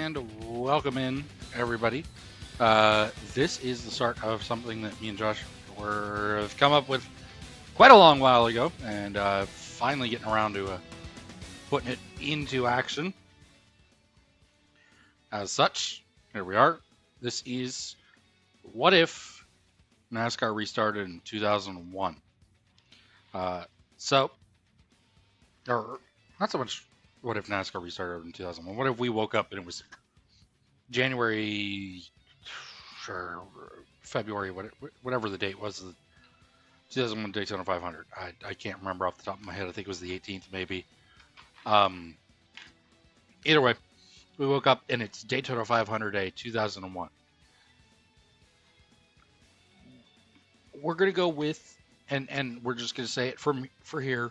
and welcome in, everybody. This is the start of something that me and Josh have come up with quite a long while ago, and finally getting around to putting it into action. As such, here we are. This is what if NASCAR restarted in 2001. Or not so much what if NASCAR restarted in 2001. What if we woke up and it was January or February, whatever the date was, the 2001 Daytona 500. I can't remember off the top of my head. I think it was the 18th, maybe. Either way, we woke up and it's Daytona 500 Day 2001. We're going to go with, and we're just going to say it for here,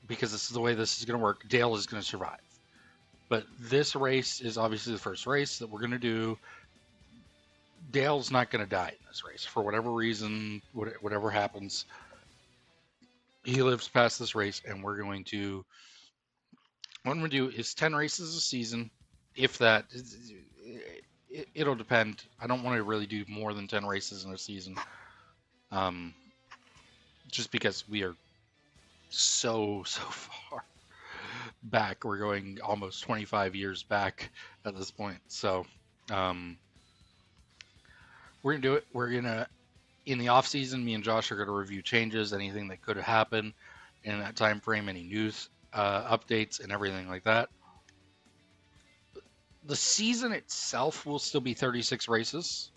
because this is the way this is going to work. Dale is going to survive. But this race is obviously the first race that we're going to do. Dale's not going to die in this race. For whatever reason, whatever happens, he lives past this race, and we're going to... What I'm going to do is 10 races a season. If that... It'll depend. I don't want to really do more than 10 races in a season. Just because we are so far back. We're going almost 25 years back at this point. So we're gonna do it. We're gonna, in the off season, me and Josh are gonna review changes, anything that could happen in that time frame, any news updates and everything like that. The season itself will still be 36 races.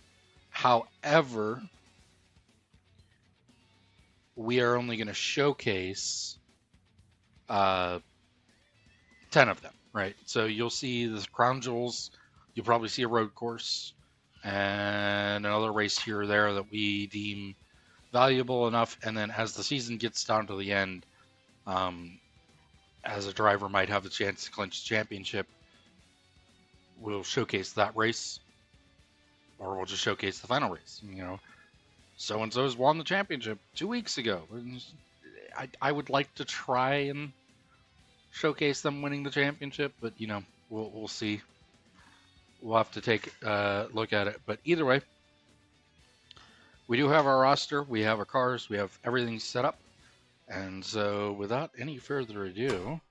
However, we are only going to showcase 10 of them, right? So you'll see the crown jewels, you'll probably see a road course, and another race here or there that we deem valuable enough. And then as the season gets down to the end, as a driver might have the chance to clinch the championship, we'll showcase that race, or we'll just showcase the final race. You know, so-and-so's won the championship 2 weeks ago. I would like to try and showcase them winning the championship, but, you know, we'll see. We'll have to take a look at it. But either way, we do have our roster. We have our cars. We have everything set up. And so without any further ado...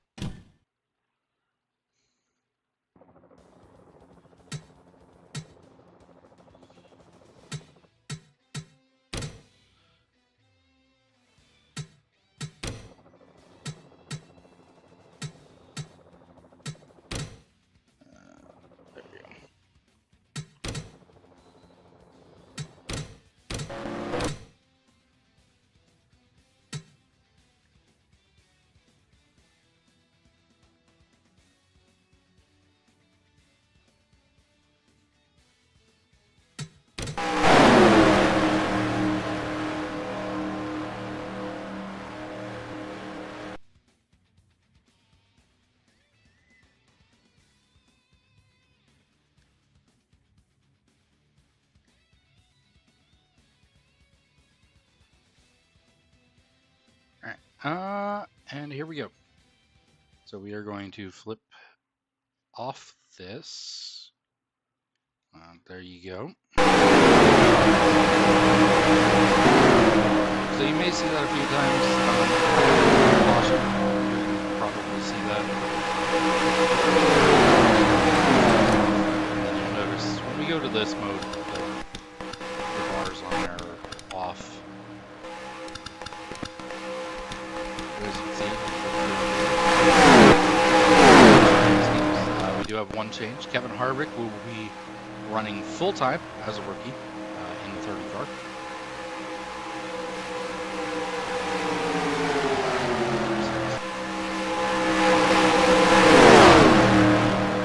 and here we go. So we are going to flip off this. There you go. So you may see that a few times. You'll probably see that. And then you'll notice when we go to this mode, the bars on there are off. As you can see, we do have one change. Kevin Harvick will be running full-time as a rookie in the 30 car.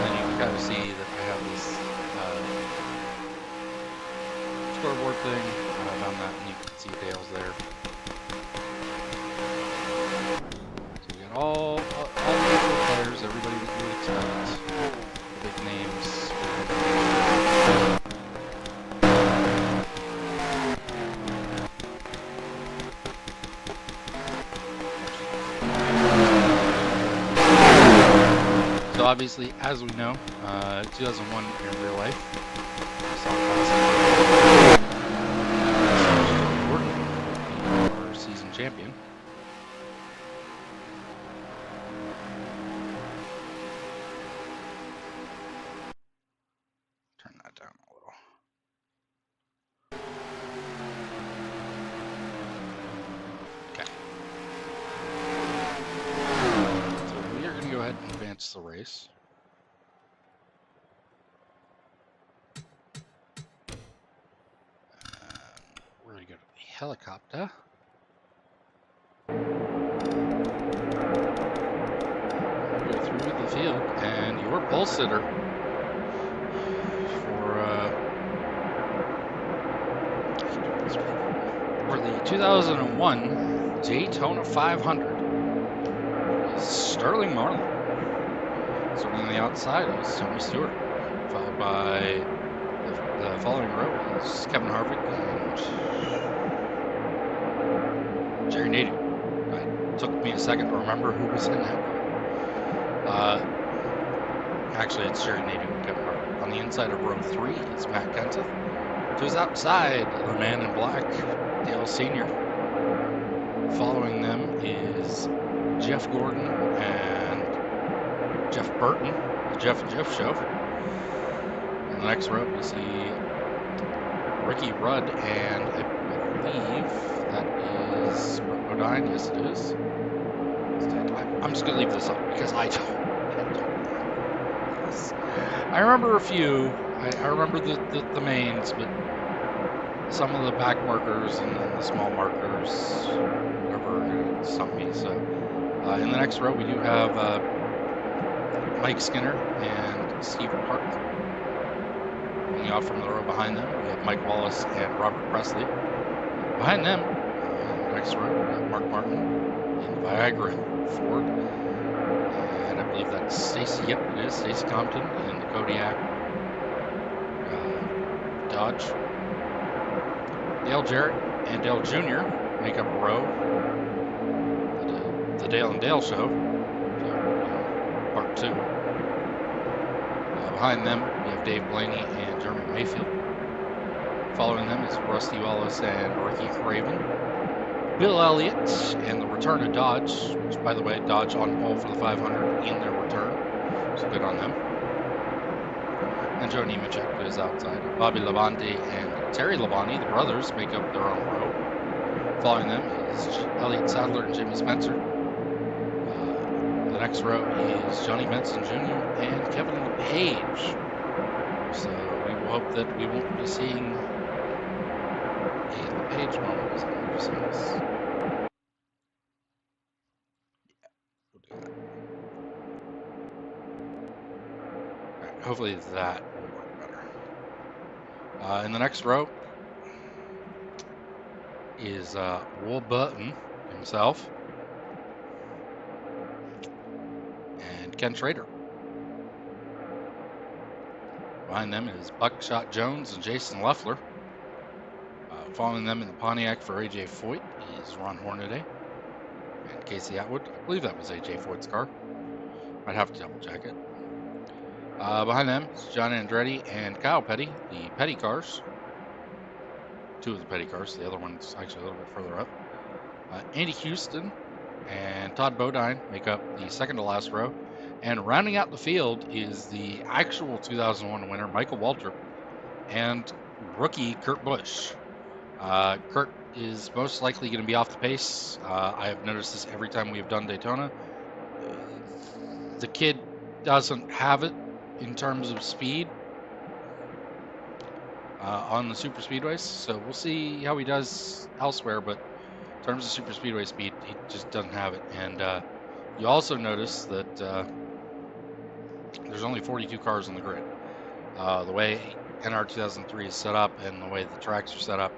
And you can kind of see that I have this scoreboard thing on that, and you can see Dale's there. All the players, everybody that you would expect, the big names. So obviously, as we know, 2001 in real life, our season champion. Turn that down a little. Okay. So we are going to go ahead and advance the race. We're going to go to the helicopter. Go through the field, and your pole sitter for the 2001 Daytona 500 is Sterling Marlin. Starting on the outside is Tony Stewart, followed by the following row is Kevin Harvick and Jerry Nadeau. It took me a second to remember who was in that row. Actually, it's Jerry Nadeau and Kevin Harvick. On the inside of row 3 is Matt Kenseth. To his outside, the man in black, Dale Sr. Following them is Jeff Gordon and Jeff Burton, the Jeff and Jeff Show. In the next row, we see Ricky Rudd, and I believe that is Bodine. Yes, it is. I'm just going to leave this up because I don't remember this. I remember a few. I remember the mains, but some of the back markers and then the small markers, whatever, are going to stump me. So in the next row, we do have Mike Skinner and Steve Park. Coming off from the row behind them, we have Mike Wallace and Robert Presley. Behind them, in the next row, we have Mark Martin in the Viagra Ford. And I believe that's Stacy, yep, it is, Stacy Compton in the Kodiak Dodge. Dale Jarrett and Dale Jr. make up a row. The Dale and Dale Show, so, part 2. Behind them, we have Dave Blaney and Jeremy Mayfield. Following them is Rusty Wallace and Ricky Craven. Bill Elliott and the return of Dodge, which, by the way, Dodge on pole for the 500 in their return, so good on them. And Joe Nemechek is outside. Bobby Labonte and Terry Labonte, the brothers, make up their own row. Following them is Elliott Sadler and Jimmy Spencer. The next row is Johnny Benson Jr. and Kevin LePage. So we will hope that we won't be seeing a LePage moment as I'm using this. Yeah, we'll do that. Alright, hopefully that will work better. In the next row is Will Button himself and Ken Schrader. Behind them is Buckshot Jones and Jason Leffler. Following them in the Pontiac for AJ Foyt is Ron Hornaday and Casey Atwood. I believe that was AJ Foyt's car. I'd have to double check it. Behind them is John Andretti and Kyle Petty, the Petty cars. 2 of the Petty cars. The other one's actually a little bit further up. Andy Houston and Todd Bodine make up the second to last row. And rounding out the field is the actual 2001 winner, Michael Waltrip, and rookie Kurt Busch. Kurt is most likely going to be off the pace. I have noticed this every time we have done Daytona. The kid doesn't have it in terms of speed on the super speedways, so we'll see how he does elsewhere, but in terms of super speedway speed, he just doesn't have it. And you also notice that there's only 42 cars on the grid. The way NR 2003 is set up and the way the tracks are set up,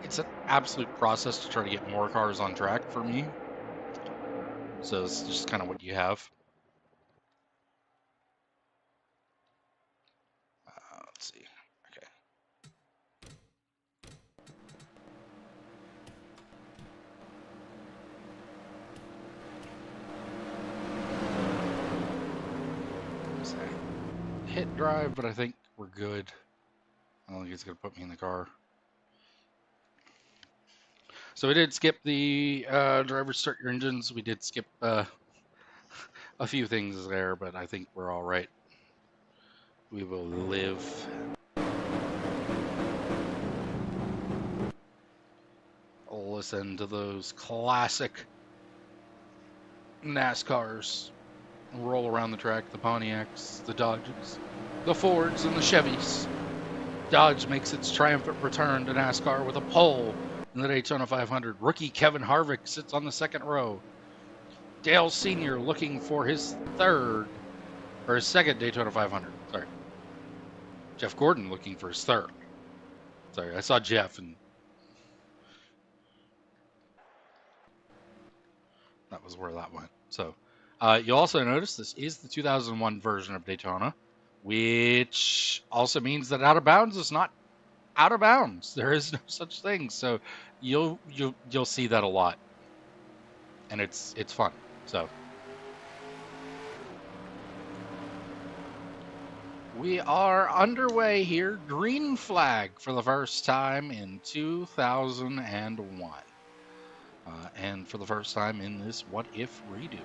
it's an absolute process to try to get more cars on track for me. So it's just kind of what you have. Let's see. Okay. hit drive, but I think we're good. I don't think it's going to put me in the car. So we did skip the driver start your engines. We did skip a few things there, but I think we're all right. We will live. Listen to those classic NASCARs roll around the track. The Pontiacs, the Dodges, the Fords, and the Chevys. Dodge makes its triumphant return to NASCAR with a pole in the Daytona 500. Rookie Kevin Harvick sits on the second row. Dale Sr. looking for his second Daytona 500. Sorry. Jeff Gordon looking for his third. Sorry, I saw Jeff and that was where that went. So you'll also notice this is the 2001 version of Daytona, which also means that out of bounds is not out of bounds. There is no such thing. So you'll see that a lot, and it's fun. So we are underway here. Green flag for the first time in 2001. And for the first time in this What If redo.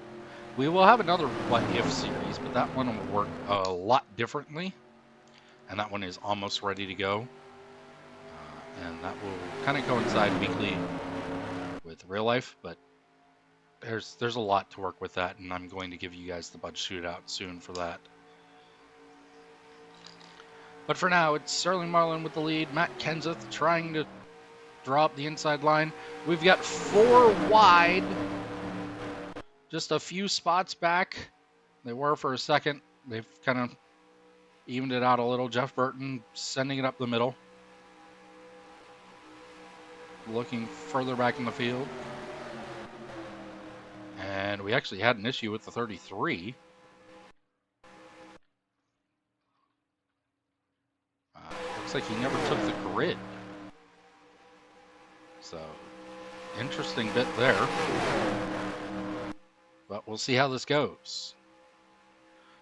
We will have another What If series, but that one will work a lot differently. And that one is almost ready to go. And that will kind of coincide weekly with real life, but there's a lot to work with that, and I'm going to give you guys the Bud Shootout soon for that. But for now, it's Sterling Marlin with the lead. Matt Kenseth trying to draw up the inside line. We've got 4 wide, just a few spots back. They were for a second. They've kind of evened it out a little. Jeff Burton sending it up the middle, looking further back in the field. And we actually had an issue with the 33. Looks like he never took the grid. So, interesting bit there. But we'll see how this goes.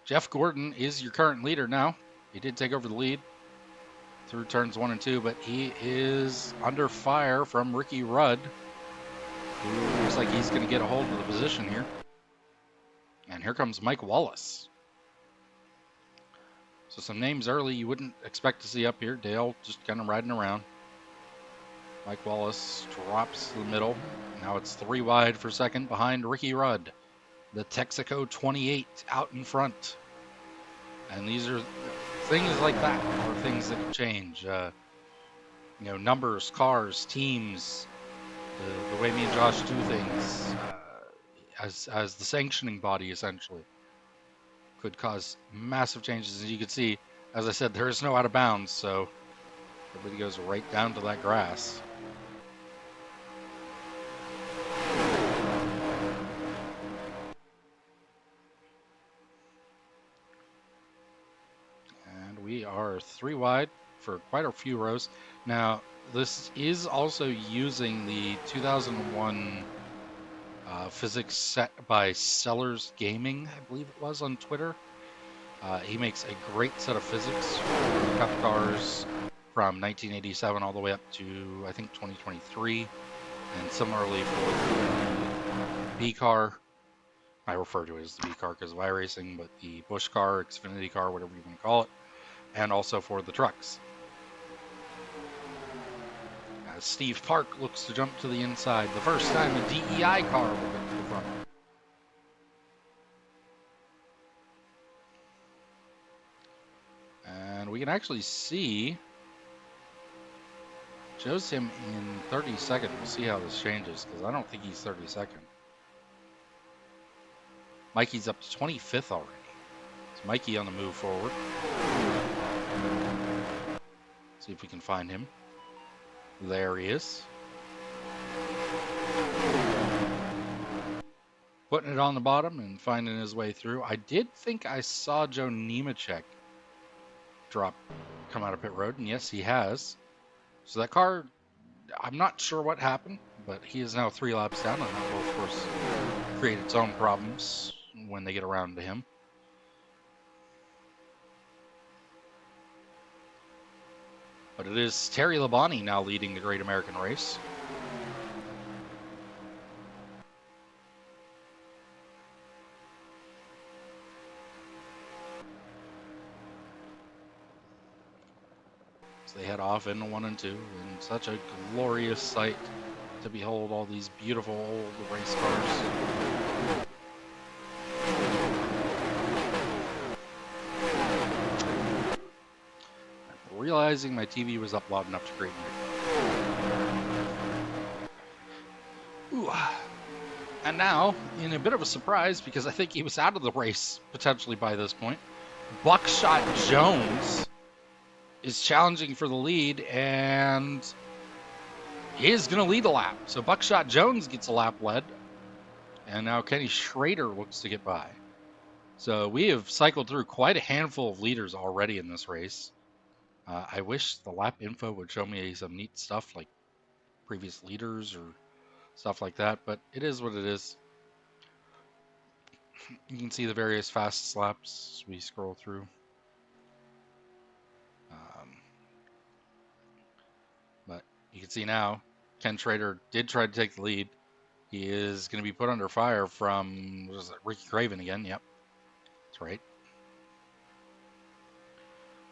Jeff Gordon is your current leader now. He did take over the lead through turns 1 and 2, but he is under fire from Ricky Rudd, who looks like he's going to get a hold of the position here. And here comes Mike Wallace. So some names early you wouldn't expect to see up here. Dale just kind of riding around. Mike Wallace drops to the middle. Now it's 3 wide for second behind Ricky Rudd. The Texaco 28 out in front. And these are things like that are things that change. Numbers, cars, teams, the way me and Josh do things as the sanctioning body essentially could cause massive changes. As you can see, as I said, there is no out of bounds, so everybody goes right down to that grass. And we are 3 wide for quite a few rows. Now, this is also using the 2001 physics set by Sellers Gaming, I believe it was, on Twitter. He makes a great set of physics for Cup cars from 1987 all the way up to, I think, 2023. And similarly for the B car, I refer to it as the B car because of iRacing, but the Busch car, Xfinity car, whatever you want to call it, and also for the trucks. As Steve Park looks to jump to the inside, the first time a DEI car will get to the front. And we can actually see shows him in 32nd. We'll see how this changes because I don't think he's 32nd. Mikey's up to 25th already. It's Mikey on the move forward. See if we can find him. There he is. Putting it on the bottom and finding his way through. I did think I saw Joe Nemechek come out of pit road, and yes, he has. So that car, I'm not sure what happened, but he is now 3 laps down, and that will, of course, create its own problems when they get around to him. But it is Terry Labonte now leading the Great American Race. So they head off into 1 and 2, and such a glorious sight to behold all these beautiful old race cars. Realizing my TV was up loud enough to create noise. Ooh. And now, in a bit of a surprise, because I think he was out of the race potentially by this point, Buckshot Jones is challenging for the lead, and he is going to lead a lap. So Buckshot Jones gets a lap led, and now Kenny Schrader looks to get by. So we have cycled through quite a handful of leaders already in this race. I wish the lap info would show me some neat stuff like previous leaders or stuff like that, but it is what it is. You can see the various fast laps as we scroll through. But you can see now, Ken Schrader did try to take the lead. He is going to be put under fire from, what is it, Ricky Craven again? Yep, that's right.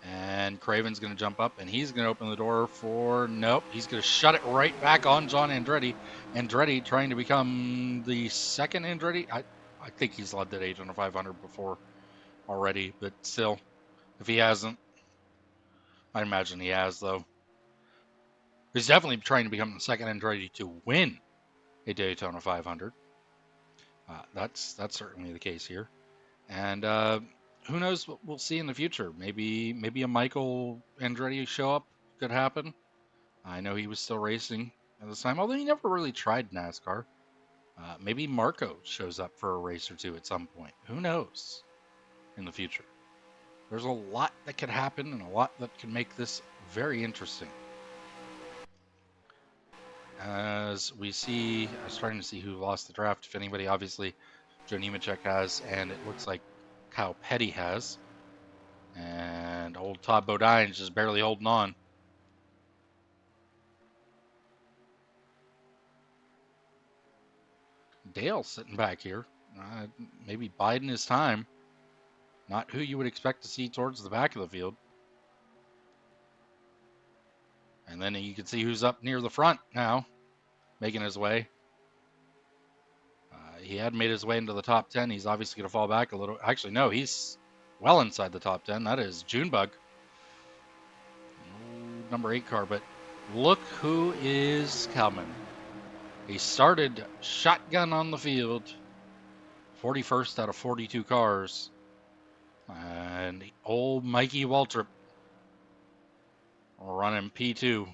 And Craven's going to jump up, and he's going to open the door for, nope, he's going to shut it right back on John Andretti. Andretti trying to become the second Andretti. I think he's led that Daytona 500 before already, but still, if he hasn't, I imagine he has, though. He's definitely trying to become the second Andretti to win a Daytona 500. That's certainly the case here. And who knows what we'll see in the future. Maybe a Michael Andretti show up could happen. I know he was still racing at the time, although he never really tried NASCAR. Maybe Marco shows up for a race or two at some point. Who knows in the future? There's a lot that could happen and a lot that can make this very interesting. As we see, I was starting to see who lost the draft. If anybody, obviously, Joe Nemechek has, and it looks like Kyle Petty has. And old Todd Bodine's just barely holding on. Dale sitting back here. Maybe biding his time. Not who you would expect to see towards the back of the field. And then you can see who's up near the front now, making his way. He had made his way into the top 10. He's obviously going to fall back a little. Actually, no, he's well inside the top 10. That is Junebug. Number 8 car, but look who is coming. He started shotgun on the field. 41st out of 42 cars. And old Mikey Waltrip running P2.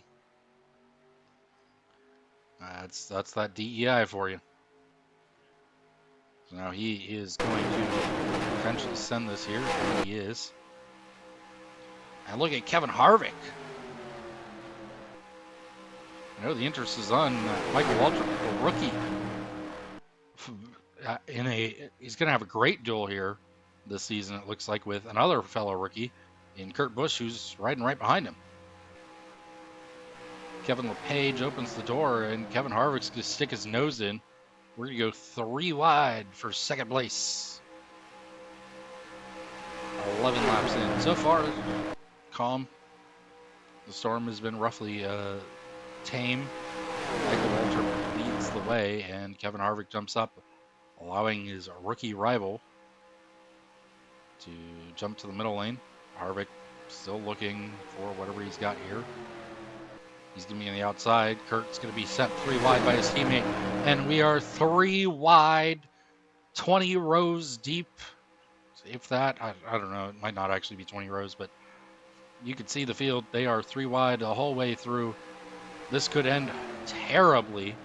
That's that DEI for you. So now he is going to potentially send this here. He is. And look at Kevin Harvick. I know the interest is on Michael Waltrip, a rookie. He's going to have a great duel here this season, it looks like, with another fellow rookie in Kurt Busch, who's riding right behind him. Kevin LePage opens the door, and Kevin Harvick's going to stick his nose in. We're going to go 3 wide for second place. 11 laps in. So far, calm. The storm has been roughly tame. Michael Waltrip leads the way, and Kevin Harvick jumps up, allowing his rookie rival to jump to the middle lane. Harvick still looking for whatever he's got here. He's going to be on the outside. Kurt's going to be sent 3 wide by his teammate. And we are 3 wide, 20 rows deep. If that, I don't know. It might not actually be 20 rows, but you can see the field. They are 3 wide the whole way through. This could end terribly.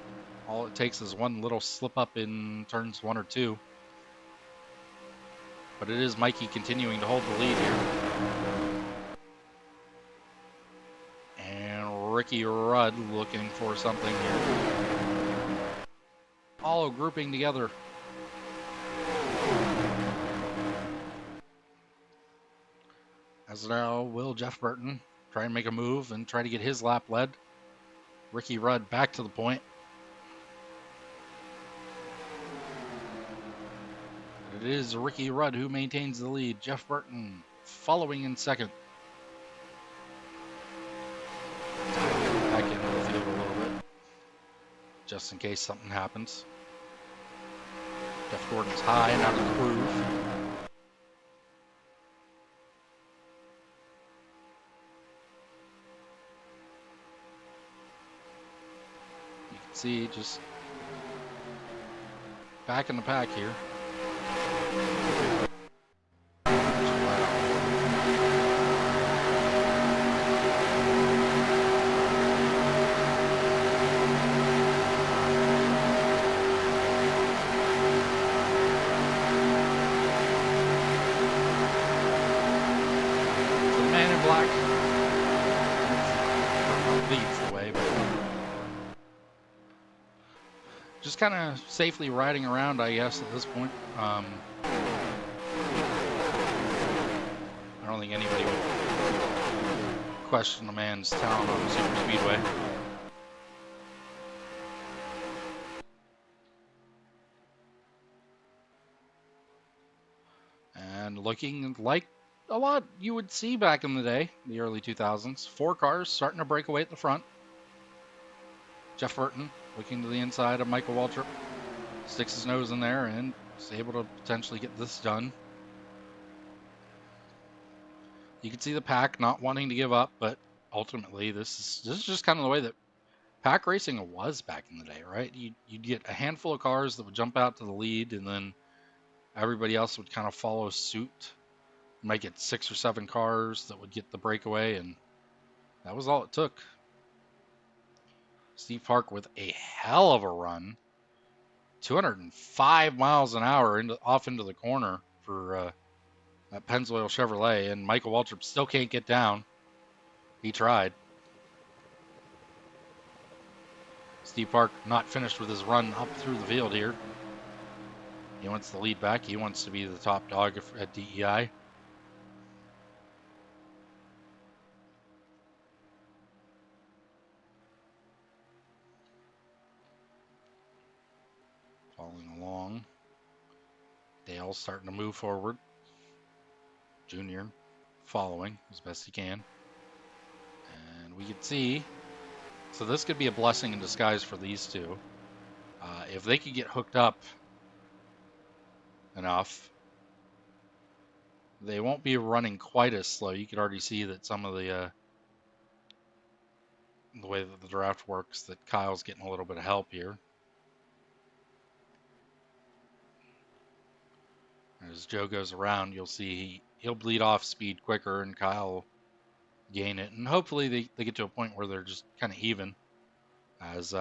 All it takes is one little slip up in turns 1 or 2. But it is Mikey continuing to hold the lead here. Ricky Rudd looking for something here. All grouping together. As now, will Jeff Burton try and make a move and try to get his lap led. Ricky Rudd back to the point. It is Ricky Rudd who maintains the lead. Jeff Burton following in second. Back into the field a little bit, just in case something happens. Jeff Gordon's high and out of the groove. You can see just back in the pack here. Black leads the way, but just kind of safely riding around, I guess, at this point. I don't think anybody would question the man's talent on the super speedway. And looking like a lot you would see back in the day, the early 2000s. 4 cars starting to break away at the front. Jeff Burton looking to the inside of Michael Waltrip. Sticks his nose in there and is able to potentially get this done. You can see the pack not wanting to give up, but ultimately this is just kind of the way that pack racing was back in the day, right? You'd get a handful of cars that would jump out to the lead, and then everybody else would kind of follow suit. You might get 6 or 7 cars that would get the breakaway, and that was all it took. Steve Park with a hell of a run. 205 miles an hour off into the corner for that Pennzoil Chevrolet, and Michael Waltrip still can't get down. He tried. Steve Park not finished with his run up through the field here. He wants the lead back. He wants to be the top dog at DEI. Following along. Dale's starting to move forward. Junior following as best he can. And we can see, so this could be a blessing in disguise for these two. If they could get hooked up enough, they won't be running quite as slow. You could already see that some of the way that the draft works, that Kyle's getting a little bit of help here. As Joe goes around, you'll see he'll bleed off speed quicker, and Kyle will gain it. And hopefully they get to a point where they're just kind of even. As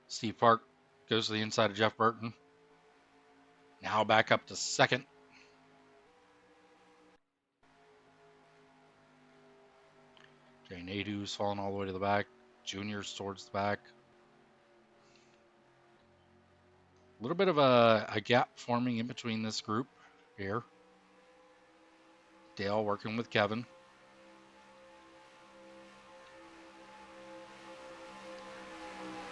Steve Park goes to the inside of Jeff Burton. Now back up to second. Jay Nadeau's falling all the way to the back. Junior's towards the back. A little bit of a gap forming in between this group here. Dale working with Kevin.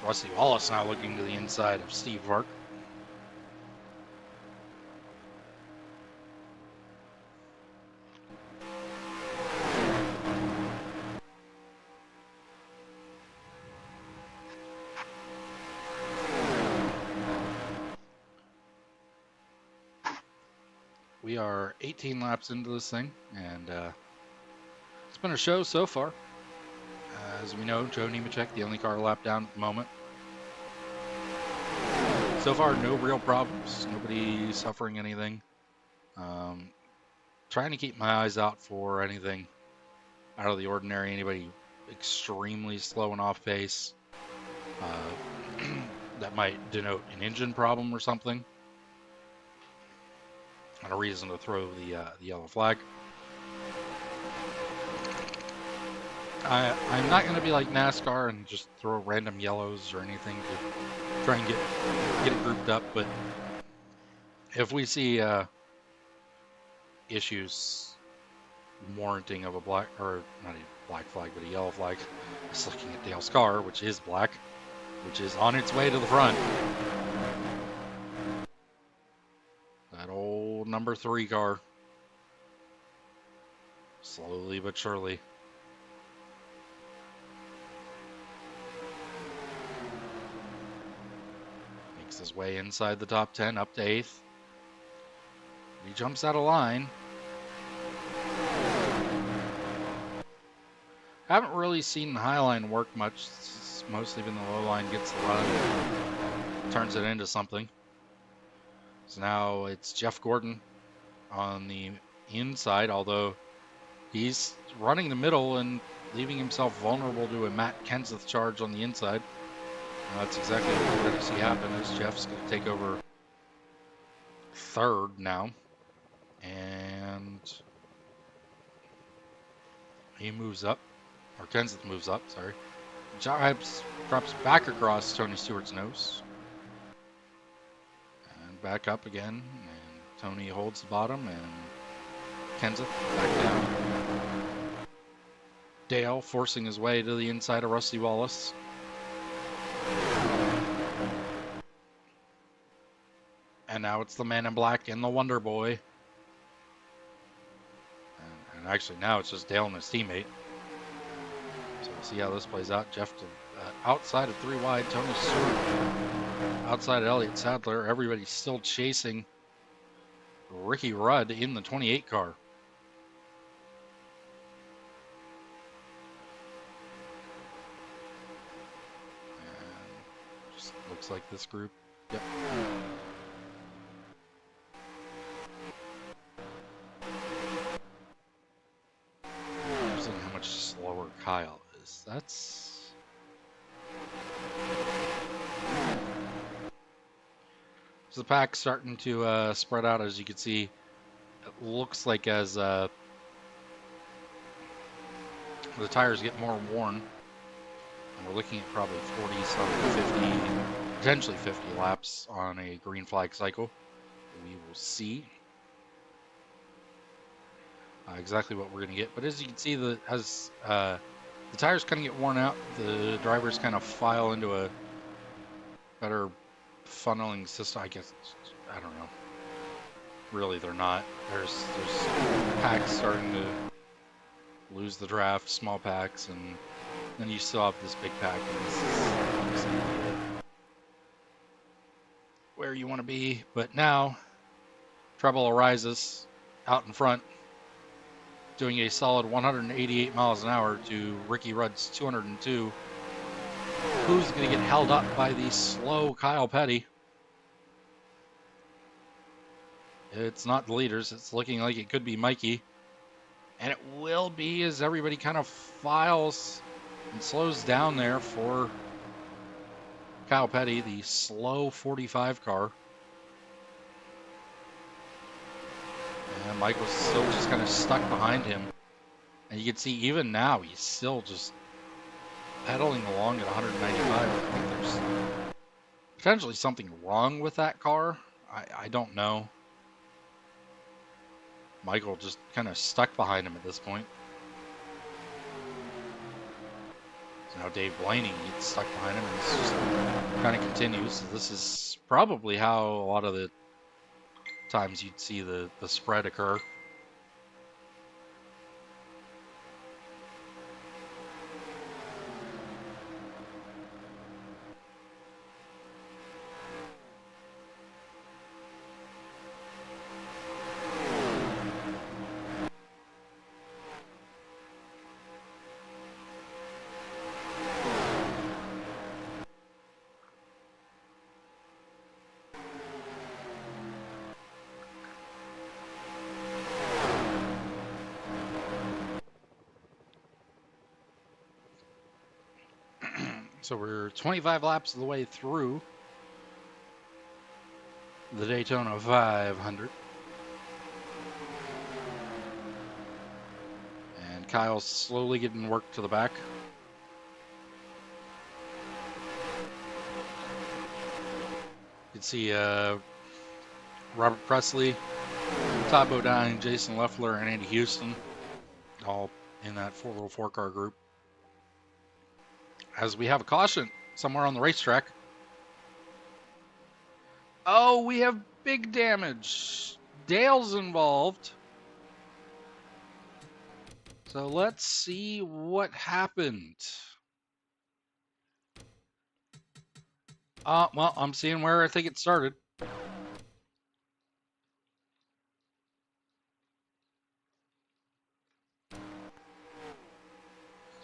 Rusty Wallace now looking to the inside of Steve Park. We are 18 laps into this thing, and it's been a show so far. As we know, Joe Nemechek, the only car lap down at the moment. So far, no real problems. Nobody suffering anything. Trying to keep my eyes out for anything out of the ordinary. Anybody extremely slow and off pace that might denote an engine problem or something. And a reason to throw the yellow flag. I'm not going to be like NASCAR and just throw random yellows or anything to try and get it grouped up, but if we see issues warranting of a black, or not even, black flag, but a yellow flag. Just looking at Dale's car, which is black, which is on its way to the front. That old number 3 car. Slowly but surely. Makes his way inside the top 10, up to 8th. He jumps out of line. Haven't really seen the high line work much. It's mostly been the low line gets the run, turns it into something. So now it's Jeff Gordon on the inside, although he's running the middle and leaving himself vulnerable to a Matt Kenseth charge on the inside. That's exactly what we're going to see happen, as Jeff's going to take over 3rd now. And he moves up, or Kenseth moves up, sorry. Drops back across Tony Stewart's nose. And back up again, and Tony holds the bottom, and Kenseth back down. Dale forcing his way to the inside of Rusty Wallace. And now it's the Man in Black and the Wonder Boy. And actually now it's just Dale and his teammate. So we'll see how this plays out. Jeff to, outside of 3 wide. Tony Stewart outside of Elliott Sadler. Everybody's still chasing Ricky Rudd in the 28 car. And just looks like this group. Yep. How much slower Kyle is. That's... So the pack's starting to spread out, as you can see. It looks like as the tires get more worn, and we're looking at probably 40, some 50, potentially 50 laps on a green flag cycle. We will see exactly what we're going to get. But as you can see, as the tires kind of get worn out, the drivers kind of file into a better funneling system. I guess, I don't know. Really, they're not. There's packs starting to lose the draft, small packs, and then you still have this big pack. And this is where you want to be. But now, trouble arises out in front, doing a solid 188 miles an hour to Ricky Rudd's 202. Who's going to get held up by the slow Kyle Petty? It's not the leaders. It's looking like it could be Mikey. And it will be, as everybody kind of files and slows down there for Kyle Petty, the slow 45 car. And Michael's still just kind of stuck behind him. And you can see even now, he's still just pedaling along at 195. I think there's potentially something wrong with that car. I don't know. Michael just kind of stuck behind him at this point. So now Dave Blaney gets stuck behind him, and this just kind of continues. So this is probably how a lot of the times you'd see the spread occur. So we're 25 laps of the way through the Daytona 500. And Kyle's slowly getting worked to the back. You can see Robert Presley, Todd Bodine, Jason Leffler, and Andy Houston all in that little 4-car group. As we have a caution somewhere on the racetrack. Oh, we have big damage. Dale's involved. So let's see what happened. Well, I'm seeing where I think it started.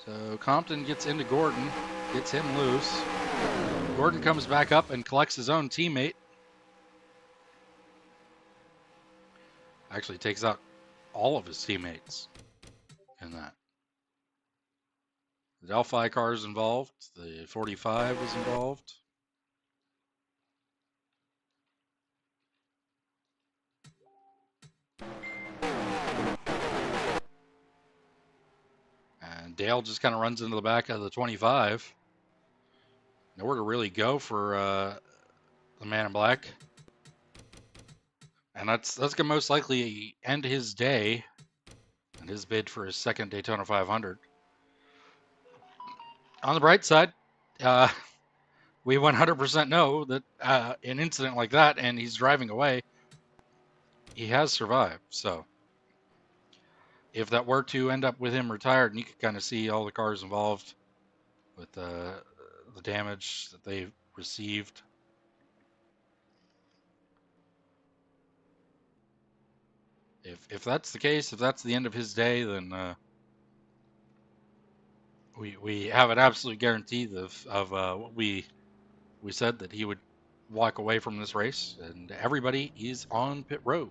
So Compton gets into Gordon, gets him loose. Gordon comes back up and collects his own teammate. Actually takes out all of his teammates in that. The Delphi car is involved. The 45 was involved. And Dale just kind of runs into the back of the 25. Nowhere to really go for the man in black. And that's going to most likely end his day and his bid for his second Daytona 500. On the bright side, we 100% know that an incident like that, and he's driving away, he has survived. So if that were to end up with him retired, and you could kind of see all the cars involved with the damage that they've received. If that's the case, if that's the end of his day, then we have an absolute guarantee of what we said, that he would walk away from this race, and everybody is on pit road.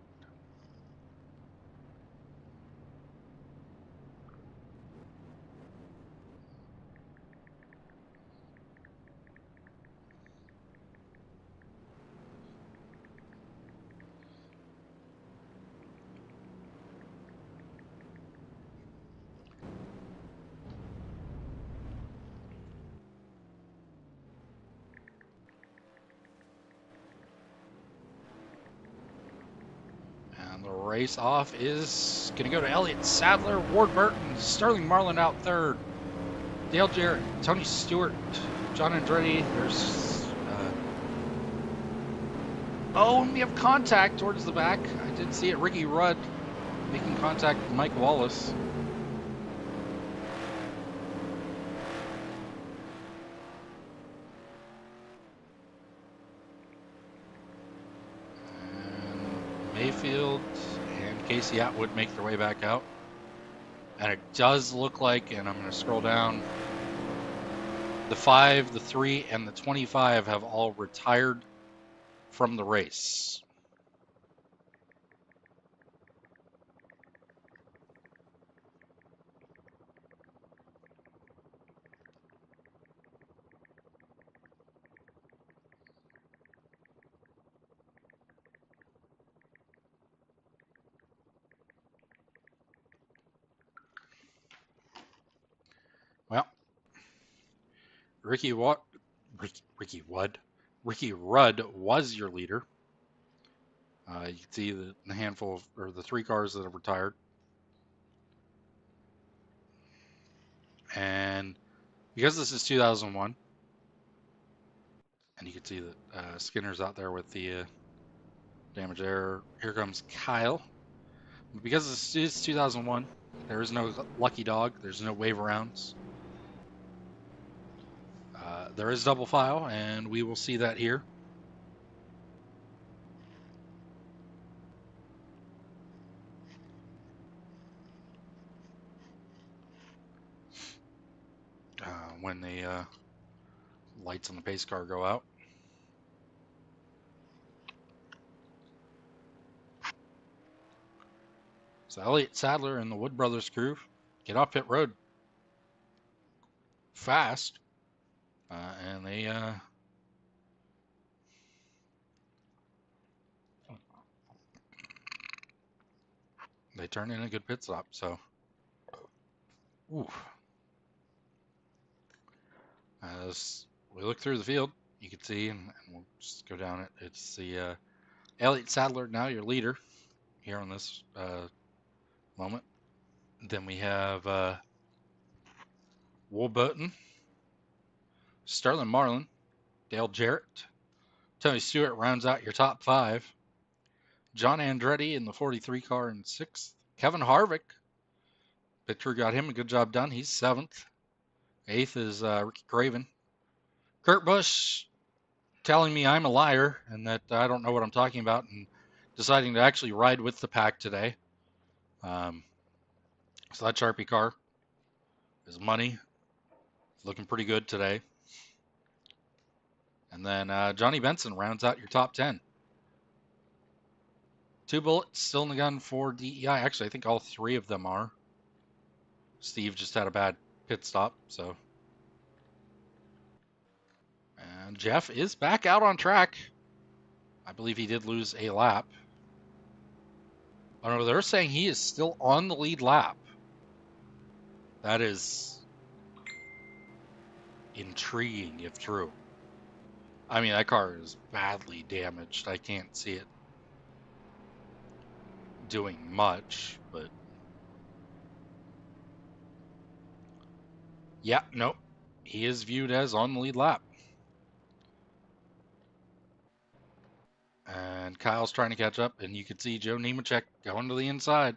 And the race off is going to go to Elliott Sadler, Ward Burton, Sterling Marlin out third, Dale Jarrett, Tony Stewart, John Andretti. There's oh, and we have contact towards the back. I did see it. Ricky Rudd making contact with Mike Wallace. And Mayfield and Casey Atwood make their way back out. And it does look like, and I'm going to scroll down, the 5, the 3, and the 25 have all retired from the race. Well, Ricky Rudd was your leader. You can see the handful of, or the 3 cars that have retired. And because this is 2001, and you can see that Skinner's out there with the damage there. Here comes Kyle. Because this is 2001, there is no lucky dog. There's no wave arounds. There is double file, and we will see that here. When the lights on the pace car go out. So Elliott Sadler and the Wood Brothers crew get off pit road fast, and they turn in a good pit stop. So, as we look through the field, you can see, and we'll just go down it. It's the Elliott Sadler, now your leader here on this moment. Then we have Will Button, Sterling Marlin, Dale Jarrett, Tony Stewart rounds out your top 5. John Andretti in the 43 car in 6th. Kevin Harvick, Victor got him a good job done. He's 7th. 8th is Ricky Craven. Kurt Busch telling me I'm a liar and that I don't know what I'm talking about and deciding to actually ride with the pack today. So that Sharpie car is money. Looking pretty good today. And then Johnny Benson rounds out your top 10. 2 bullets still in the gun for DEI. Actually, I think all 3 of them are. Steve just had a bad pit stop, so. And Jeff is back out on track. I believe he did lose a lap. Oh no, they're saying he is still on the lead lap. That is intriguing if true. I mean, that car is badly damaged. I can't see it doing much, but yeah, nope. He is viewed as on the lead lap. And Kyle's trying to catch up, and you can see Joe Nemechek going to the inside.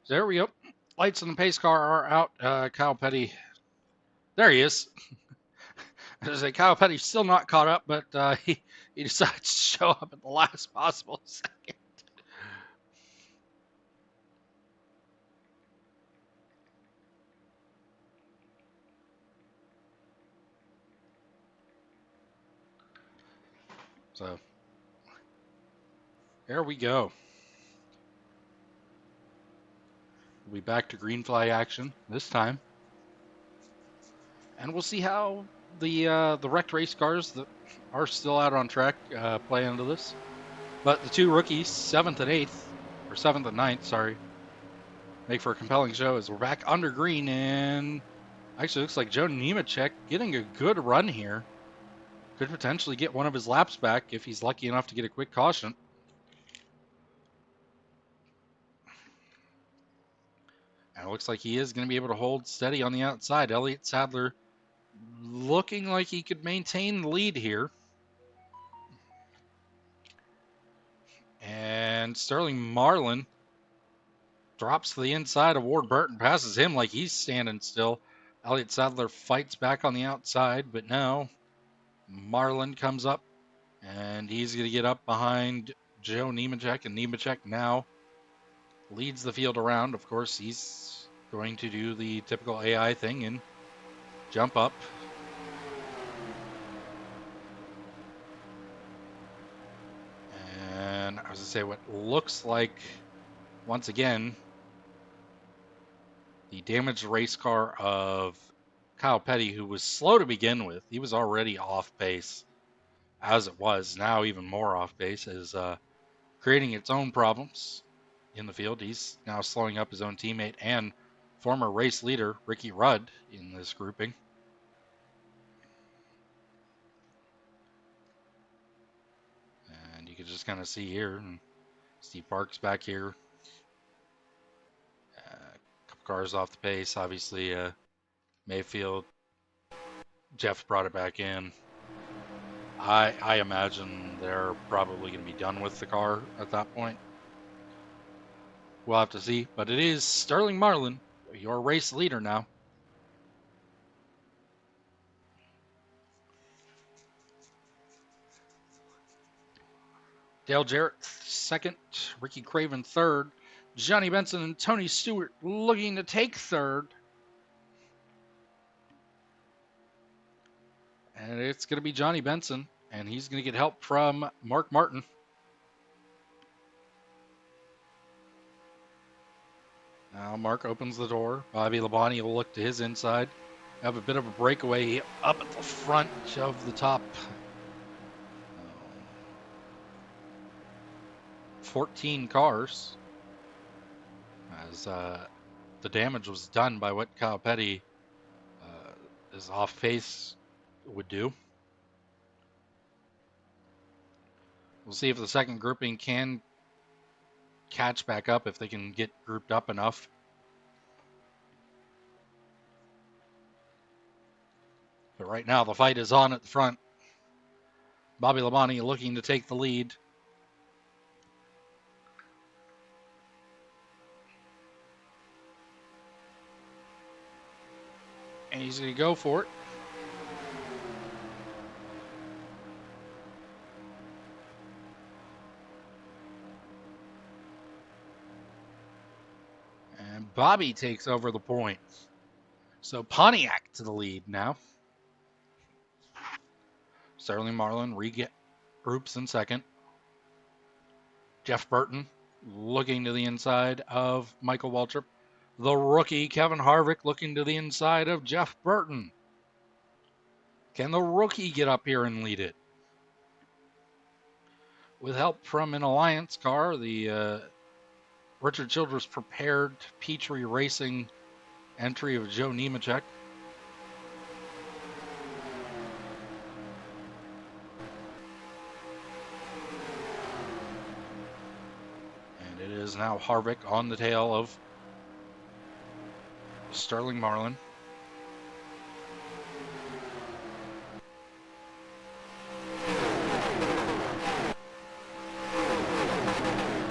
So there we go. Lights on the pace car are out. Kyle Petty, there he is. I was like, Kyle Petty's still not caught up, but he decides to show up at the last possible second. So there we go. We'll be back to green flag action this time, and we'll see how the wrecked race cars that are still out on track play into this. But the 2 rookies, 7th and 8th, or 7th and 9th, sorry, make for a compelling show as we're back under green, and actually looks like Joe Nemechek getting a good run here. Could potentially get one of his laps back if he's lucky enough to get a quick caution. And it looks like he is going to be able to hold steady on the outside. Elliott Sadler looking like he could maintain the lead here. And Sterling Marlin drops to the inside of Ward Burton, passes him like he's standing still. Elliott Sadler fights back on the outside, but now Marlin comes up, and he's going to get up behind Joe Nemechek, and Nemechek now leads the field around. Of course, he's going to do the typical AI thing and jump up. And I was going to say what looks like, once again, the damaged race car of Kyle Petty, who was slow to begin with. He was already off pace as it was. Now even more off pace, is creating its own problems in the field. He's now slowing up his own teammate and former race leader Ricky Rudd in this grouping. And you can just kind of see here, and Steve Parks back here. A couple cars off the pace, obviously. Mayfield, Jeff brought it back in. I imagine they're probably going to be done with the car at that point. We'll have to see. But it is Sterling Marlin, your race leader now. Dale Jarrett, 2nd. Ricky Craven, 3rd. Johnny Benson and Tony Stewart looking to take third. And it's going to be Johnny Benson, and he's going to get help from Mark Martin. Now Mark opens the door. Bobby Labonte will look to his inside. Have a bit of a breakaway up at the front of the top 14 cars. As the damage was done by what Kyle Petty is off pace would do. We'll see if the second grouping can catch back up, if they can get grouped up enough. But right now the fight is on at the front. Bobby Labonte looking to take the lead. And he's going to go for it. And Bobby takes over the points. So Pontiac to the lead now. Sterling Marlin regroups in second. Jeff Burton looking to the inside of Michael Waltrip. The rookie, Kevin Harvick, looking to the inside of Jeff Burton. Can the rookie get up here and lead it? With help from an Alliance car, the Richard Childress prepared Petrie Racing entry of Joe Nemechek. And it is now Harvick on the tail of Sterling Marlin.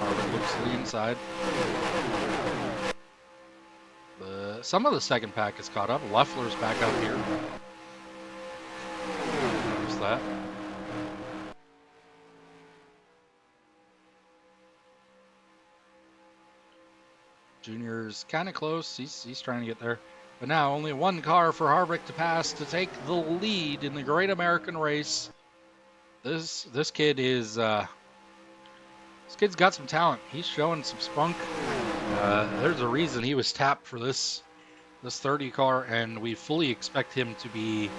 Harvick looks to the inside. Some of the second pack is caught up. Leffler's back up here. Notice that. Junior's kind of close. He's trying to get there. But now only one car for Harvick to pass to take the lead in the Great American Race. This kid is this kid's got some talent. He's showing some spunk. There's a reason he was tapped for this 30 car, and we fully expect him to be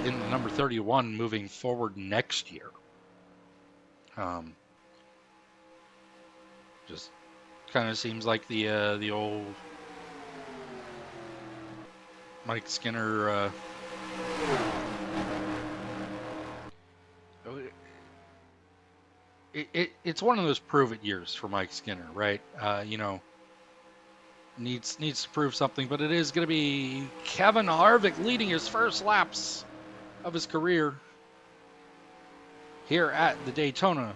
in the number 31 moving forward next year. Just kind of seems like the old Mike Skinner. It's one of those prove it years for Mike Skinner, right? Needs to prove something, but it is going to be Kevin Harvick leading his first laps of his career here at the Daytona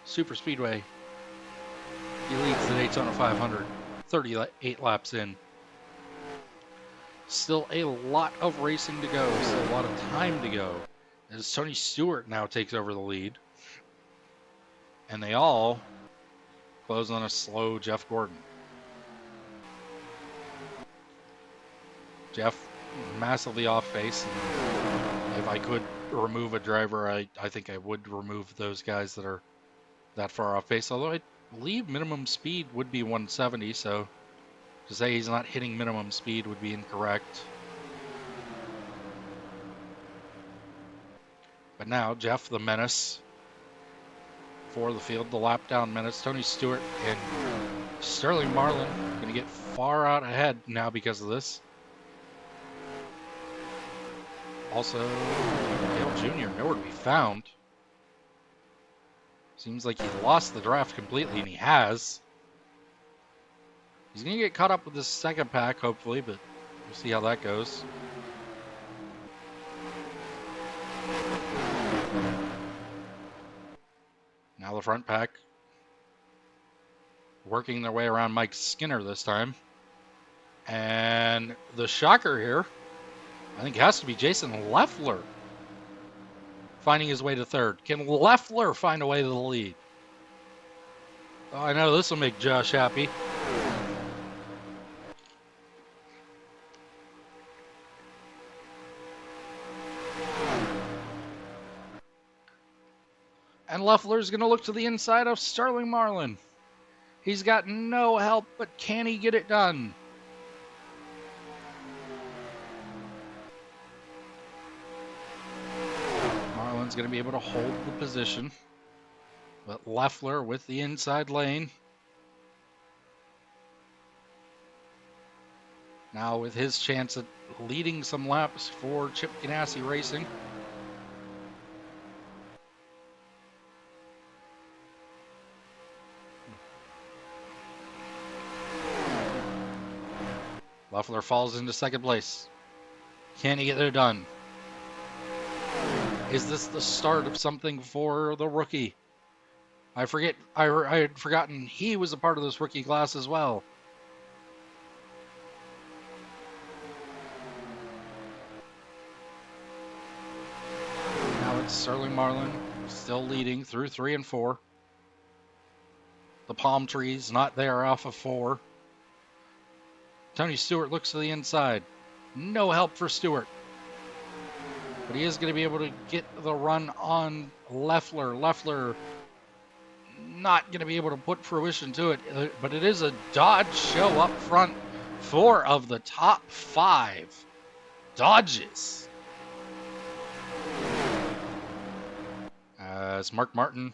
Super Speedway. He leads the Daytona 500, 38 laps in. Still a lot of racing to go, still a lot of time to go, as Tony Stewart now takes over the lead. And they all close on a slow Jeff Gordon. Jeff massively off pace. If I could remove a driver, I think I would remove those guys that are that far off pace. Although I believe minimum speed would be 170, so to say he's not hitting minimum speed would be incorrect. But now Jeff, the menace for the field, the lap down menace. Tony Stewart and Sterling Marlin going to get far out ahead now because of this. Also, Dale Jr. nowhere to be found. Seems like he lost the draft completely, and he has. He's going to get caught up with this second pack, hopefully, but we'll see how that goes. Now the front pack working their way around Mike Skinner this time. And the shocker here, I think, has to be Jason Leffler finding his way to third. Can Leffler find a way to the lead? Oh, I know this will make Josh happy. And Loeffler's going to look to the inside of Sterling Marlin. He's got no help, but can he get it done? Marlin's going to be able to hold the position. But Loeffler with the inside lane. Now with his chance at leading some laps for Chip Ganassi Racing. Loeffler falls into second place. Can he get it done? Is this the start of something for the rookie? I had forgotten he was a part of this rookie class as well. Now it's Sterling Marlin still leading through 3 and 4. The palm trees not there off of 4. Tony Stewart looks to the inside. No help for Stewart. But he is going to be able to get the run on Loeffler. Loeffler not going to be able to put fruition to it, but it is a Dodge show up front. 4 of the top 5 Dodges. As Mark Martin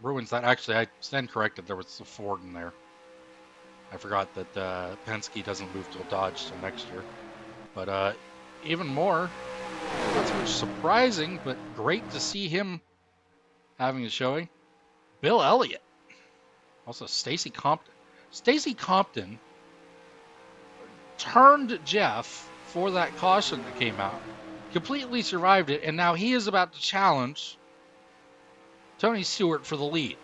ruins that. Actually, I stand corrected. There was a Ford in there. I forgot that Penske doesn't move to a Dodge till next year. But even more, not so much surprising, but great to see him having a showing. Bill Elliott. Also Stacy Compton. Stacy Compton turned Jeff for that caution that came out. Completely survived it, and now he is about to challenge Tony Stewart for the lead.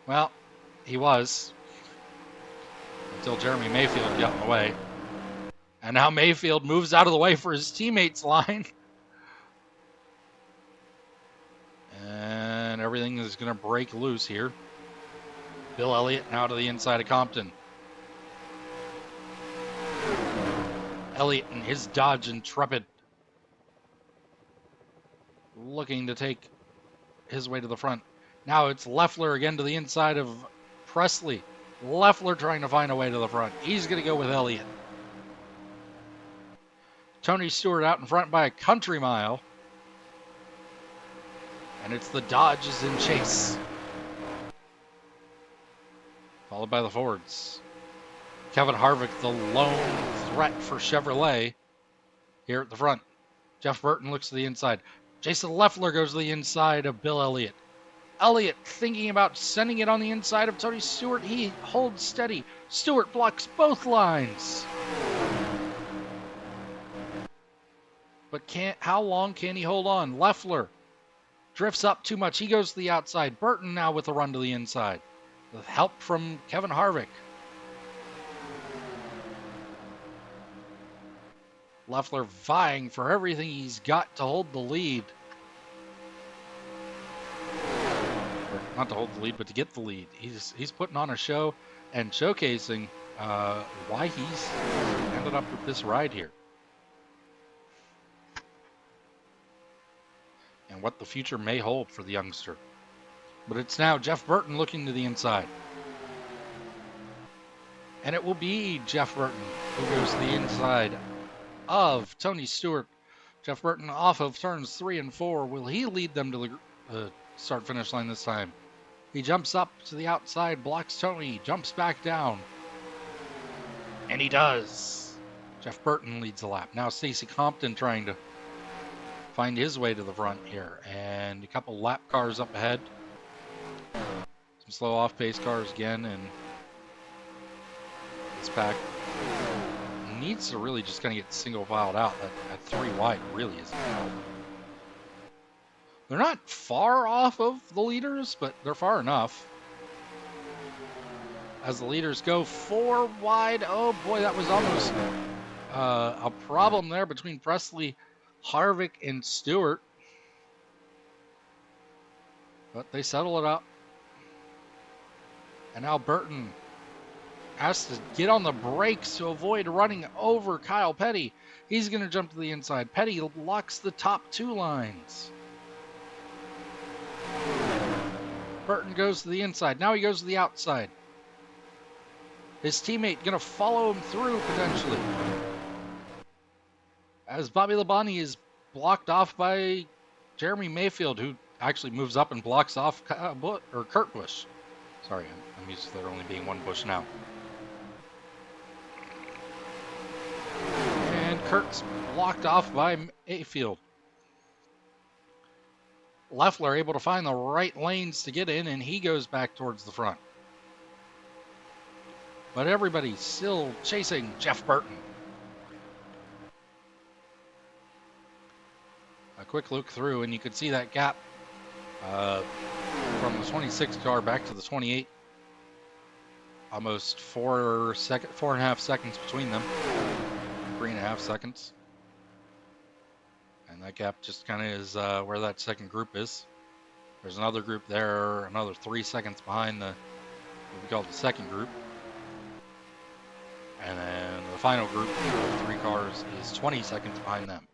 Well, he was. Until Jeremy Mayfield got in the way. And now Mayfield moves out of the way for his teammates' line. And everything is going to break loose here. Bill Elliott now to the inside of Compton. Elliott and his Dodge Intrepid looking to take his way to the front. Now it's Loeffler again to the inside of Presley. Loeffler trying to find a way to the front. He's going to go with Elliott. Tony Stewart out in front by a country mile. And it's the Dodges in chase. Followed by the Fords. Kevin Harvick, the lone threat for Chevrolet here at the front. Jeff Burton looks to the inside. Jason Loeffler goes to the inside of Bill Elliott. Elliott thinking about sending it on the inside of Tony Stewart. He holds steady. Stewart blocks both lines. But how long can he hold on? Loeffler drifts up too much. He goes to the outside. Burton now with a run to the inside. With help from Kevin Harvick. Loeffler vying for everything he's got to hold the lead. Or not to hold the lead, but to get the lead. He's putting on a show and showcasing why he's ended up with this ride here. And what the future may hold for the youngster. But it's now Jeff Burton looking to the inside. And it will be Jeff Burton who goes to the inside of Tony Stewart. Jeff Burton off of turns 3 and 4. Will he lead them to the start-finish line this time? He jumps up to the outside, blocks Tony, jumps back down. And he does. Jeff Burton leads the lap. Now Stacy Compton trying to find his way to the front here. And a couple lap cars up ahead. Some slow off-pace cars again. And this pack needs to really just kind of get single filed out. That 3 wide really isn't out. They're not far off of the leaders, but they're far enough. As the leaders go 4 wide. Oh boy, that was almost a problem there between Presley Harvick and Stewart. But they settle it up. And now Burton has to get on the brakes to avoid running over Kyle Petty. He's going to jump to the inside. Petty locks the top two lines. Burton goes to the inside. Now he goes to the outside. His teammate going to follow him through potentially. As Bobby Labonte is blocked off by Jeremy Mayfield, who actually moves up and blocks off Kurt Busch. Sorry, I'm used to there only being one Busch now. And Kurt's blocked off by Mayfield. Loeffler able to find the right lanes to get in, and he goes back towards the front. But everybody's still chasing Jeff Burton. A quick look through, and you could see that gap from the 26 car back to the 28. Almost 4.5 seconds between them. 3.5 seconds. And that gap just kind of is where that second group is. There's another group there, another 3 seconds behind what we call the second group. And then the final group of 3 cars is 20 seconds behind them.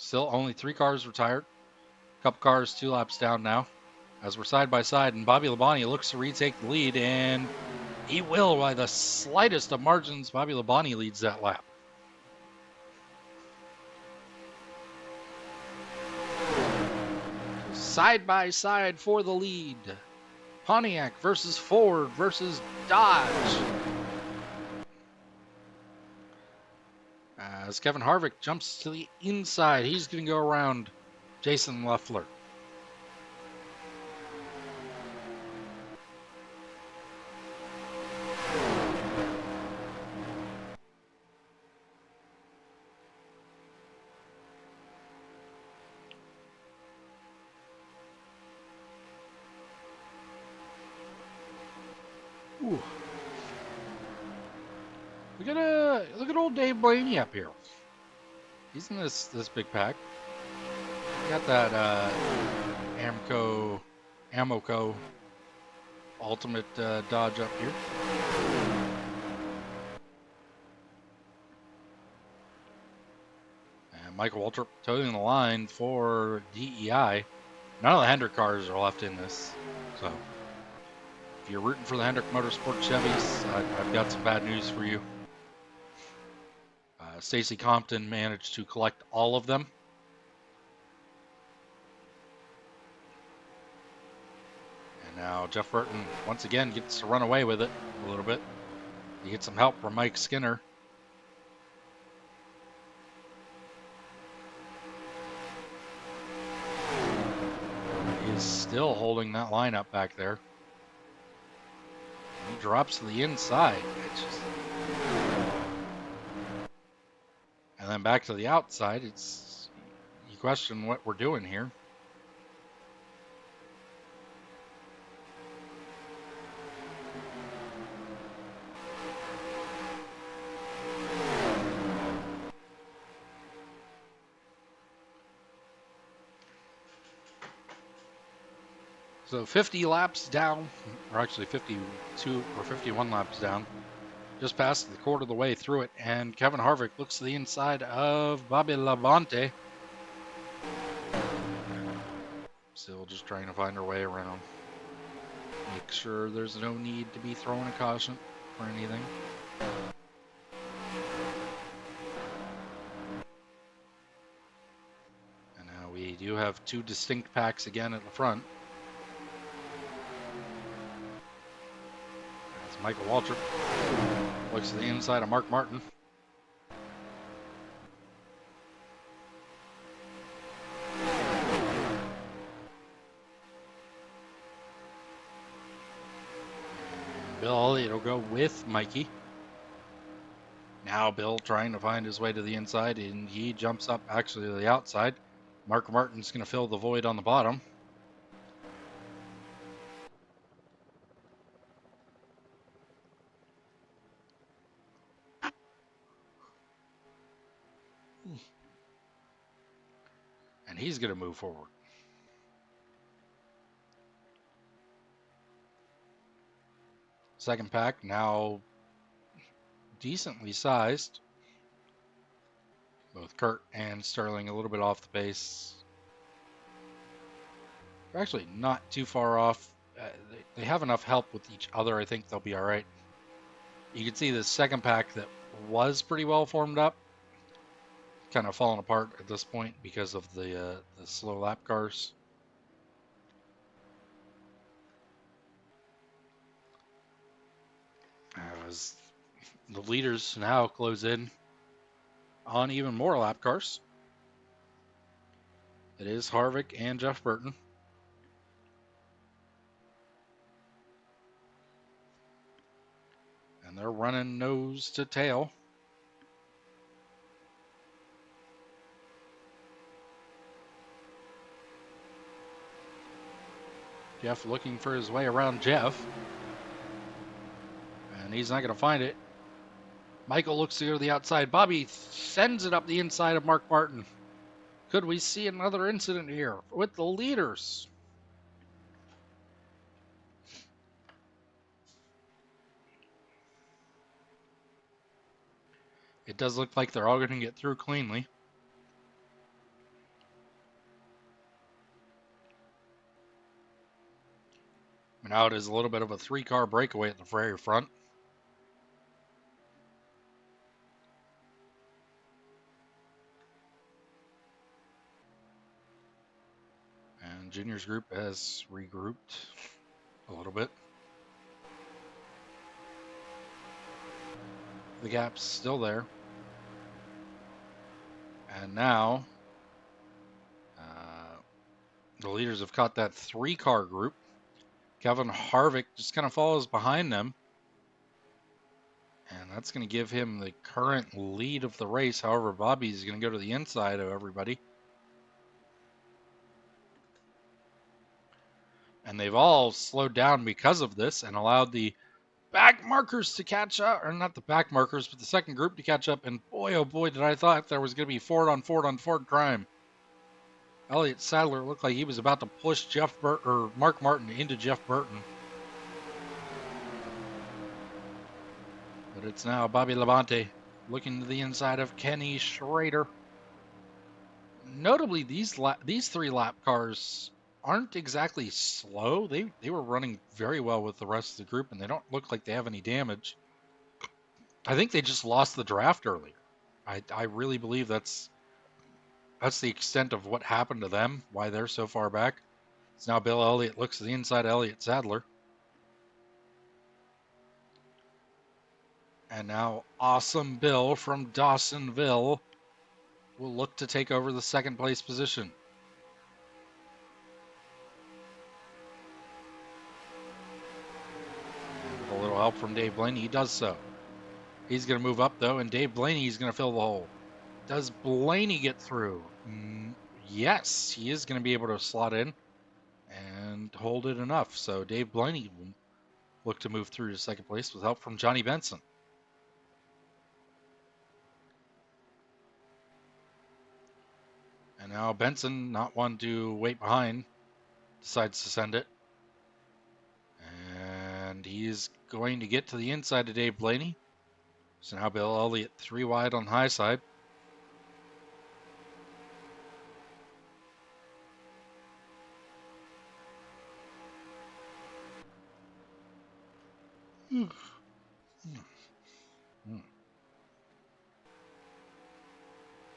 Still only 3 cars retired. A couple cars 2 laps down now. As we're side by side, and Bobby Labonte looks to retake the lead, and he will by the slightest of margins. Bobby Labonte leads that lap. Side by side for the lead. Pontiac versus Ford versus Dodge. As Kevin Harvick jumps to the inside, he's going to go around Jason Loeffler. Ooh. Look at old Dave Blaney up here. He's in this big pack. Got that Amoco Ultimate Dodge up here. And Michael Waltrip toting the line for DEI. None of the Hendrick cars are left in this, so if you're rooting for the Hendrick Motorsport Chevys, I've got some bad news for you. Stacy Compton managed to collect all of them. And now Jeff Burton once again gets to run away with it a little bit. He gets some help from Mike Skinner. He is still holding that lineup back there. He drops to the inside. And then back to the outside. You question what we're doing here. So 50 laps down, or actually 52 or 51 laps down. Just past the quarter of the way through it, and Kevin Harvick looks to the inside of Bobby Labonte. Still just trying to find her way around. Make sure there's no need to be throwing a caution or anything. And now we do have 2 distinct packs again at the front. That's Michael Waltrip. Looks to the inside of Mark Martin. Bill Elliott will go with Mikey. Now Bill trying to find his way to the inside, and he jumps up actually to the outside. Mark Martin's going to fill the void on the bottom. And he's going to move forward. Second pack now decently sized. Both Kurt and Sterling a little bit off the pace. They're actually not too far off. They have enough help with each other. I think they'll be all right. You can see the second pack that was pretty well formed up kind of falling apart at this point because of the slow lap cars. As the leaders now close in on even more lap cars. It is Harvick and Jeff Burton. And they're running nose to tail. Jeff looking for his way around Jeff. And he's not going to find it. Michael looks to go to the outside. Bobby sends it up the inside of Mark Martin. Could we see another incident here with the leaders? It does look like they're all going to get through cleanly. And now it is a little bit of a 3-car breakaway at the very front. And Junior's group has regrouped a little bit. The gap's still there. And now the leaders have caught that 3-car group. Kevin Harvick just kind of follows behind them. And that's going to give him the current lead of the race. However, Bobby's going to go to the inside of everybody. And they've all slowed down because of this and allowed the back markers to catch up. Or not the back markers, but the second group to catch up. And boy, oh boy, did I thought there was going to be Ford on Ford on Ford crime. Elliott Sadler looked like he was about to push Mark Martin into Jeff Burton. But it's now Bobby Labonte looking to the inside of Kenny Schrader. Notably, these 3-lap cars aren't exactly slow. They were running very well with the rest of the group, and they don't look like they have any damage. I think they just lost the draft earlier. I really believe that's the extent of what happened to them, why they're so far back. It's now Bill Elliott looks to the inside of Elliott Sadler. And now Awesome Bill from Dawsonville will look to take over the second place position. And with a little help from Dave Blaney, he does so. He's going to move up, though, and Dave Blaney is going to fill the hole. Does Blaney get through? Yes, he is going to be able to slot in and hold it enough. So Dave Blaney will look to move through to second place with help from Johnny Benson. And now Benson, not one to wait behind, decides to send it. And he's going to get to the inside of Dave Blaney. So now Bill Elliott 3 wide on the high side.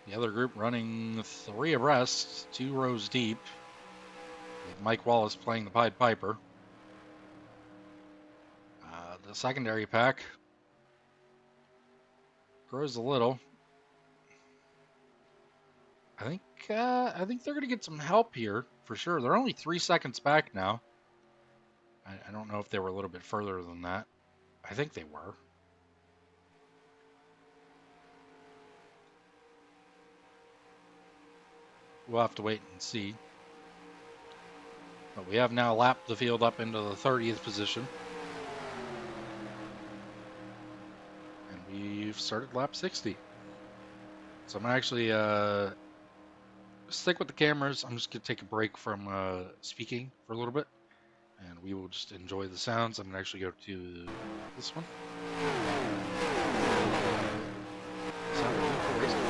The other group running 3 abreast, 2 rows deep, with Mike Wallace playing the Pied Piper. The secondary pack grows a little. I think they're going to get some help here for sure. They're only 3 seconds back now. I don't know if they were a little bit further than that. I think they were. We'll have to wait and see. But we have now lapped the field up into the 30th position. And we've started lap 60. So I'm actually go stick with the cameras. I'm just gonna take a break from speaking for a little bit, and we will just enjoy the sounds. I'm gonna actually go to this one. Sound of vehicle racing.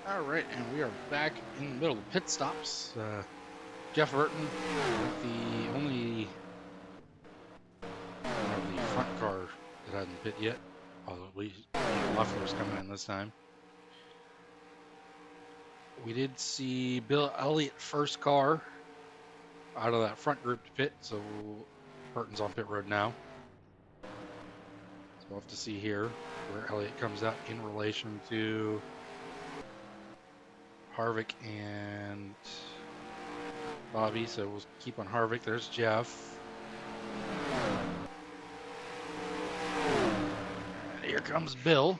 All right, and we are back in the middle of pit stops. Jeff Burton with the only the front car that hasn't pit yet. Although at least Loeffler's coming in this time. We did see Bill Elliott first car out of that front group to pit, so Burton's on pit road now. So we'll have to see here where Elliott comes out in relation to Harvick and Bobby. So we'll keep on Harvick. There's Jeff. And here comes Bill.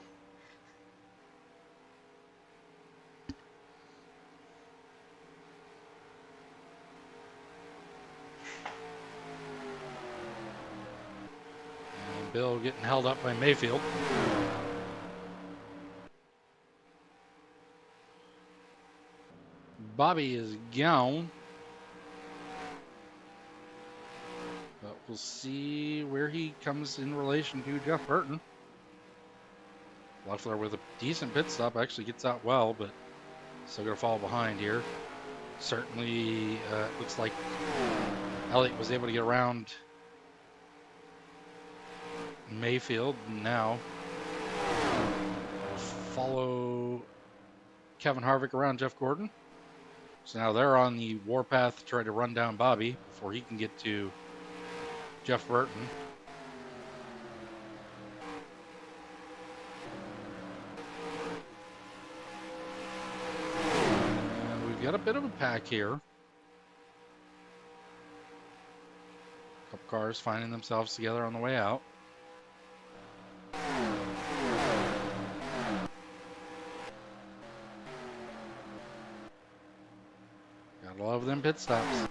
And Bill getting held up by Mayfield. Bobby is gone. But we'll see where he comes in relation to Jeff Burton. Loeffler with a decent pit stop actually gets out well, but still going to fall behind here. Certainly looks like Elliott was able to get around Mayfield. Now follow Kevin Harvick around Jeff Gordon. So now they're on the warpath to try to run down Bobby before he can get to Jeff Burton. And we've got a bit of a pack here. A couple cars finding themselves together on the way out. Gotta love them pit stops.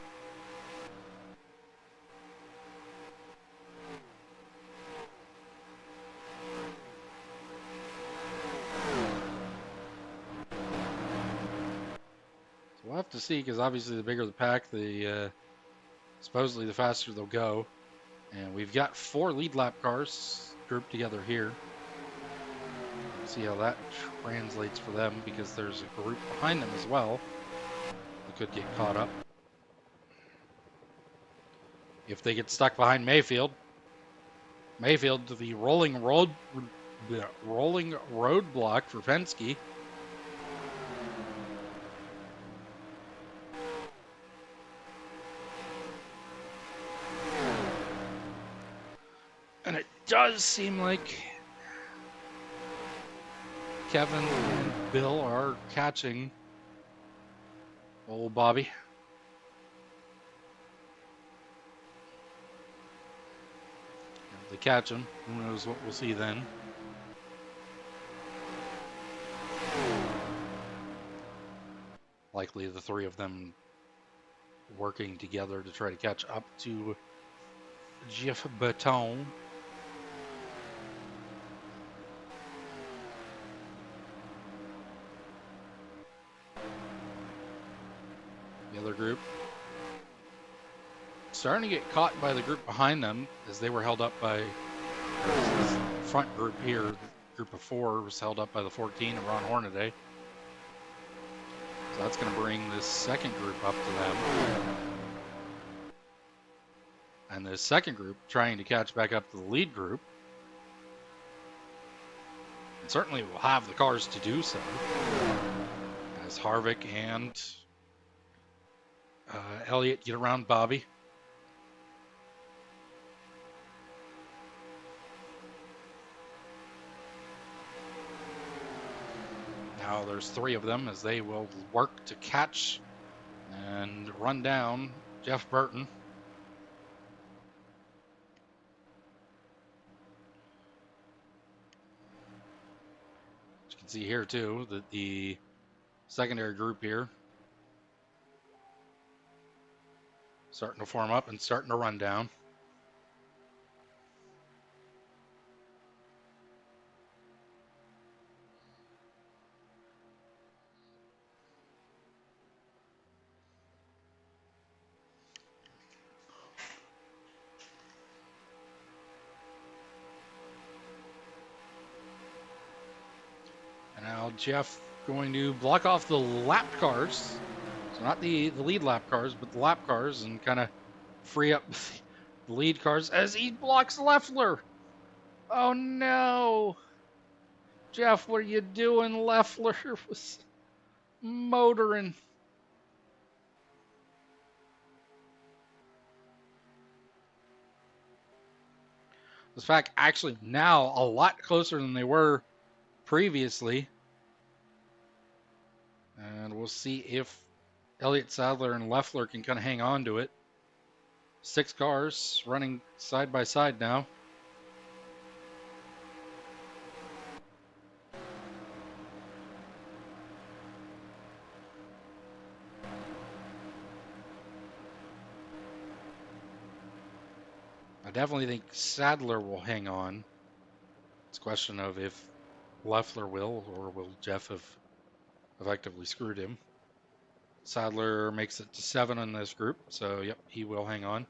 We'll have to see, because obviously the bigger the pack, the supposedly the faster they'll go. And we've got 4 lead lap cars grouped together here. We'll see how that translates for them, because there's a group behind them as well that could get caught up if they get stuck behind Mayfield. Mayfield to the rolling roadblock for Penske. And it does seem like Kevin and Bill are catching old Bobby. If they catch him, who knows what we'll see then. Likely the 3 of them working together to try to catch up to Jeff Burton. The other group starting to get caught by the group behind them, as they were held up by this front group here. The group of 4 was held up by the 14 and Ron Hornaday. So that's going to bring this second group up to them. And the second group trying to catch back up to the lead group. And certainly will have the cars to do so, as Harvick and Elliott get around Bobby. Now there's 3 of them, as they will work to catch and run down Jeff Burton. You can see here too that the secondary group here starting to form up and starting to run down. And now Jeff going to block off the lap cars. So not the lead lap cars, but the lap cars, and kind of free up the lead cars as he blocks Leffler. Oh no! Jeff, what are you doing? Leffler was motoring. This fact actually now a lot closer than they were previously. And we'll see if Elliott Sadler and Leffler can kind of hang on to it. 6 cars running side by side now. I definitely think Sadler will hang on. It's a question of if Leffler will, or will Jeff have effectively screwed him. Sadler makes it to 7 in this group, so yep, he will hang on.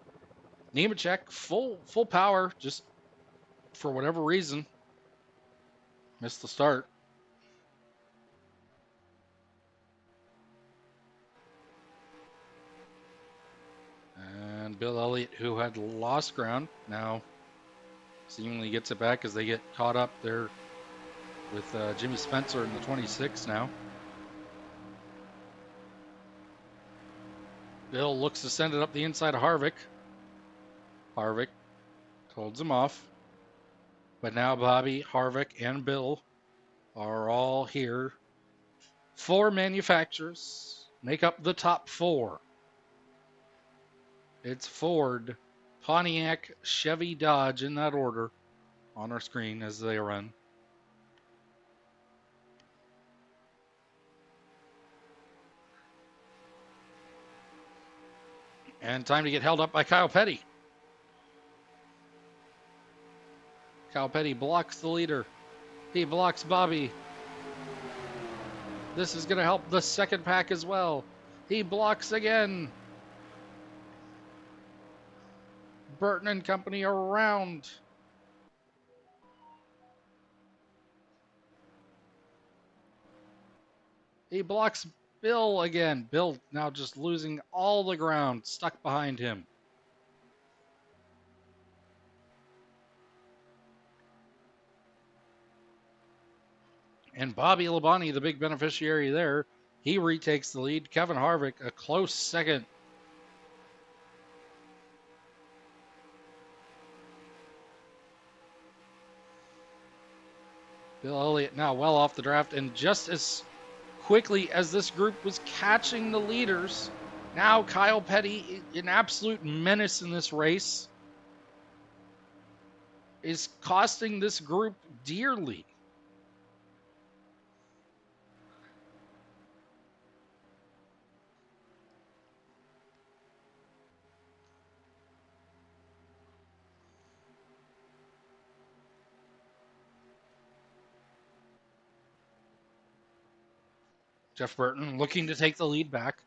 Nemechek, full power, just for whatever reason, missed the start. And Bill Elliott, who had lost ground, now seemingly gets it back as they get caught up there with Jimmy Spencer in the 26 now. Bill looks to send it up the inside of Harvick. Harvick holds him off. But now Bobby, Harvick, and Bill are all here. 4 manufacturers make up the top 4. It's Ford, Pontiac, Chevy, Dodge in that order on our screen as they run. And time to get held up by Kyle Petty. Kyle Petty blocks the leader. He blocks Bobby. This is going to help the second pack as well. He blocks again. Burton and company around. He blocks Bill again. Bill now just losing all the ground, stuck behind him. And Bobby Labonte, the big beneficiary there, he retakes the lead. Kevin Harvick, a close second. Bill Elliott now well off the draft, and just as quickly as this group was catching the leaders, now Kyle Petty, an absolute menace in this race, is costing this group dearly. Jeff Burton looking to take the lead back.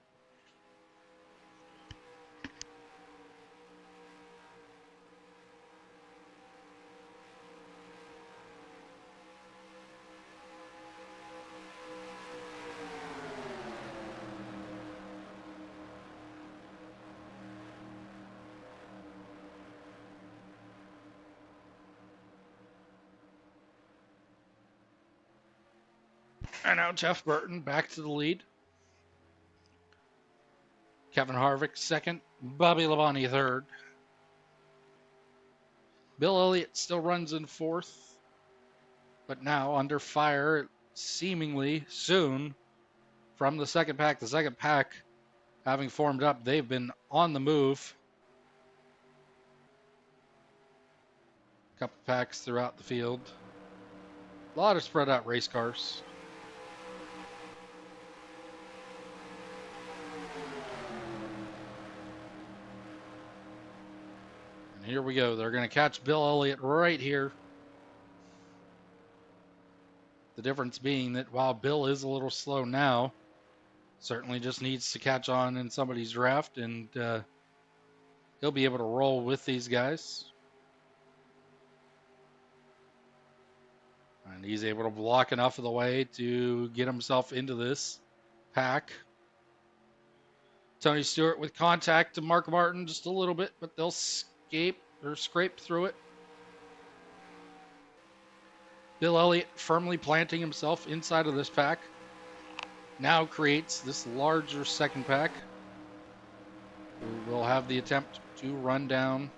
And now Jeff Burton back to the lead. Kevin Harvick second. Bobby Labonte third. Bill Elliott still runs in fourth, but now under fire seemingly soon from the second pack. The second pack having formed up, they've been on the move. Couple packs throughout the field. A lot of spread out race cars. Here we go. They're going to catch Bill Elliott right here. The difference being that while Bill is a little slow now, certainly just needs to catch on in somebody's draft, and he'll be able to roll with these guys. And he's able to block enough of the way to get himself into this pack. Tony Stewart with contact to Mark Martin just a little bit, but they'll escape or scrape through it. Bill Elliott firmly planting himself inside of this pack now creates this larger second pack. We will have the attempt to run down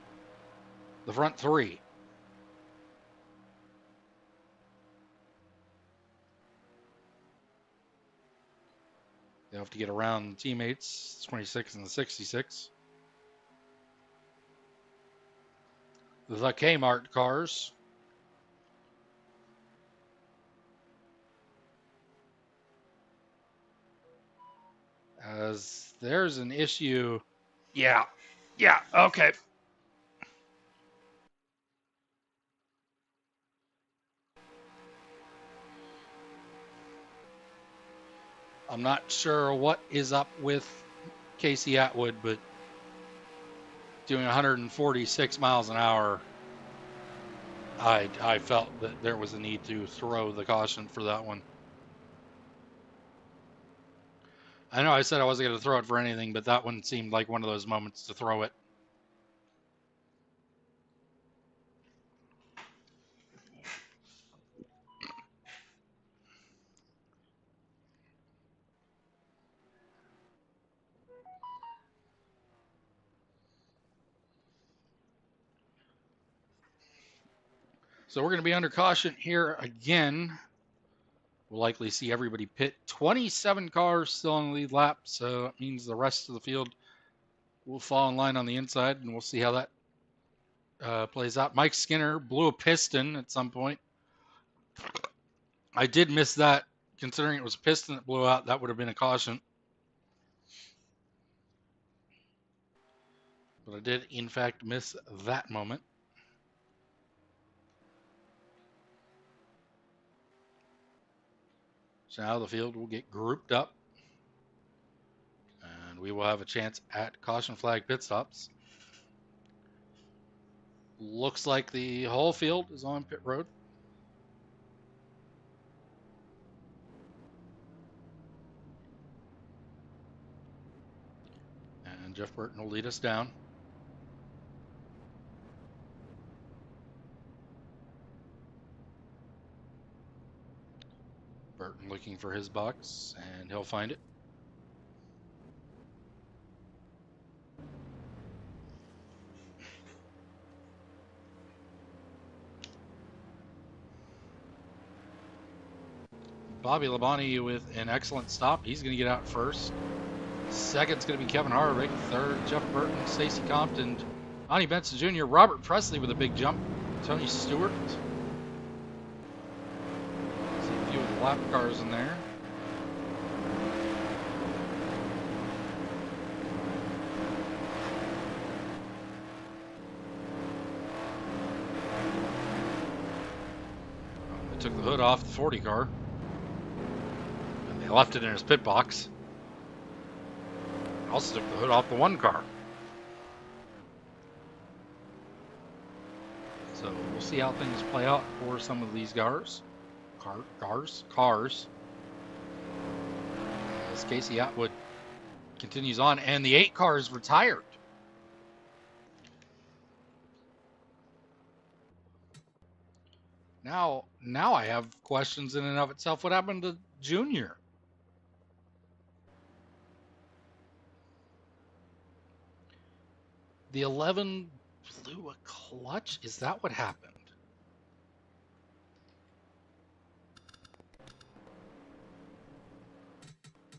the front three. They'll have to get around the teammates, 26 and the 66. The Kmart cars. As there's an issue. Yeah, okay. I'm not sure what is up with Casey Atwood, but doing 146 miles an hour, I felt that there was a need to throw the caution for that one. I know I said I wasn't going to throw it for anything, but that one seemed like one of those moments to throw it. So we're going to be under caution here again. We'll likely see everybody pit. 27 cars still on the lead lap, so it means the rest of the field will fall in line on the inside, and we'll see how that plays out. Mike Skinner blew a piston at some point. I did miss that. Considering it was a piston that blew out, that would have been a caution. But I did, in fact, miss that moment. So now the field will get grouped up. And we will have a chance at caution flag pit stops. Looks like the whole field is on pit road. And Jeff Burton will lead us down. Burton looking for his box, and he'll find it. Bobby Labonte with an excellent stop. He's going to get out first. Second's going to be Kevin Harvick. Third, Jeff Burton, Stacey Compton, Ani Benson Jr., Robert Presley with a big jump. Tony Stewart. See a few of the lap cars in there. They took the hood off the 40 car. And they left it in his pit box. Also took the hood off the 1 car. So we'll see how things play out for some of these cars. As Casey Atwood continues on, and the 8 car is retired. Now I have questions in and of itself. What happened to Junior? The 11 blew a clutch? Is that what happened?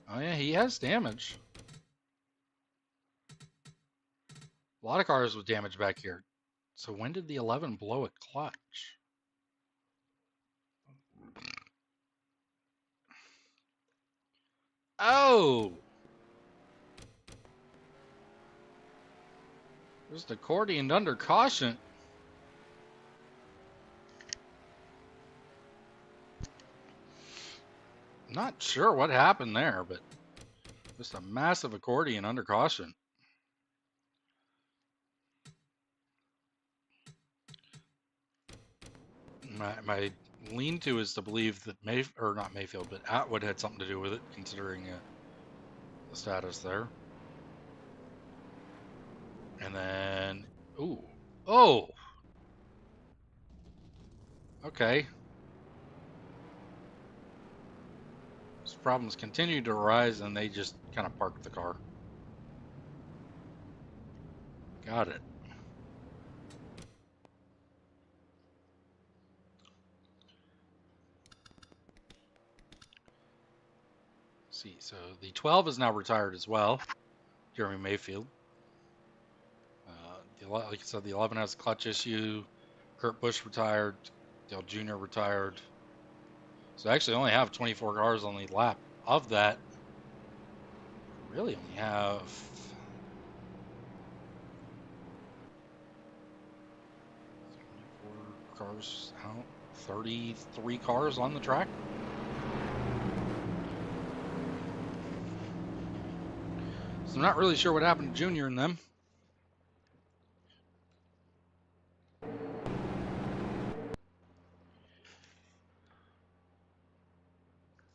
Oh yeah, he has damage. A lot of cars with damage back here. So when did the 11 blow a clutch? Oh! Just accordioned under caution. Not sure what happened there, but just a massive accordion under caution. My lean to is to believe that not Mayfield, but Atwood had something to do with it, considering the status there. And then, ooh, oh, okay. These problems continue to arise, and they just kind of parked the car. Got it. See, so the 12 is now retired as well. Jeremy Mayfield. Like I said, the 11 has a clutch issue. Kurt Busch retired. Dale Jr. retired. So I actually only have 24 cars on the lap. Of that, really only have 24 cars out. 33 cars on the track. So I'm not really sure what happened to Junior and them.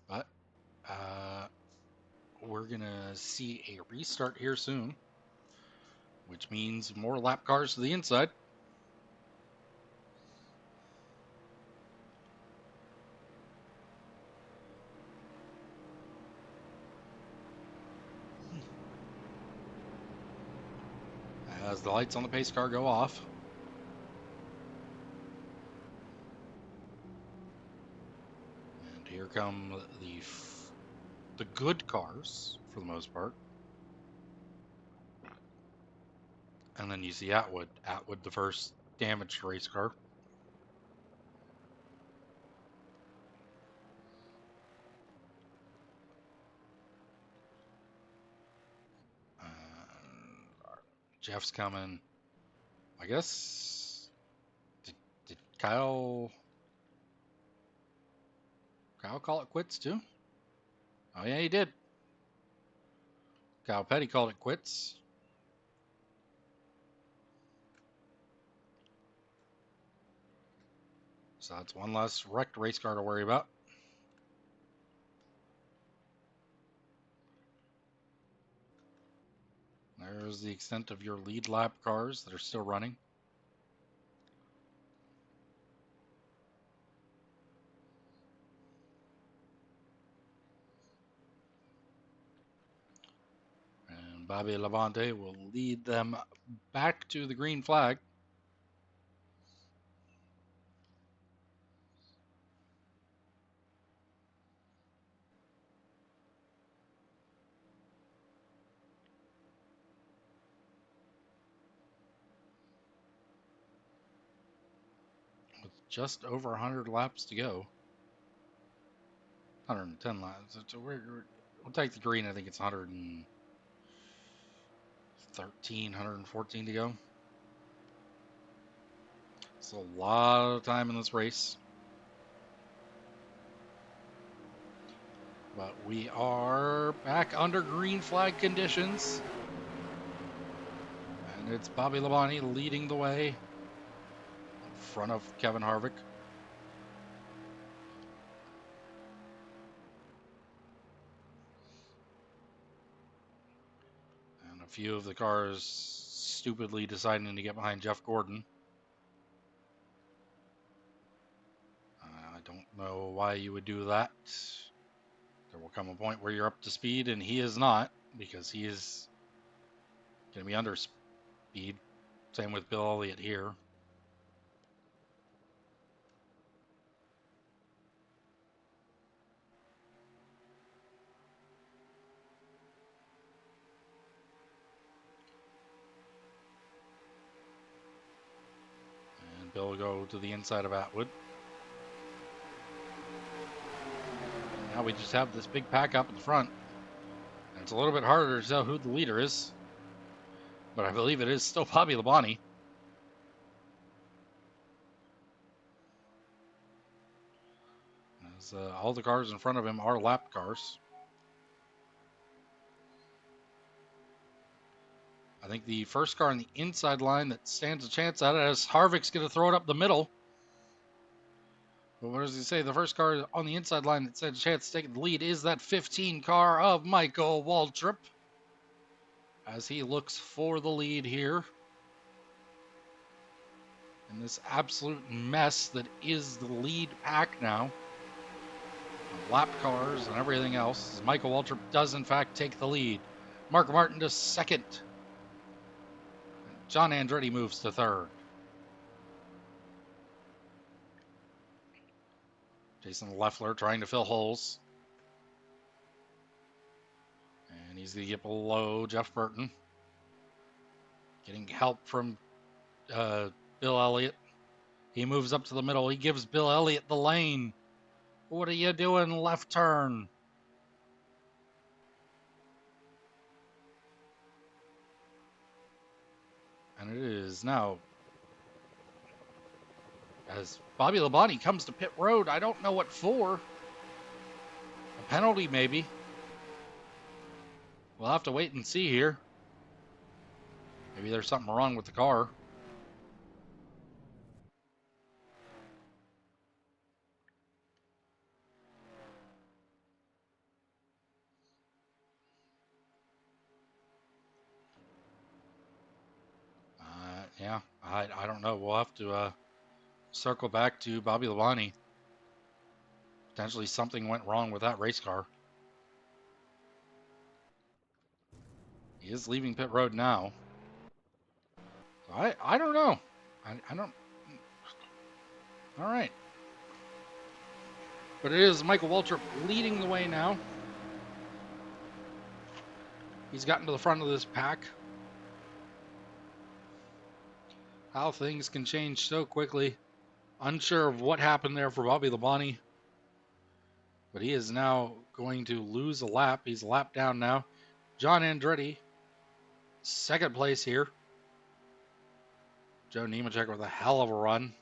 But we're going to see a restart here soon, which means more lap cars to the inside. As the lights on the pace car go off. And here come the good cars, for the most part. And then you see Atwood, the first damaged race car. Jeff's coming. I guess, did Kyle call it quits too? Oh yeah, he did. Kyle Petty called it quits. So that's one less wrecked race car to worry about. There's the extent of your lead lap cars that are still running. And Bobby Labonte will lead them back to the green flag. With just over 100 laps to go. 110 laps. So we'll take the green. I think it's 113, 114 to go. It's a lot of time in this race. But we are back under green flag conditions. And it's Bobby Labonte leading the way in front of Kevin Harvick. And a few of the cars stupidly deciding to get behind Jeff Gordon. I don't know why you would do that. There will come a point where you're up to speed, and he is not, because he is going to be under speed. Same with Bill Elliott here. And Bill will go to the inside of Atwood. Now we just have this big pack up in the front. And it's a little bit harder to tell who the leader is. But I believe it is still Bobby Labonte. As all the cars in front of him are lap cars. I think the first car on the inside line that stands a chance at it, as Harvick's going to throw it up the middle. But what does he say? The first car on the inside line that said chance to take the lead is that 15 car of Michael Waltrip, as he looks for the lead here in this absolute mess that is the lead pack now. Lap cars and everything else. Michael Waltrip does in fact take the lead. Mark Martin to second. John Andretti moves to third. Jason Leffler trying to fill holes. And he's going to get below Jeff Burton. Getting help from Bill Elliott. He moves up to the middle. He gives Bill Elliott the lane. What are you doing? Left turn. And it is now, as Bobby Labonte comes to pit road, I don't know what for. A penalty, maybe. We'll have to wait and see here. Maybe there's something wrong with the car. Yeah, I don't know. We'll have to circle back to Bobby Labonte. Potentially something went wrong with that race car. He is leaving pit road now. So I don't know. I don't. All right. But it is Michael Waltrip leading the way now. He's gotten to the front of this pack. How things can change so quickly. Unsure of what happened there for Bobby Labonte. But he is now going to lose a lap. He's a lap down now. John Andretti, second place here. Joe Nemechek with a hell of a run.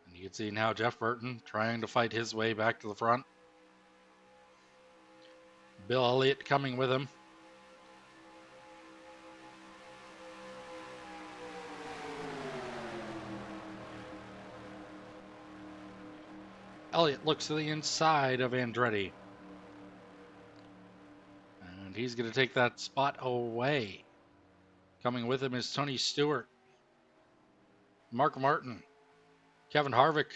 And you can see now Jeff Burton trying to fight his way back to the front. Bill Elliott coming with him. Elliott looks to the inside of Andretti. And he's going to take that spot away. Coming with him is Tony Stewart, Mark Martin, Kevin Harvick.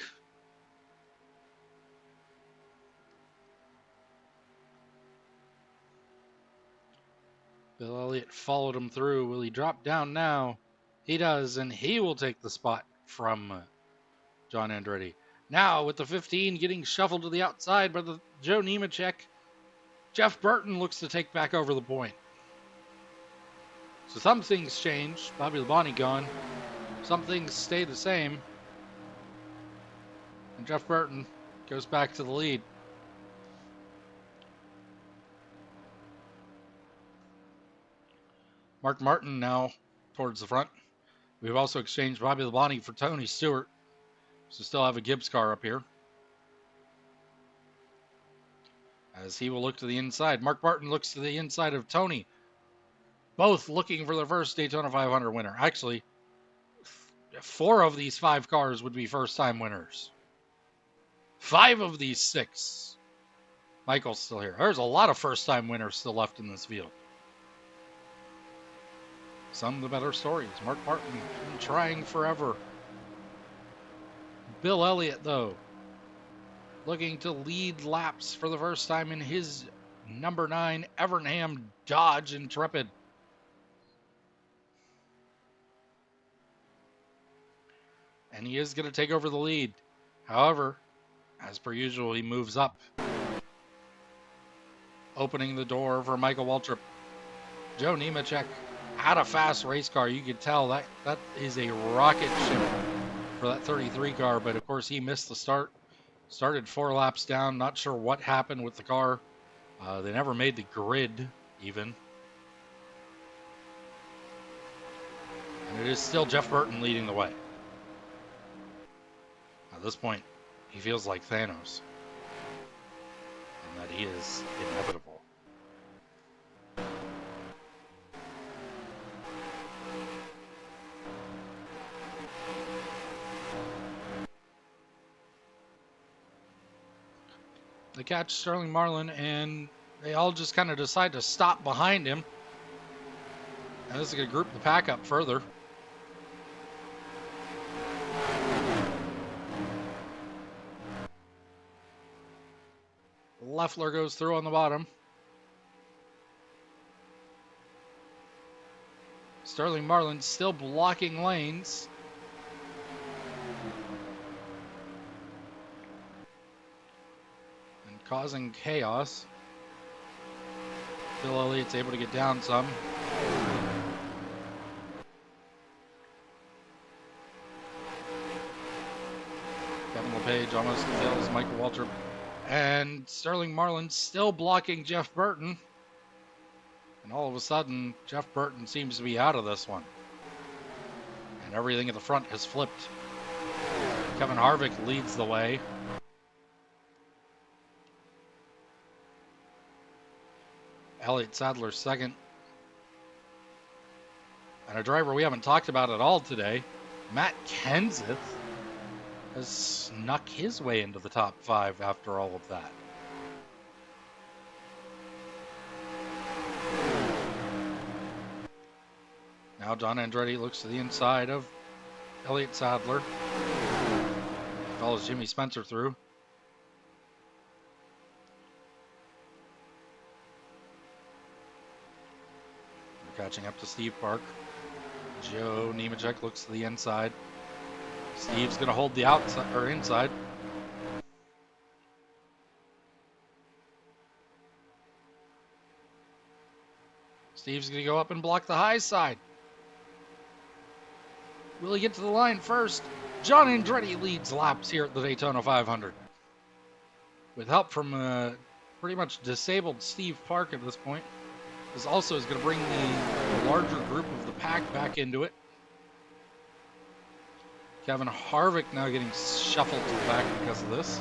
Bill Elliott followed him through. Will he drop down now? He does, and he will take the spot from John Andretti. Now, with the 15 getting shuffled to the outside by the Joe Nemechek, Jeff Burton looks to take back over the point. So some things change. Bobby Labonte gone. Some things stay the same. And Jeff Burton goes back to the lead. Mark Martin now towards the front. We've also exchanged Bobby Labonte for Tony Stewart. So still have a Gibbs car up here. As he will look to the inside. Mark Martin looks to the inside of Tony. Both looking for their first Daytona 500 winner. Actually, 4 of these 5 cars would be first-time winners. 5 of these 6. Michael's still here. There's a lot of first-time winners still left in this field. Some of the better stories. Mark Martin been trying forever. Bill Elliott, though, looking to lead laps for the first time in his number 9 Evernham Dodge Intrepid. And he is going to take over the lead. However, as per usual, he moves up, opening the door for Michael Waltrip. Joe Nemechek had a fast race car. You could tell that is a rocket ship for that 33 car, but of course he missed the start. Started 4 laps down. Not sure what happened with the car. They never made the grid even. And it is still Jeff Burton leading the way. At this point, he feels like Thanos. And that he is inevitable. They catch Sterling Marlin, and they all just kind of decide to stop behind him. And this is going to group the pack up further. Leffler goes through on the bottom. Sterling Marlin still blocking lanes. And causing chaos. Bill Elliott's able to get down some. Kevin LePage almost kills Michael Waltrip. And Sterling Marlin still blocking Jeff Burton. And all of a sudden, Jeff Burton seems to be out of this one. And everything at the front has flipped. Kevin Harvick leads the way. Elliott Sadler second. And a driver we haven't talked about at all today, Matt Kenseth, has snuck his way into the top 5 after all of that. Now John Andretti looks to the inside of Elliott Sadler. Follows Jimmy Spencer through. We're catching up to Steve Park. Joe Nemechek looks to the inside. Steve's going to hold the outside or inside. Steve's going to go up and block the high side. Will he get to the line first? John Andretti leads laps here at the Daytona 500. With help from pretty much disabled Steve Park at this point. This also is going to bring the larger group of the pack back into it. Kevin Harvick now getting shuffled to the back because of this.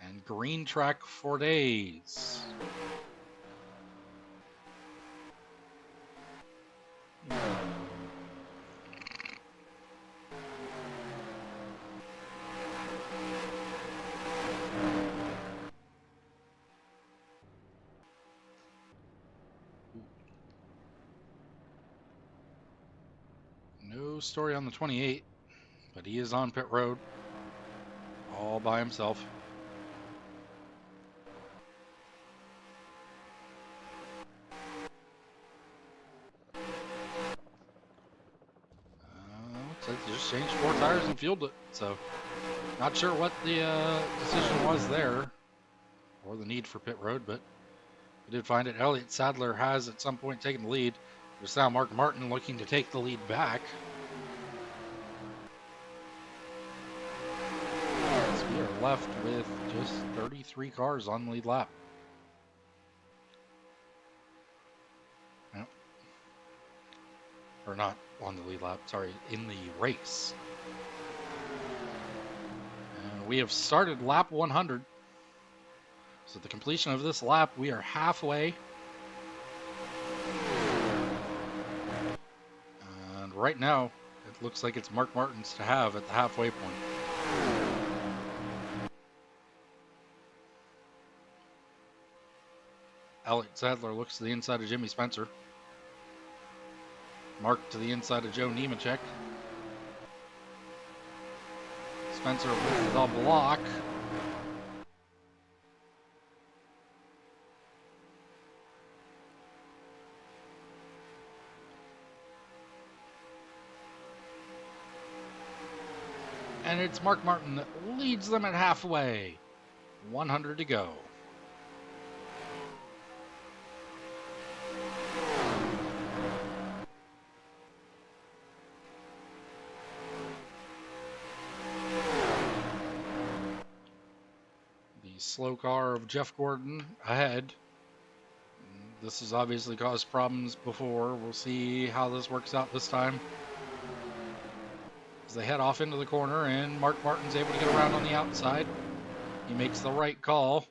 And green track for days. No story on the 28, but he is on pit road all by himself. Looks like they just changed 4 tires and fueled it, so not sure what the decision was there or the need for pit road, but we did find it. Elliott Sadler has at some point taken the lead. There's now Mark Martin looking to take the lead back. So we are left with just 33 cars on the lead lap. Yep. Or not on the lead lap, sorry, in the race. And we have started lap 100. So at the completion of this lap, we are halfway. And right now, it looks like it's Mark Martin's to have at the halfway point. Elliott Sadler looks to the inside of Jimmy Spencer. Mark to the inside of Joe Nemechek. Spencer with the block. And it's Mark Martin that leads them at halfway. 100 to go. The slow car of Jeff Gordon ahead. This has obviously caused problems before. We'll see how this works out this time. As they head off into the corner, and Mark Martin's able to get around on the outside. He makes the right call.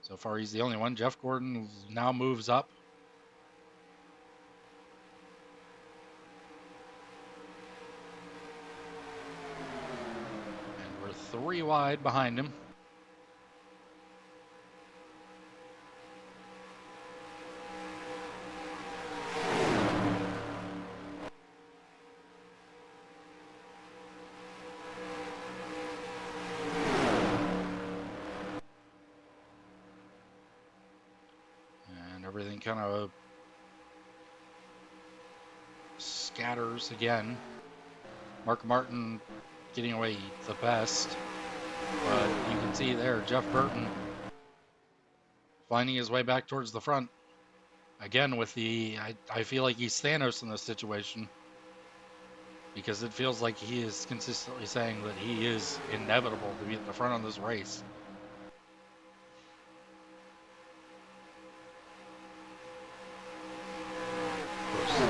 So far, he's the only one. Jeff Gordon now moves up. And we're 3 wide behind him. And everything kind of scatters again. Mark Martin getting away the best. But you can see there, Jeff Burton finding his way back towards the front. Again, with the, I feel like he's Thanos in this situation. Because it feels like he is consistently saying that he is inevitable to be at the front of this race. Of course,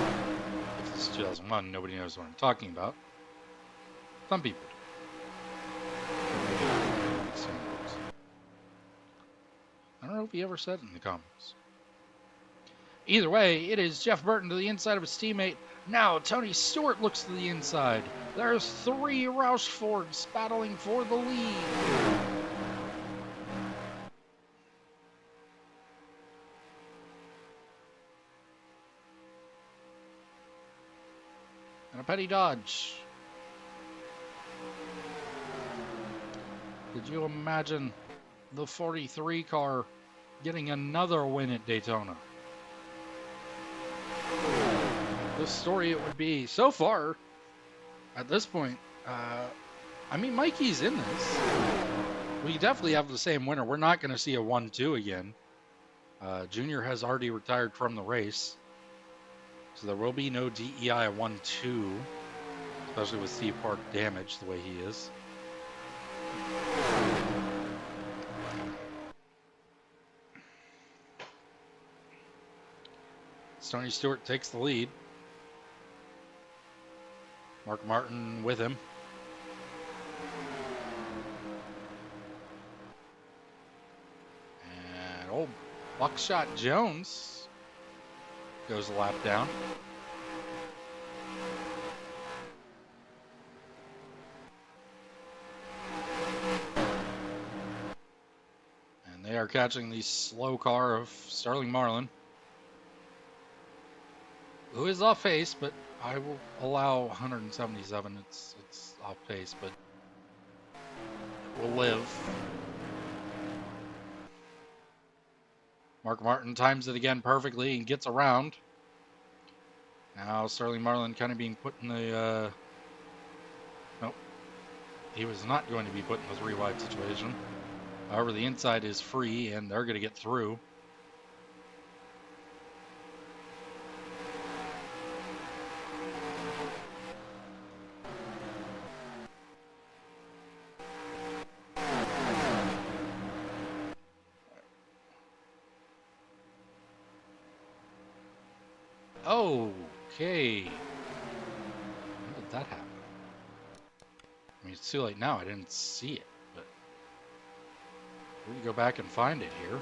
if this is 2001, nobody knows what I'm talking about. Some people do. I don't know if he ever said it in the comments. Either way, it is Jeff Burton to the inside of his teammate. Now Tony Stewart looks to the inside. There's 3 Roush Fords battling for the lead. And a Petty Dodge. Could you imagine the 43 car getting another win at Daytona? The story it would be so far at this point. I mean, Mikey's in this. We definitely have the same winner. We're not going to see a 1-2 again. Junior has already retired from the race, so there will be no DEI 1-2, especially with Steve Park damaged the way he is. Tony Stewart takes the lead. Mark Martin with him. And old Buckshot Jones goes a lap down. And they are catching the slow car of Sterling Marlin, who is off pace, but I will allow 177. It's off pace, but it will live. Mark Martin times it again perfectly and gets around. Now Sterling Marlin kind of being put in the nope, he was not going to be put in the 3 wide situation. However, the inside is free and they're going to get through. Okay. When did that happen? I mean, it's too late now. I didn't see it, but we can go back and find it here.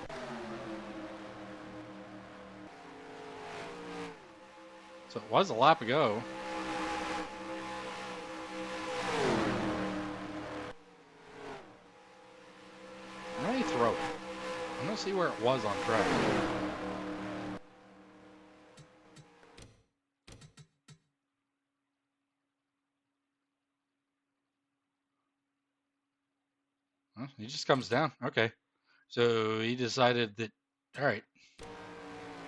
So it was a lap ago. Let me throw it. I'm going to see where it was on track. He just comes down. Okay. So he decided that, all right,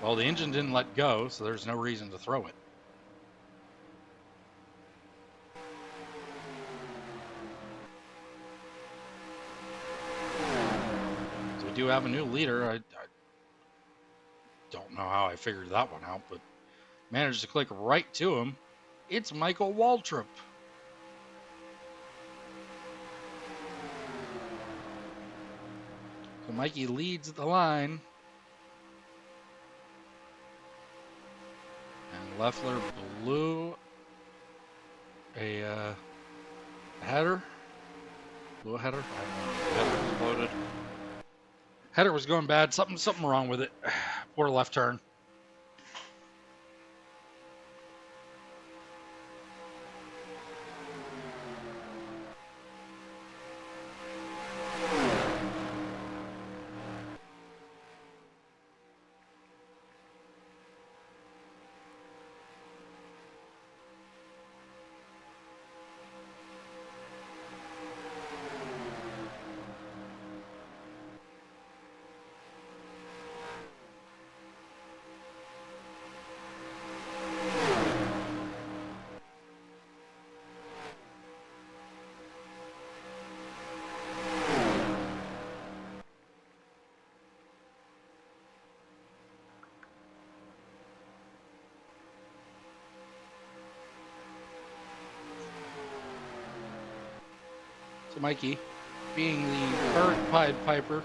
well, the engine didn't let go, so there's no reason to throw it. So we do have a new leader. I don't know how I figured that one out, but managed to click right to him. It's Michael Waltrip. So Mikey leads the line. And Leffler blew a header. Blew a header. I don't know. The header exploded. Header was going bad. Something wrong with it. Poor left turn. So Mikey, being the current Pied Piper,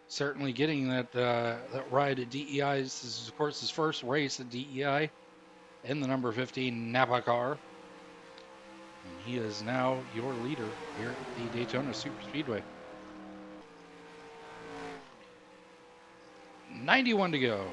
certainly getting that ride at DEI. This is, of course, his first race at DEI in the number 15 Napa car. And he is now your leader here at the Daytona Superspeedway. 91 to go.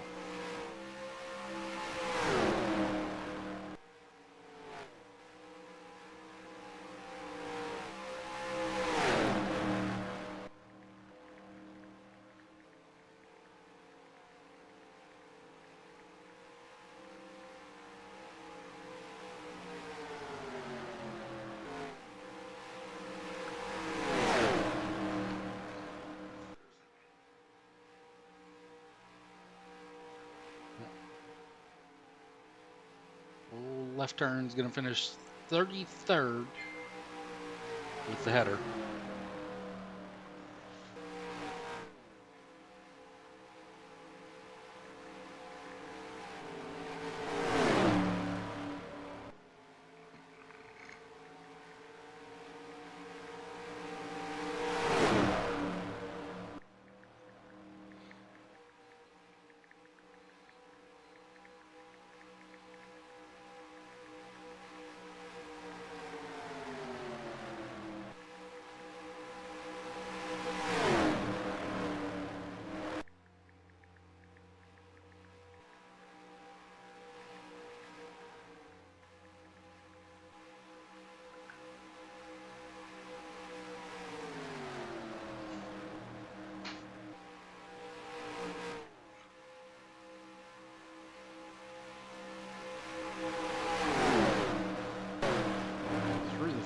Left turn is going to finish 33rd with the header.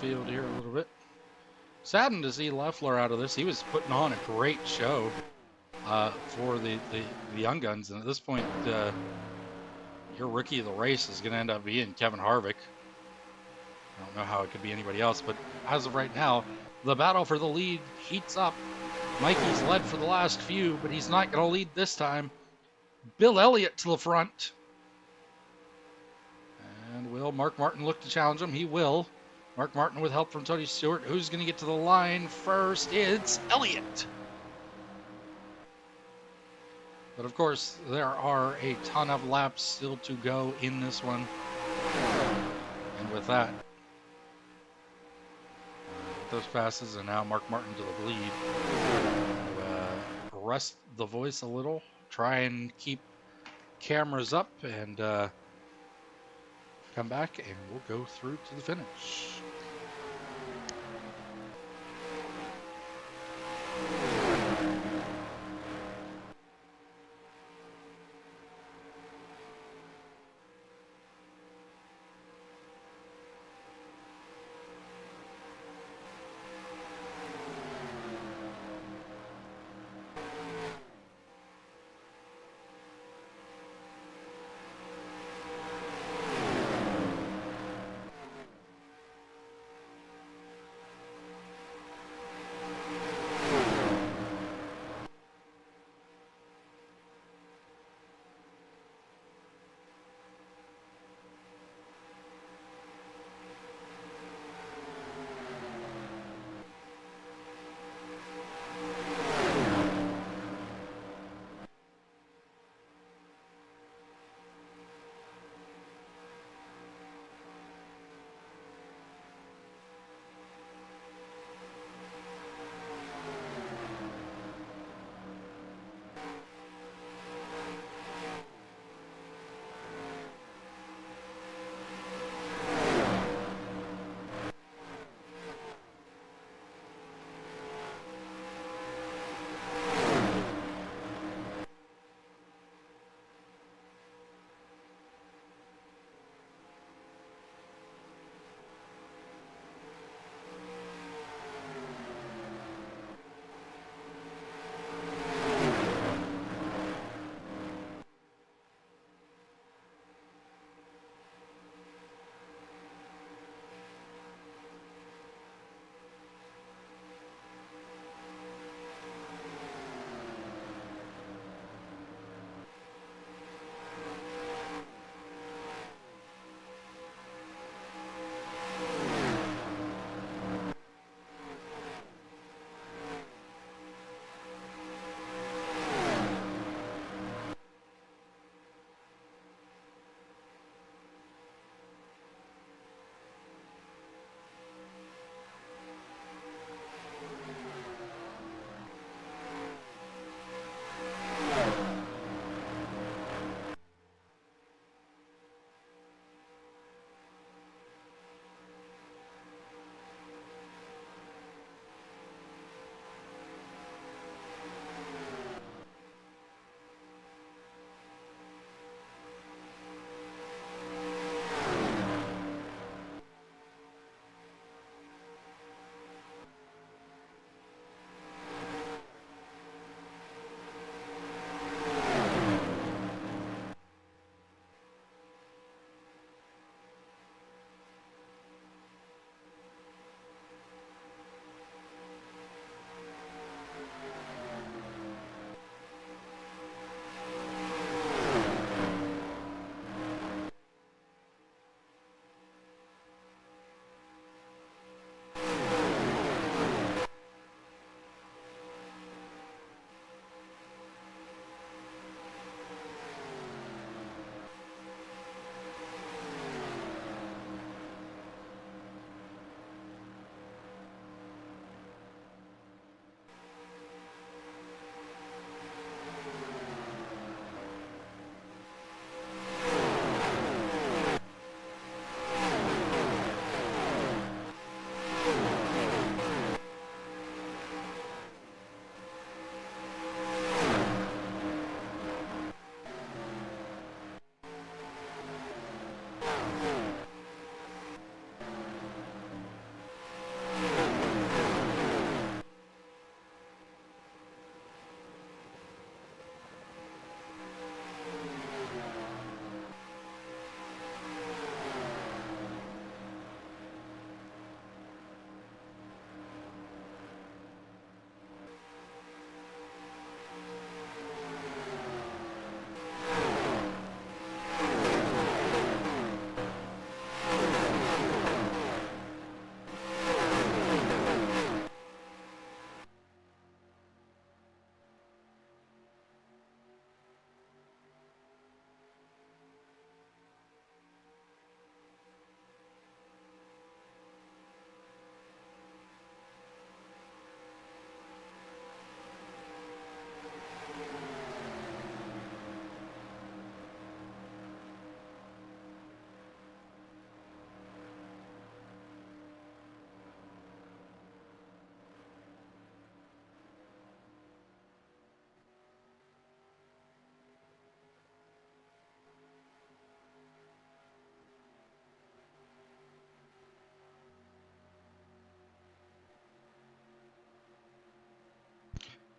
Field here a little bit. Saddened to see Leffler out of this. He was putting on a great show for the young guns, and at this point, your rookie of the race is going to end up being Kevin Harvick. I don't know how it could be anybody else, but as of right now, the battle for the lead heats up. Mikey's led for the last few, but he's not going to lead this time. Bill Elliott to the front. And will Mark Martin look to challenge him? He will. Mark Martin with help from Tony Stewart. Who's going to get to the line first? It's Elliott. But of course, there are a ton of laps still to go in this one. And with that, those passes, and now Mark Martin to the lead. Rest the voice a little. Try and keep cameras up and come back, and we'll go through to the finish.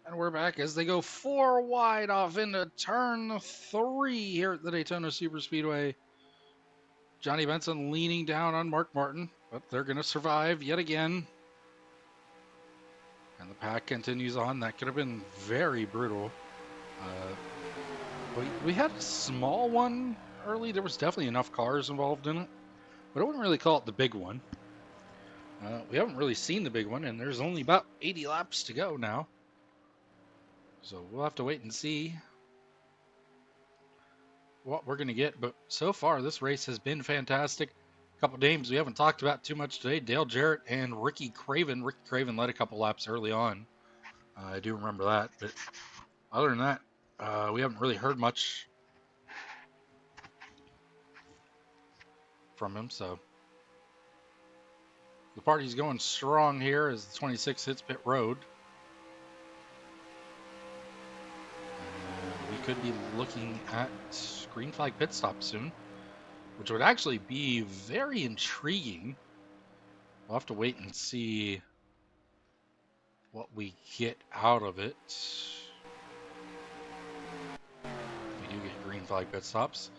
And we're back as they go 4 wide off into turn 3 here at the Daytona Superspeedway. Johnny Benson leaning down on Mark Martin, but they're going to survive yet again. And the pack continues on. That could have been very brutal. We had a small one early. There was definitely enough cars involved in it, but I wouldn't really call it the big one. We haven't really seen the big one, and there's only about 80 laps to go now. So we'll have to wait and see what we're going to get. But so far, this race has been fantastic. A couple names we haven't talked about too much today: Dale Jarrett and Ricky Craven. Ricky Craven led a couple laps early on. I do remember that. But other than that, we haven't really heard much from him. So the party's going strong here as the 26 hits pit road. We could be looking at green flag pit stop soon, which would actually be very intriguing. We'll have to wait and see what we get out of it. We do get green flag pit stops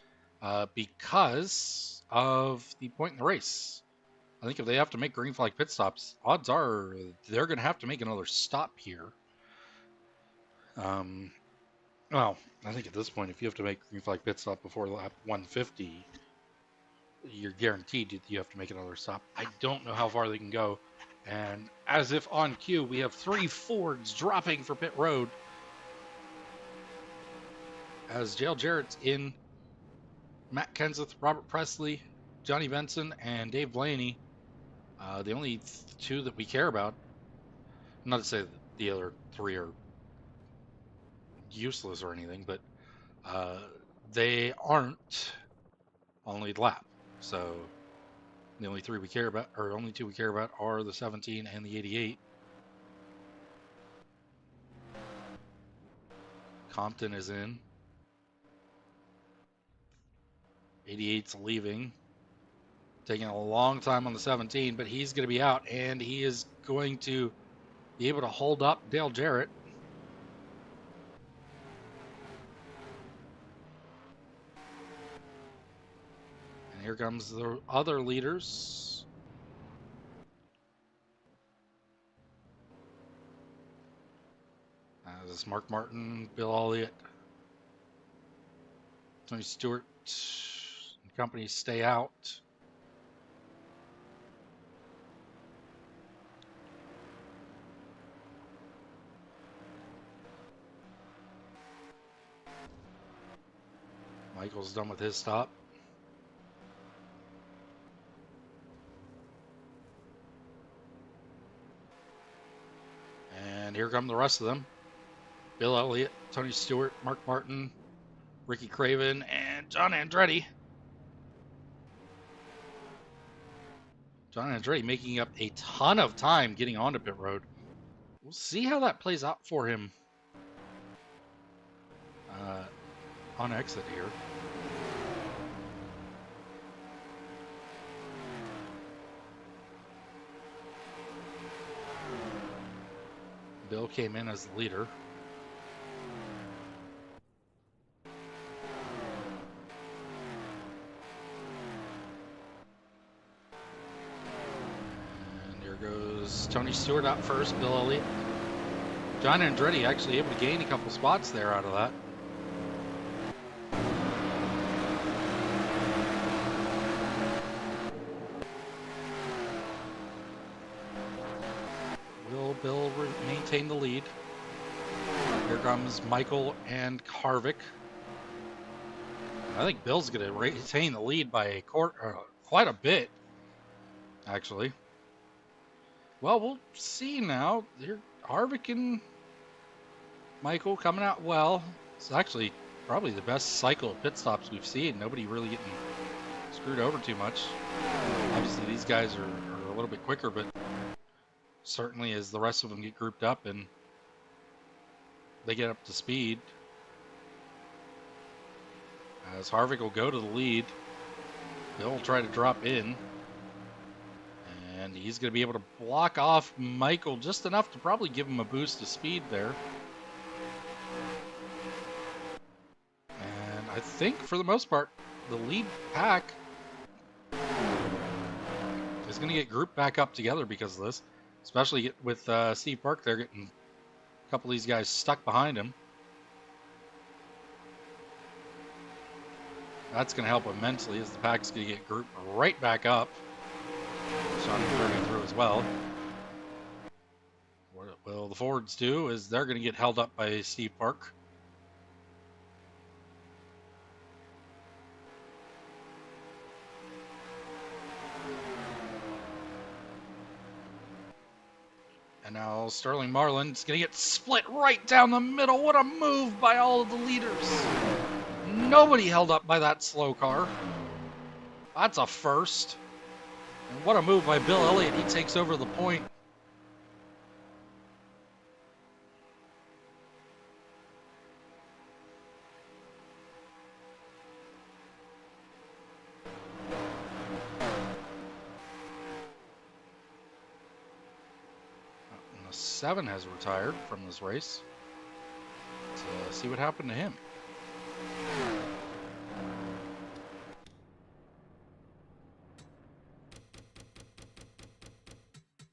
because of the point in the race. I think if they have to make green flag pit stops, odds are they're going to have to make another stop here. Well, I think at this point, if you have to make green flag pit stop before lap 150, you're guaranteed that you have to make another stop. I don't know how far they can go. And as if on cue, we have 3 Fords dropping for pit road. As Dale Jarrett's in, Matt Kenseth, Robert Presley, Johnny Benson, and Dave Blaney. The only 2 that we care about. Not to say that the other 3 are useless or anything, but they aren't on lead lap. So the only 3 we care about, or only 2 we care about, are the 17 and the 88. Compton is in. 88's leaving. Taking a long time on the 17, but he's going to be out, and he is going to be able to hold up Dale Jarrett. And here comes the other leaders. This is Mark Martin, Bill Elliott, Tony Stewart, and company stay out. Michael's done with his stop. And here come the rest of them. Bill Elliott, Tony Stewart, Mark Martin, Ricky Craven, and John Andretti. John Andretti making up a ton of time getting onto pit road. We'll see how that plays out for him on exit here. Bill came in as the leader. And here goes Tony Stewart out first, Bill Elliott. John Andretti actually able to gain a couple spots there out of that. Will Bill maintain the lead? Here comes Michael and Harvick. I think Bill's going to retain the lead by quite a bit, actually. Well, we'll see now. Here, Harvick and Michael coming out well. It's actually probably the best cycle of pit stops we've seen. Nobody really getting screwed over too much. Obviously, these guys are a little bit quicker, but certainly as the rest of them get grouped up and they get up to speed. As Harvick will go to the lead, Bill will try to drop in. And he's going to be able to block off Michael just enough to probably give him a boost of speed there. I think for the most part, the lead pack is going to get grouped back up together because of this, especially with Steve Park there getting a couple of these guys stuck behind him. That's going to help immensely as the pack's going to get grouped right back up. Sean turning through as well. What will the Fords do is they're going to get held up by Steve Park. And now Sterling Marlin's going to get split right down the middle. What a move by all of the leaders. Nobody held up by that slow car. That's a first. And what a move by Bill Elliott. He takes over the point. And the 7 has retired from this race. Let's see what happened to him.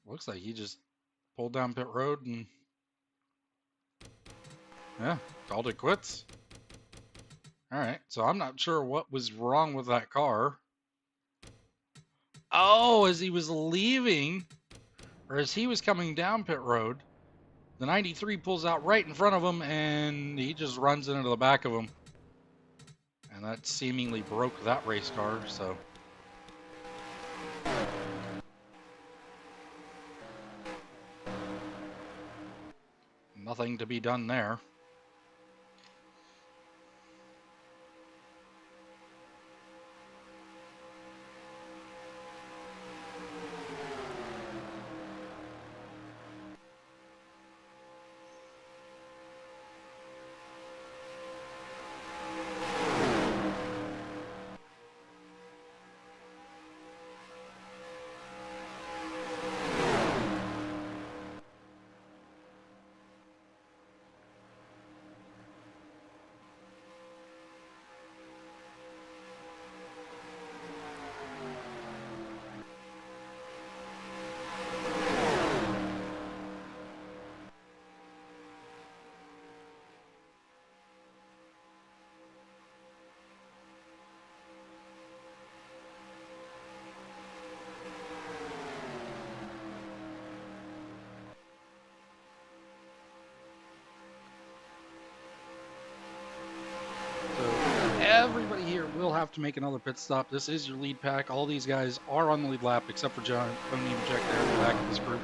Looks like he just pulled down pit road and yeah, called it quits. All right, so I'm not sure what was wrong with that car. Oh, as he was leaving, or as he was coming down pit road, the 93 pulls out right in front of him and he just runs into the back of him. And that seemingly broke that race car, so. Nothing to be done there. Everybody here will have to make another pit stop. This is your lead pack. All these guys are on the lead lap except for John. Don't even check there in the back of this group.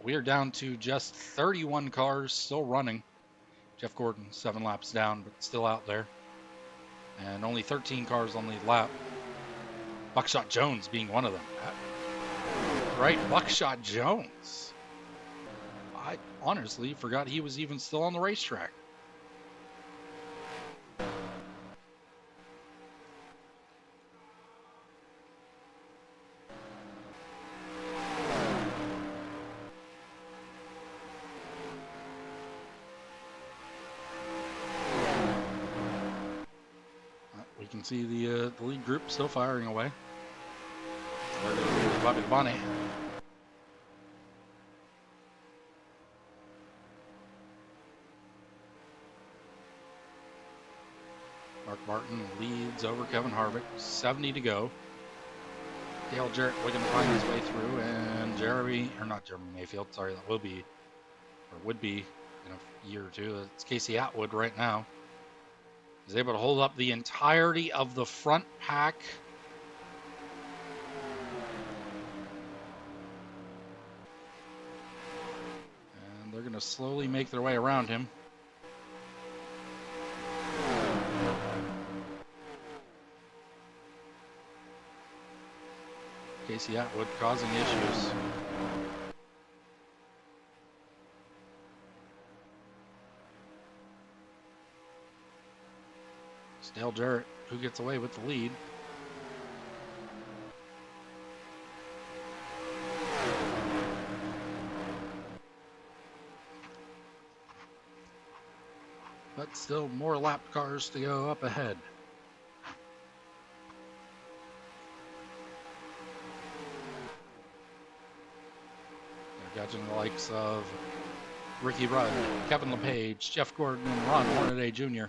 We are down to just 31 cars still running. Jeff Gordon 7 laps down, but still out there. And only 13 cars on the lead lap. Buckshot Jones being one of them. Right, Buckshot Jones. I honestly forgot he was even still on the racetrack. We can see the lead group still firing away. There goes Bobby Labonte. Mark Martin leads over Kevin Harvick. 70 to go. Dale Jarrett looking to find his way through, and Jeremy Mayfield, sorry, that will be, or would be in a year or two. It's Casey Atwood right now. Is able to hold up the entirety of the front pack. And they're going to slowly make their way around him. Casey Atwood causing issues. Dale Jarrett, who gets away with the lead. But Still more lap cars to go up ahead. They're catching the likes of Ricky Rudd, Kevin LePage, Jeff Gordon, and Ron Hornaday Jr.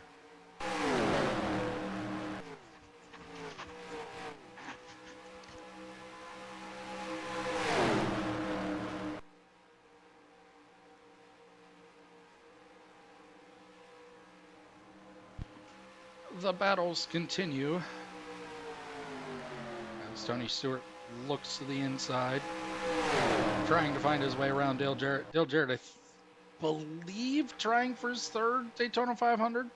The battles continue as Tony Stewart looks to the inside, trying to find his way around Dale Jarrett. Dale Jarrett, I believe, trying for his third Daytona 500.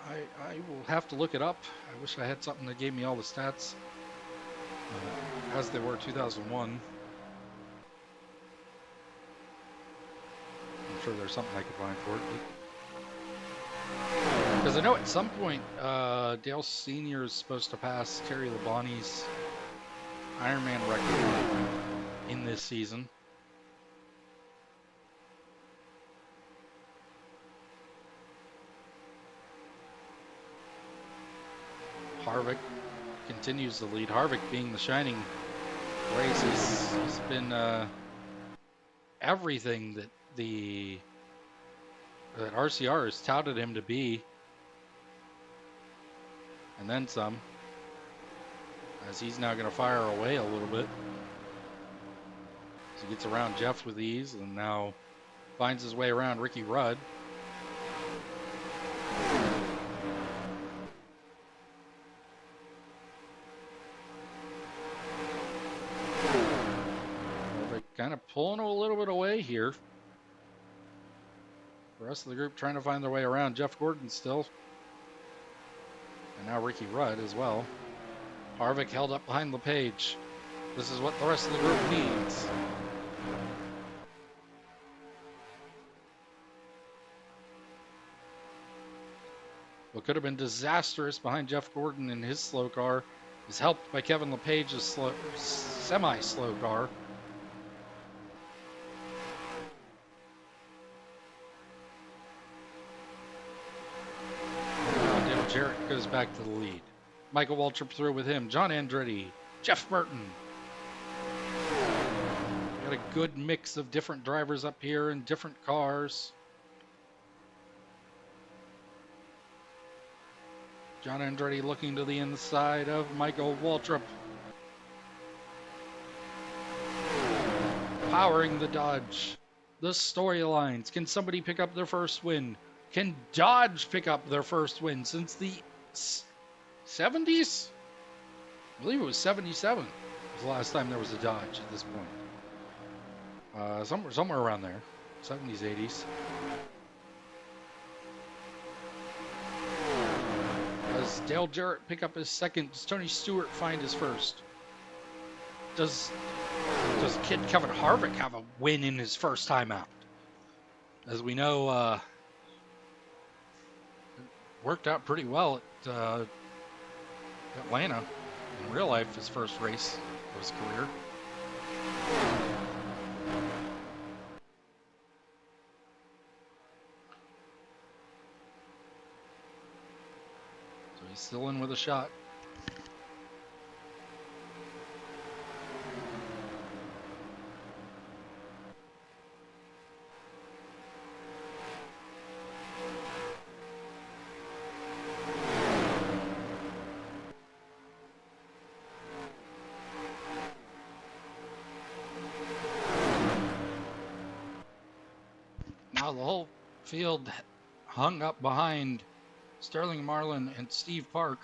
I will have to look it up. I wish I had something that gave me all the stats as they were 2001. I'm sure there's something I could find for it. Because I know at some point Dale Sr. is supposed to pass Terry Labonte's Ironman record in this season. Harvick continues to lead. Harvick being the shining race. He's been everything that that RCR has touted him to be, and then some, as he's now going to fire away a little bit. So he gets around Jeff with ease and now finds his way around Ricky Rudd. Kind of pulling a little bit away here. The rest of the group trying to find their way around. Jeff Gordon still. And now Ricky Rudd as well. Harvick held up behind LePage. This is what the rest of the group needs. What could have been disastrous behind Jeff Gordon in his slow car is helped by Kevin LePage's semi-slow car. Jarrett goes back to the lead. Michael Waltrip through with him. John Andretti, Jeff Burton. Got a good mix of different drivers up here in different cars. John Andretti looking to the inside of Michael Waltrip. Powering the Dodge. The storylines. Can somebody pick up their first win? Can Dodge pick up their first win since the 70s? I believe it was 77 was the last time there was a Dodge at this point. Somewhere around there. 70s, 80s. Does Dale Jarrett pick up his second? Does Tony Stewart find his first? Does kid Kevin Harvick have a win in his first time out? As we know, worked out pretty well at Atlanta in real life, his first race of his career. So he's still in with a shot. Now the whole field hung up behind Sterling Marlin and Steve Park.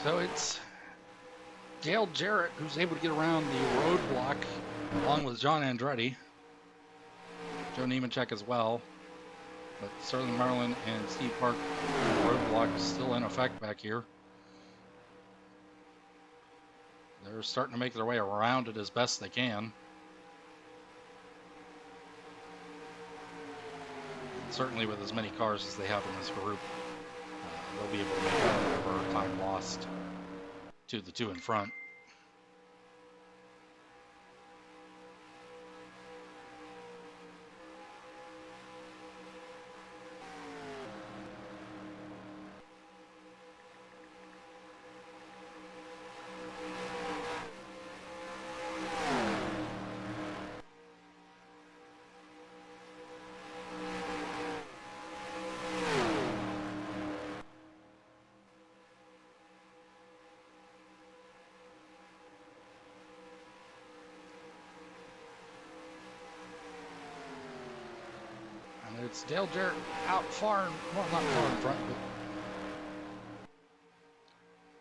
So it's Dale Jarrett who's able to get around the roadblock along with John Andretti. Joe Nemechek as well. But Sterling Marlin and Steve Park, roadblock still in effect back here. They're starting to make their way around it as best they can. And certainly with as many cars as they have in this group, they'll be able to make up for time lost to the two in front. It's Dale Jarrett out far, well, not far in front,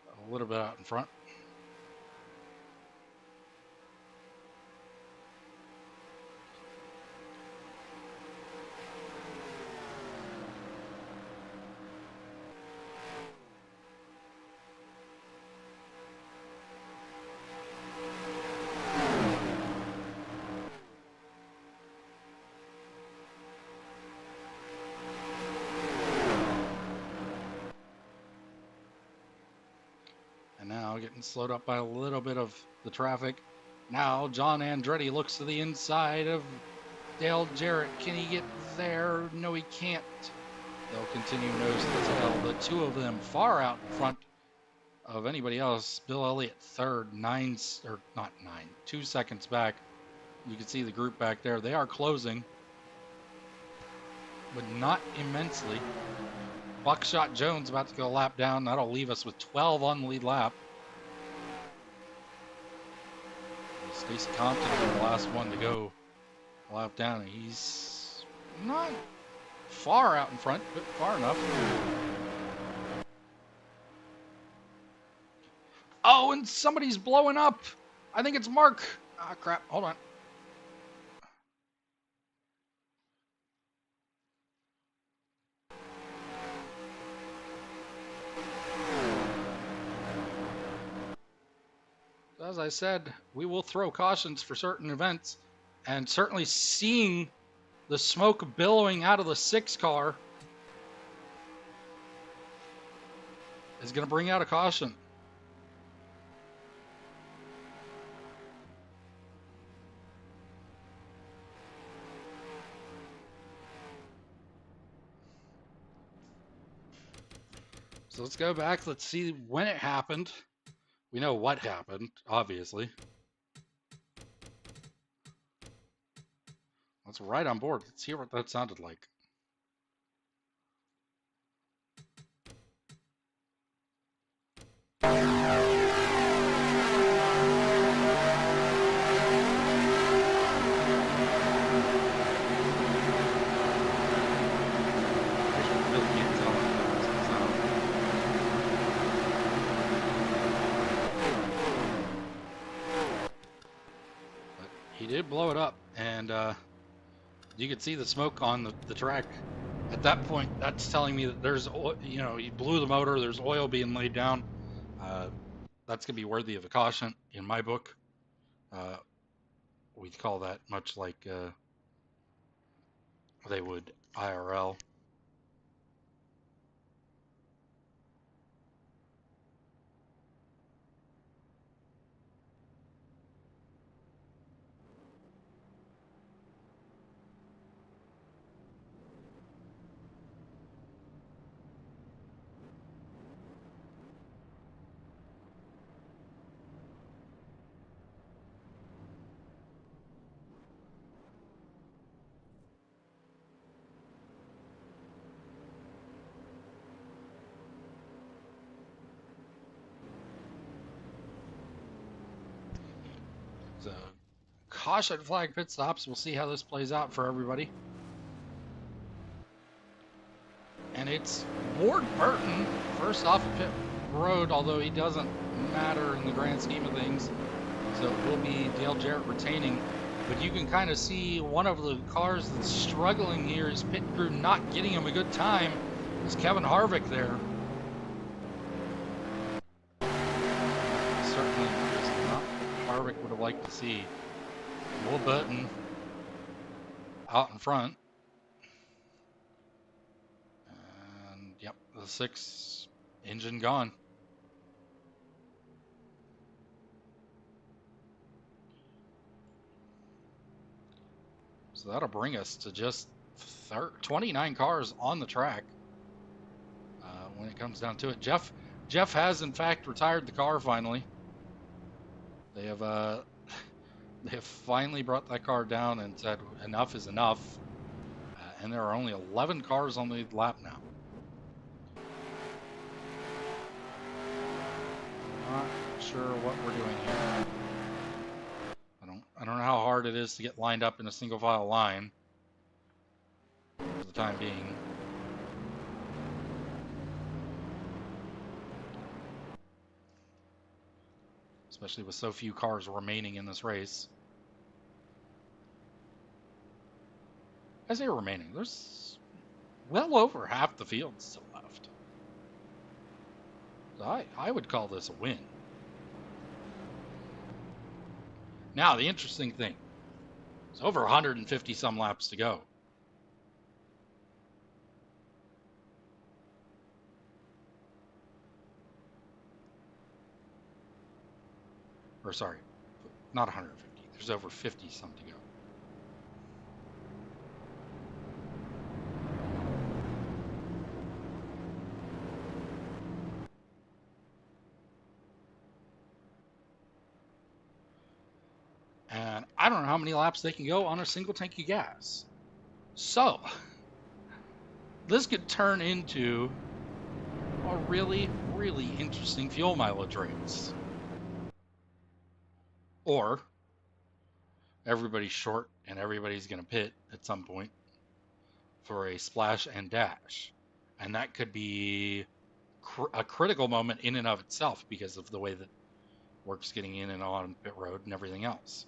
but a little bit out in front. Getting slowed up by a little bit of the traffic. Now John Andretti looks to the inside of Dale Jarrett. Can he get there? No, he can't. They'll continue nose to tail. The two of them far out in front of anybody else. Bill Elliott third, 2 seconds back. You can see the group back there. They are closing, but not immensely. Buckshot Jones about to go a lap down. That'll leave us with 12 on the lead lap. Stacey Compton will be the last one to go lap down. He's not far out in front, but far enough. Oh, and somebody's blowing up. I think it's Mark. Ah, crap. Hold on. As I said, we will throw cautions for certain events, and certainly seeing the smoke billowing out of the 6 car is going to bring out a caution. So let's go back. Let's see when it happened. We know what happened, obviously. Let's right on board. Let's hear what that sounded like. He did blow it up, and you could see the smoke on the track. At that point, that's telling me that there's, you know, he blew the motor, there's oil being laid down. That's going to be worthy of a caution in my book. We'd call that much like they would IRL. So, caution flag pit stops. We'll see how this plays out for everybody. And it's Ward Burton, first off of pit road, although he doesn't matter in the grand scheme of things. So it will be Dale Jarrett retaining But you can kind of see one of the cars that's struggling here is pit crew not getting him a good time. Is Kevin Harvick there? Certainly is not Harvick would have liked to see. Will Button out in front. And yep, the 6 engine gone. So that'll bring us to just 29 cars on the track when it comes down to it. Jeff has in fact retired the car finally. They have finally brought that car down and said enough is enough. And there are only 11 cars on the lap now. Not sure what we're doing here. I don't know how hard it is to get lined up in a single file line for the time being. Especially with so few cars remaining in this race. I say remaining, there's well over half the field still left. So I would call this a win. Now, the interesting thing, it's over 150 some laps to go. Or sorry, not 150. There's over 50 some to go. And I don't know how many laps they can go on a single tank of gas. So, this could turn into a really, really interesting fuel mileage race. Or everybody's short and everybody's going to pit at some point for a splash and dash. And that could be a critical moment in and of itself because of the way that work's getting in and on pit road and everything else.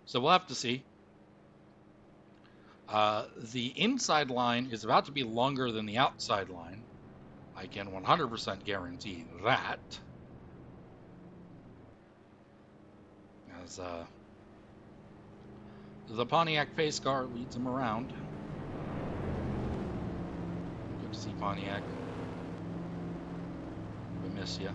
So we'll have to see. The inside line is about to be longer than the outside line. I can 100% guarantee that. As the Pontiac pace car leads him around. Good to see Pontiac. We miss you.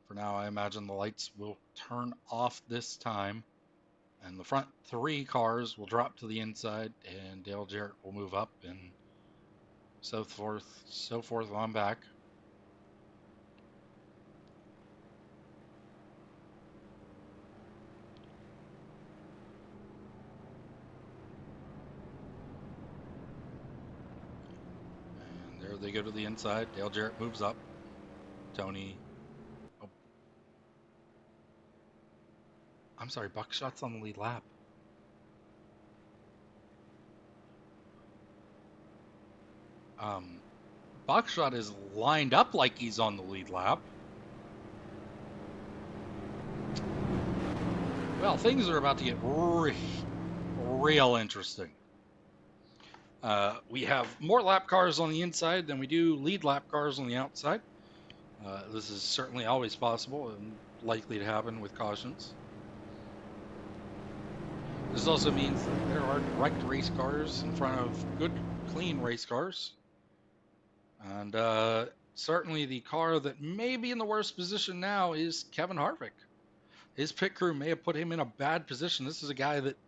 For now, I imagine the lights will turn off this time, and the front 3 cars will drop to the inside, and Dale Jarrett will move up, and so forth on back. And there they go to the inside. Dale Jarrett moves up. Tony. Oh. I'm sorry, Buckshot's on the lead lap. Buckshot is lined up like he's on the lead lap. Well, things are about to get real interesting. We have more lap cars on the inside than we do lead lap cars on the outside. This is certainly always possible and likely to happen with cautions. This also means that there are direct race cars in front of good, clean race cars. And certainly the car that may be in the worst position now is Kevin Harvick. His pit crew may have put him in a bad position. This is a guy that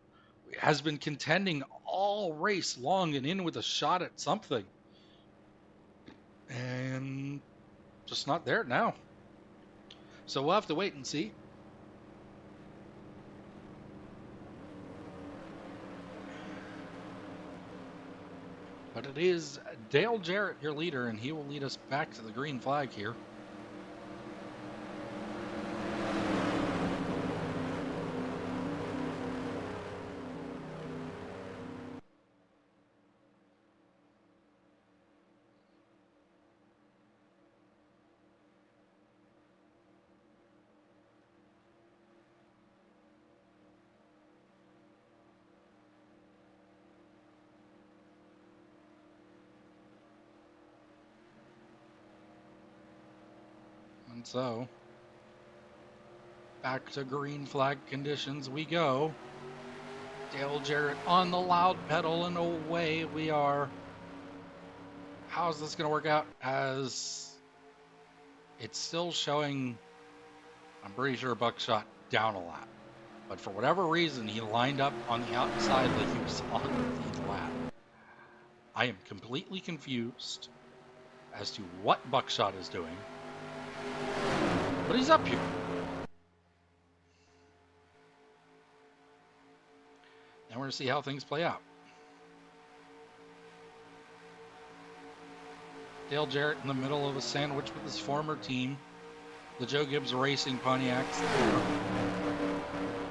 has been contending all race long and in with a shot at something. And just not there now. So we'll have to wait and see. But it is Dale Jarrett, your leader, and he will lead us back to the green flag here. And so, back to green flag conditions we go. Dale Jarrett on the loud pedal, and away we are. How's this going to work out? As it's still showing, I'm pretty sure Buckshot down a lap. But for whatever reason, he lined up on the outside like he was on the lap. I am completely confused as to what Buckshot is doing. But he's up here. And we're going to see how things play out. Dale Jarrett in the middle of a sandwich with his former team. The Joe Gibbs Racing Pontiacs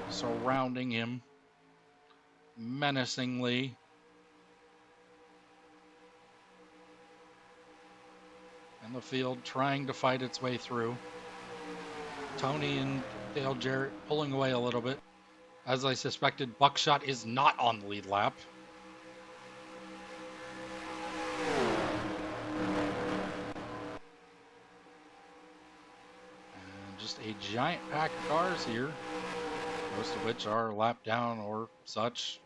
surrounding him menacingly. And the field trying to fight its way through. Tony and Dale Jarrett pulling away a little bit. As I suspected, Buckshot is not on the lead lap. And just a giant pack of cars here, most of which are lap down or such.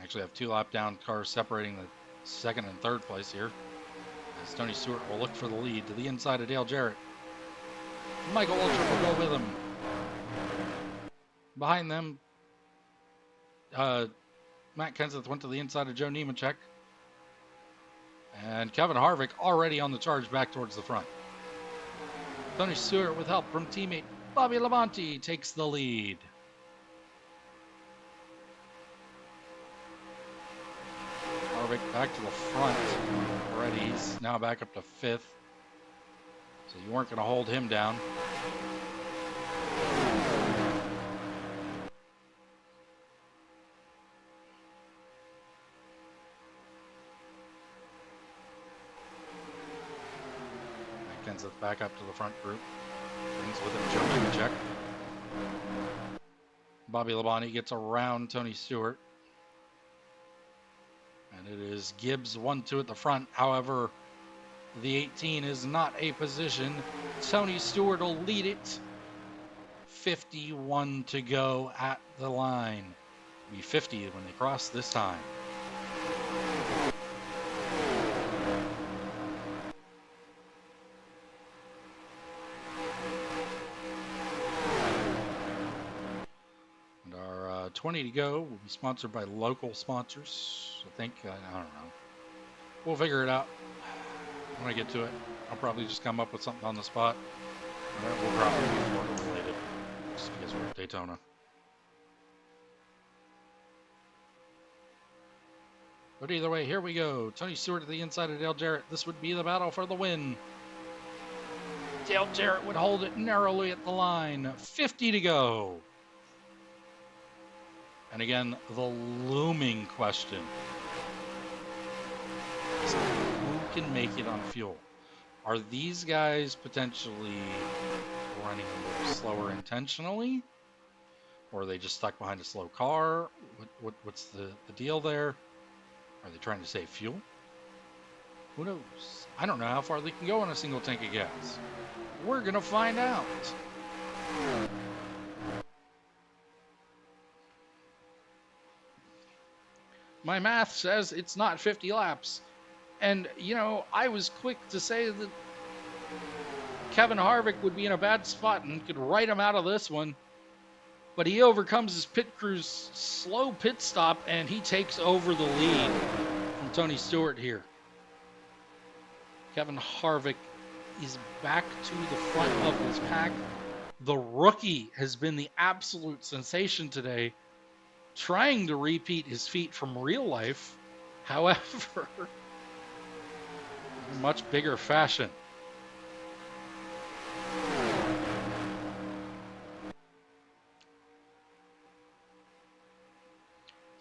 Actually, I have 2 lap down cars separating the second and third place here. As Tony Stewart will look for the lead to the inside of Dale Jarrett. Michael Waltrip will go with him. Behind them, Matt Kenseth went to the inside of Joe Nemechek. And Kevin Harvick already on the charge back towards the front. Tony Stewart, with help from teammate Bobby Labonte, takes the lead. Harvick back to the front already. He's now back up to 5th. So you weren't going to hold him down. Kenseth back up to the front group. Brings with him Joe Nemechek. Bobby Labonte gets around Tony Stewart. And it is Gibbs 1-2 at the front. However, the 18 is not a position. Tony Stewart will lead it. 51 to go at the line. It'll be 50 when they cross this time. And our 20 to go will be sponsored by local sponsors. I think, I don't know. We'll figure it out when I get to it. I'll probably just come up with something on the spot. We'll probably be Florida related, just because we're at Daytona. But either way, here we go. Tony Stewart at the inside of Dale Jarrett. This would be the battle for the win. Dale Jarrett would hold it narrowly at the line. 50 to go. And again, the looming question is who can make it on fuel? Are these guys potentially running a little slower intentionally? Or are they just stuck behind a slow car? What's the deal there? Are they trying to save fuel? Who knows? I don't know how far they can go on a single tank of gas. We're going to find out. My math says it's not 50 laps. And, you know, I was quick to say that Kevin Harvick would be in a bad spot and could write him out of this one. But he overcomes his pit crew's slow pit stop, and he takes over the lead from Tony Stewart here. Kevin Harvick is back to the front of his pack. The rookie has been the absolute sensation today, trying to repeat his feat from real life. However, in much bigger fashion.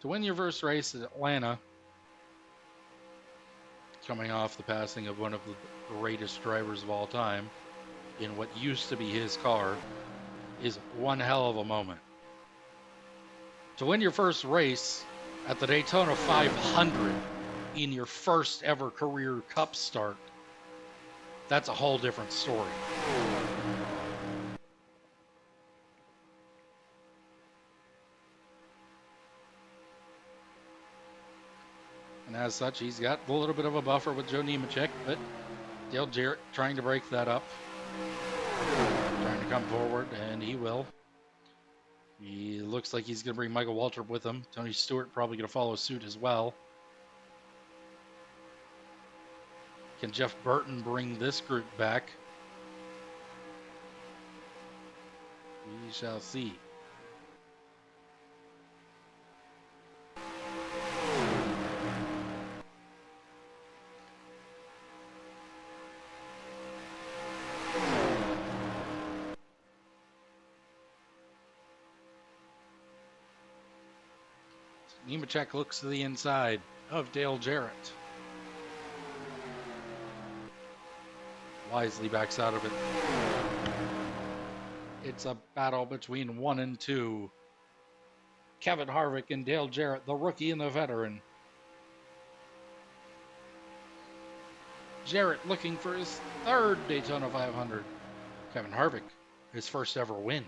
To win your first race at Atlanta, coming off the passing of one of the greatest drivers of all time in what used to be his car, is one hell of a moment. To win your first race at the Daytona 500 in your first ever career Cup start that's a whole different story. And as such, he's got a little bit of a buffer with Joe Nemechek, but Dale Jarrett trying to break that up. Trying to come forward, and he will. He looks like he's going to bring Michael Waltrip with him. Tony Stewart probably going to follow suit as well. Can Jeff Burton bring this group back? We shall see. Nemechek looks to the inside of Dale Jarrett. Wisely backs out of it. It's a battle between 1 and 2. Kevin Harvick and Dale Jarrett, the rookie and the veteran. Jarrett looking for his 3rd Daytona 500. Kevin Harvick, his first ever win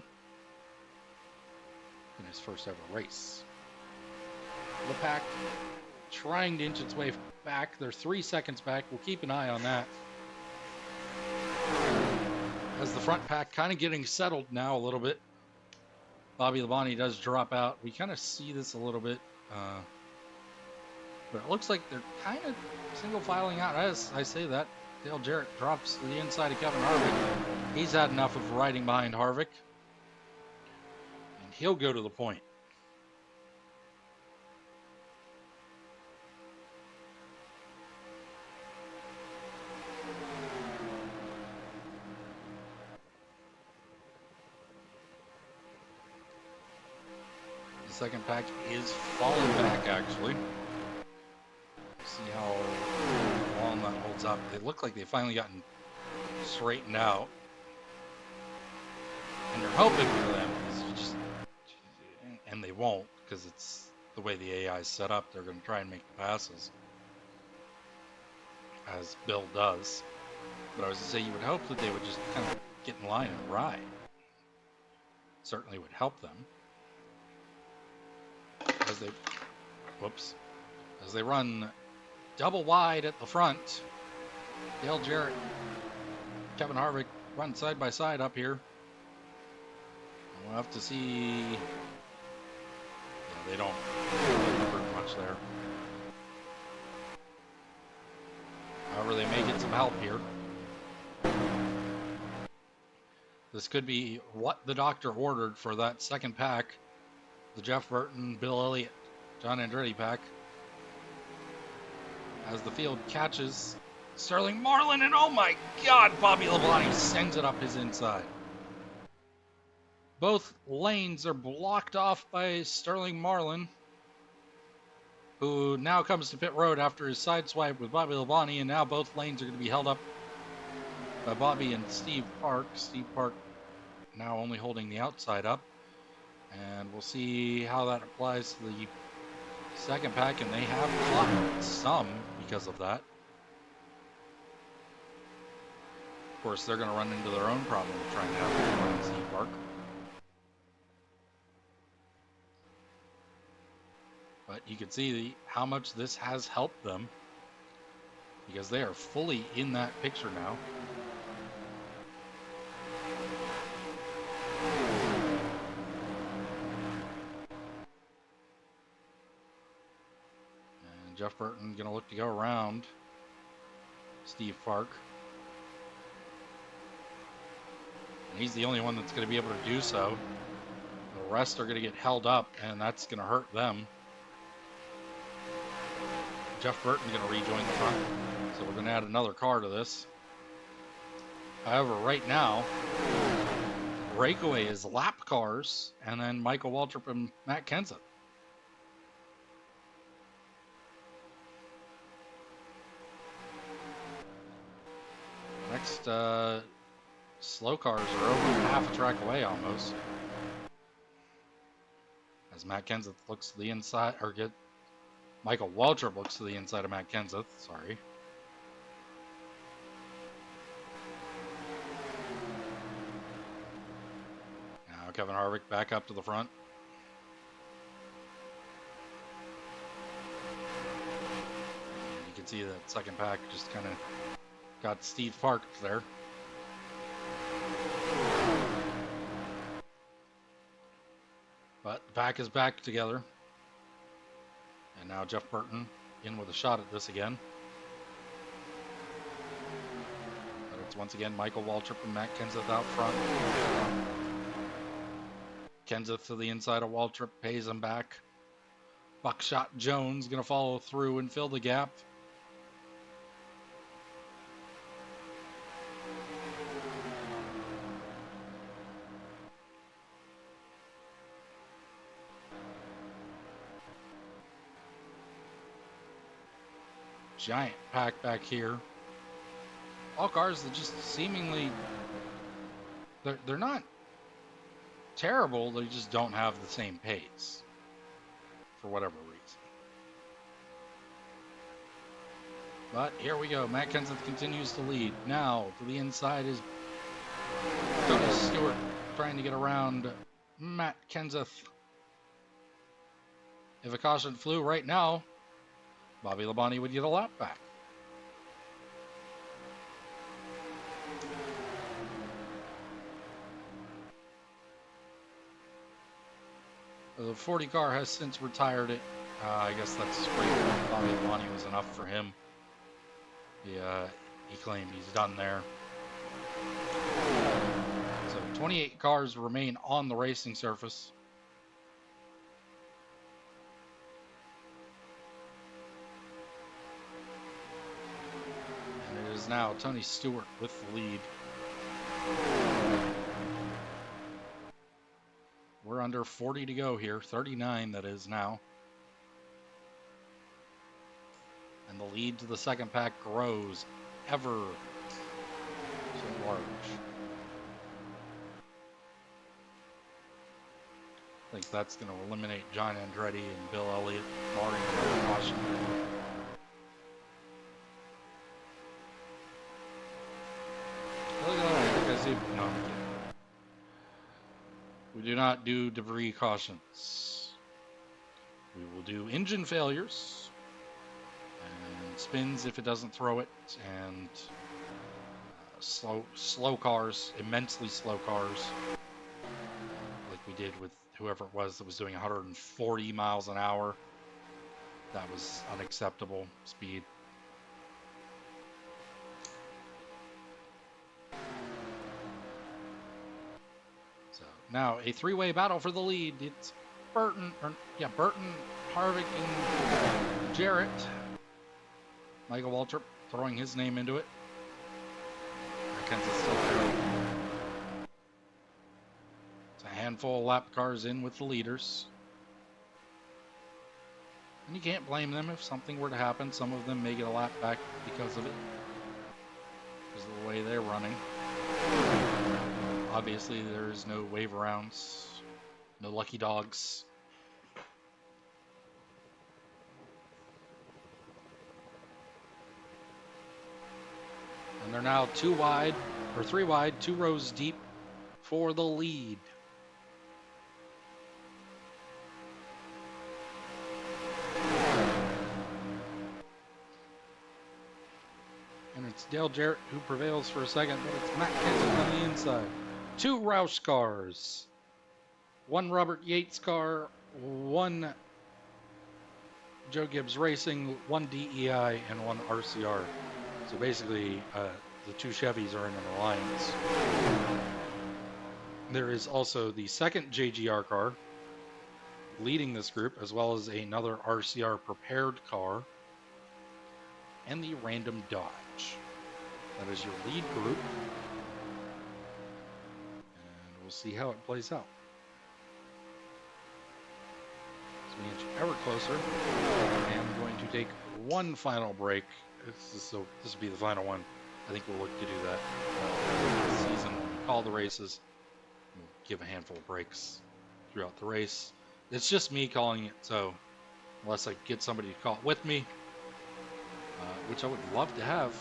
in his first ever race. The pack trying to inch its way back. They're 3 seconds back. We'll keep an eye on that. As the front pack kind of getting settled now a little bit. Bobby Labonte does drop out. We kind of see this a little bit. But it looks like they're kind of single filing out. As I say that, Dale Jarrett drops to the inside of Kevin Harvick. He's had enough of riding behind Harvick. And he'll go to the point. Second pack is falling back, actually. See how long that holds up. They look like they've finally gotten straightened out. And you're hoping for them, because you just, and they won't, because it's the way the AI is set up. They're going to try and make the passes, as Bill does. But I was going to say, you would hope that they would just kind of get in line and ride. Certainly would help them. As they run double wide at the front. Dale Jarrett, Kevin Harvick run side by side up here. We'll have to see. Yeah, they don't hurt much there. However, they may get some help here. This could be what the doctor ordered for that second pack. The Jeff Burton, Bill Elliott, John Andretti pack. As the field catches Sterling Marlin, and oh my God, Bobby Labonte sends it up his inside. Both lanes are blocked off by Sterling Marlin, who now comes to pit road after his side swipe with Bobby Labonte, and now both lanes are going to be held up by Bobby and Steve Park. Steve Park now only holding the outside up. And we'll see how that applies to the second pack, and they have caught some because of that. Of course, they're going to run into their own problem of trying to have Steve Park. But you can see how much this has helped them, because they are fully in that picture now. Jeff Burton going to look to go around Steve Park. And he's the only one that's going to be able to do so. The rest are going to get held up, and that's going to hurt them. Jeff Burton going to rejoin the front. So we're going to add another car to this. However, right now, breakaway is lap cars, and then Michael Waltrip and Matt Kenseth. Next, slow cars are over half a track away almost. As Matt Kenseth looks to the inside, or Michael Waltrip looks to the inside of Matt Kenseth, sorry. Kevin Harvick back up to the front. And you can see that second pack just kind of got Steve parked there. But the pack is back together. And now Jeff Burton in with a shot at this again. But it's once again Michael Waltrip and Matt Kenseth out front. Kenseth to the inside of Waltrip, pays him back. Buckshot Jones going to follow through and fill the gap. Giant pack back here. All cars that just seemingly, they're not terrible, they just don't have the same pace for whatever reason. But here we go. Matt Kenseth continues to lead. Now to the inside is Tony Stewart trying to get around Matt Kenseth. If a caution flew right now, Bobby Labonte would get a lap back. The 40 car has since retired it. I guess that's great. Bobby Labonte was enough for him. He claimed he's done there. So 28 cars remain on the racing surface. Now Tony Stewart with the lead. We're under 40 to go here, 39 that is now. And the lead to the second pack grows ever so large. I think that's going to eliminate John Andretti and Bill Elliott, barring another caution. No, we do not do debris cautions. We will do engine failures and spins if it doesn't throw it, and slow cars, immensely slow cars, like we did with whoever it was that was doing 140 miles an hour. That was unacceptable speed. Now a three-way battle for the lead. It's Burton, Harvick, and Jarrett. Michael Waltrip throwing his name into it. Kenseth still there. It's a handful of lap cars in with the leaders. And you can't blame them if something were to happen. Some of them may get a lap back because of it. Because of the way they're running. Obviously, there is no wave arounds, no lucky dogs. And they're now three wide, 2 rows deep for the lead. And it's Dale Jarrett who prevails for a second, but it's Matt Kenseth on the inside. 2 Roush cars, 1 Robert Yates car, 1 Joe Gibbs Racing, 1 DEI, and 1 RCR. So basically, the 2 Chevys are in an alliance. There is also the second JGR car leading this group, as well as another RCR prepared car, and the random Dodge. That is your lead group. We'll see how it plays out. As we inch ever closer, I am going to take one final break. This will be the final one. I think we'll look to do that this season when we call the races. We'll give a handful of breaks throughout the race. It's just me calling it, so unless I get somebody to call it with me, which I would love to have,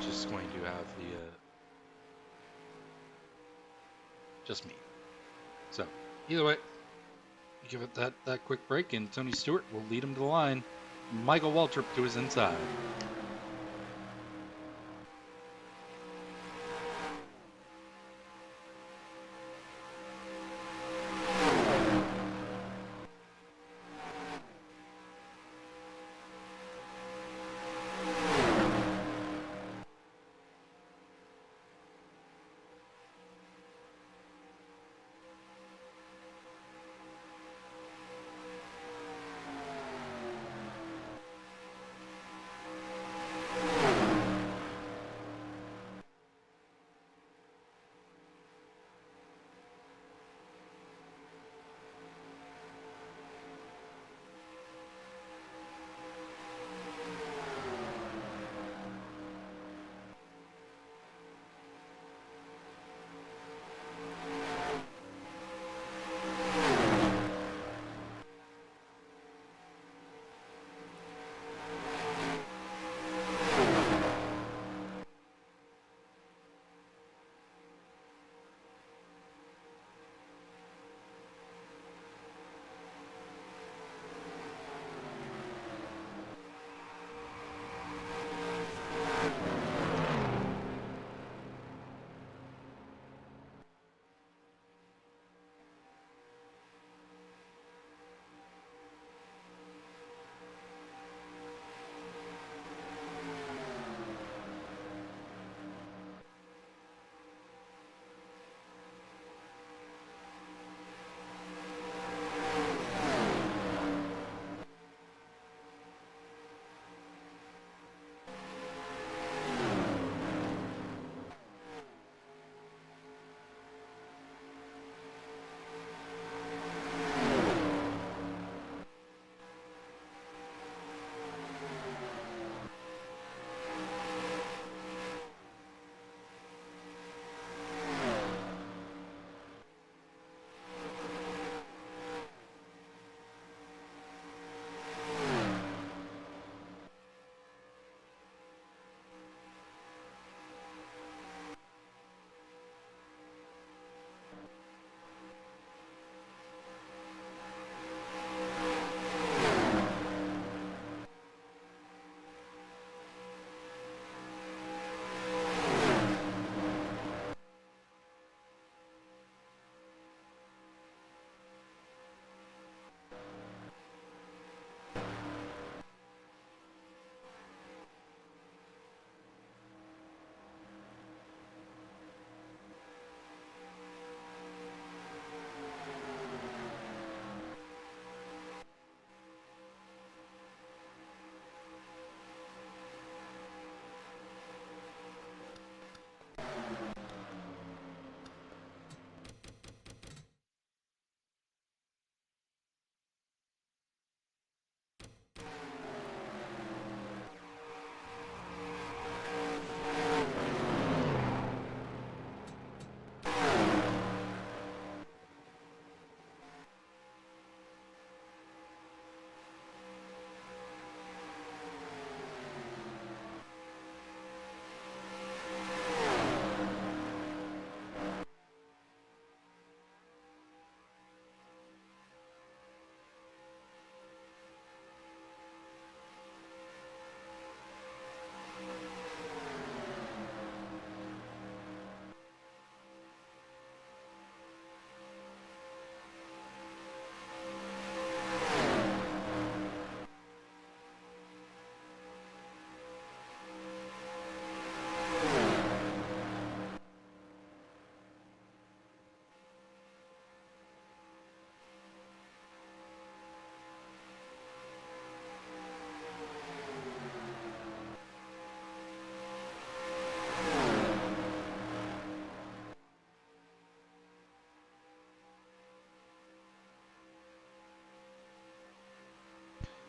just going to have just me. So either way, you give it that quick break, and Tony Stewart will lead him to the line. Michael Waltrip to his inside.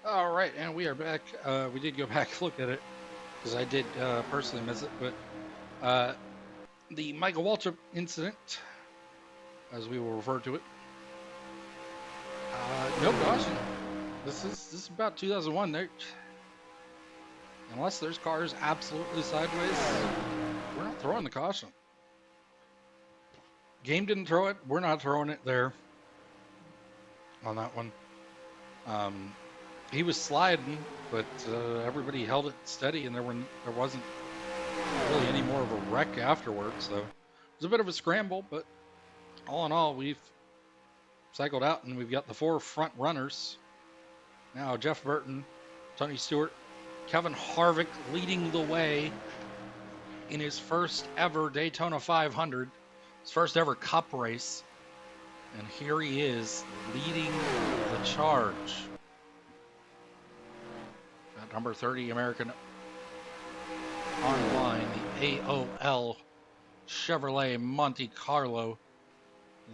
All right, and we are back. We did go back and look at it because I did personally miss it, but the Michael Waltrip incident, as we will refer to it, no caution. This is about 2001. There, unless there's cars absolutely sideways, we're not throwing the caution. Game didn't throw it. We're not throwing it there on that one. He was sliding, but everybody held it steady, and there wasn't really any more of a wreck afterwards. So it was a bit of a scramble, but all in all, we've cycled out, and we've got the 4 front runners. Now Jeff Burton, Tony Stewart, Kevin Harvick leading the way in his first ever Daytona 500, his first ever Cup race. And here he is leading the charge. At number 30 American online, the AOL Chevrolet Monte Carlo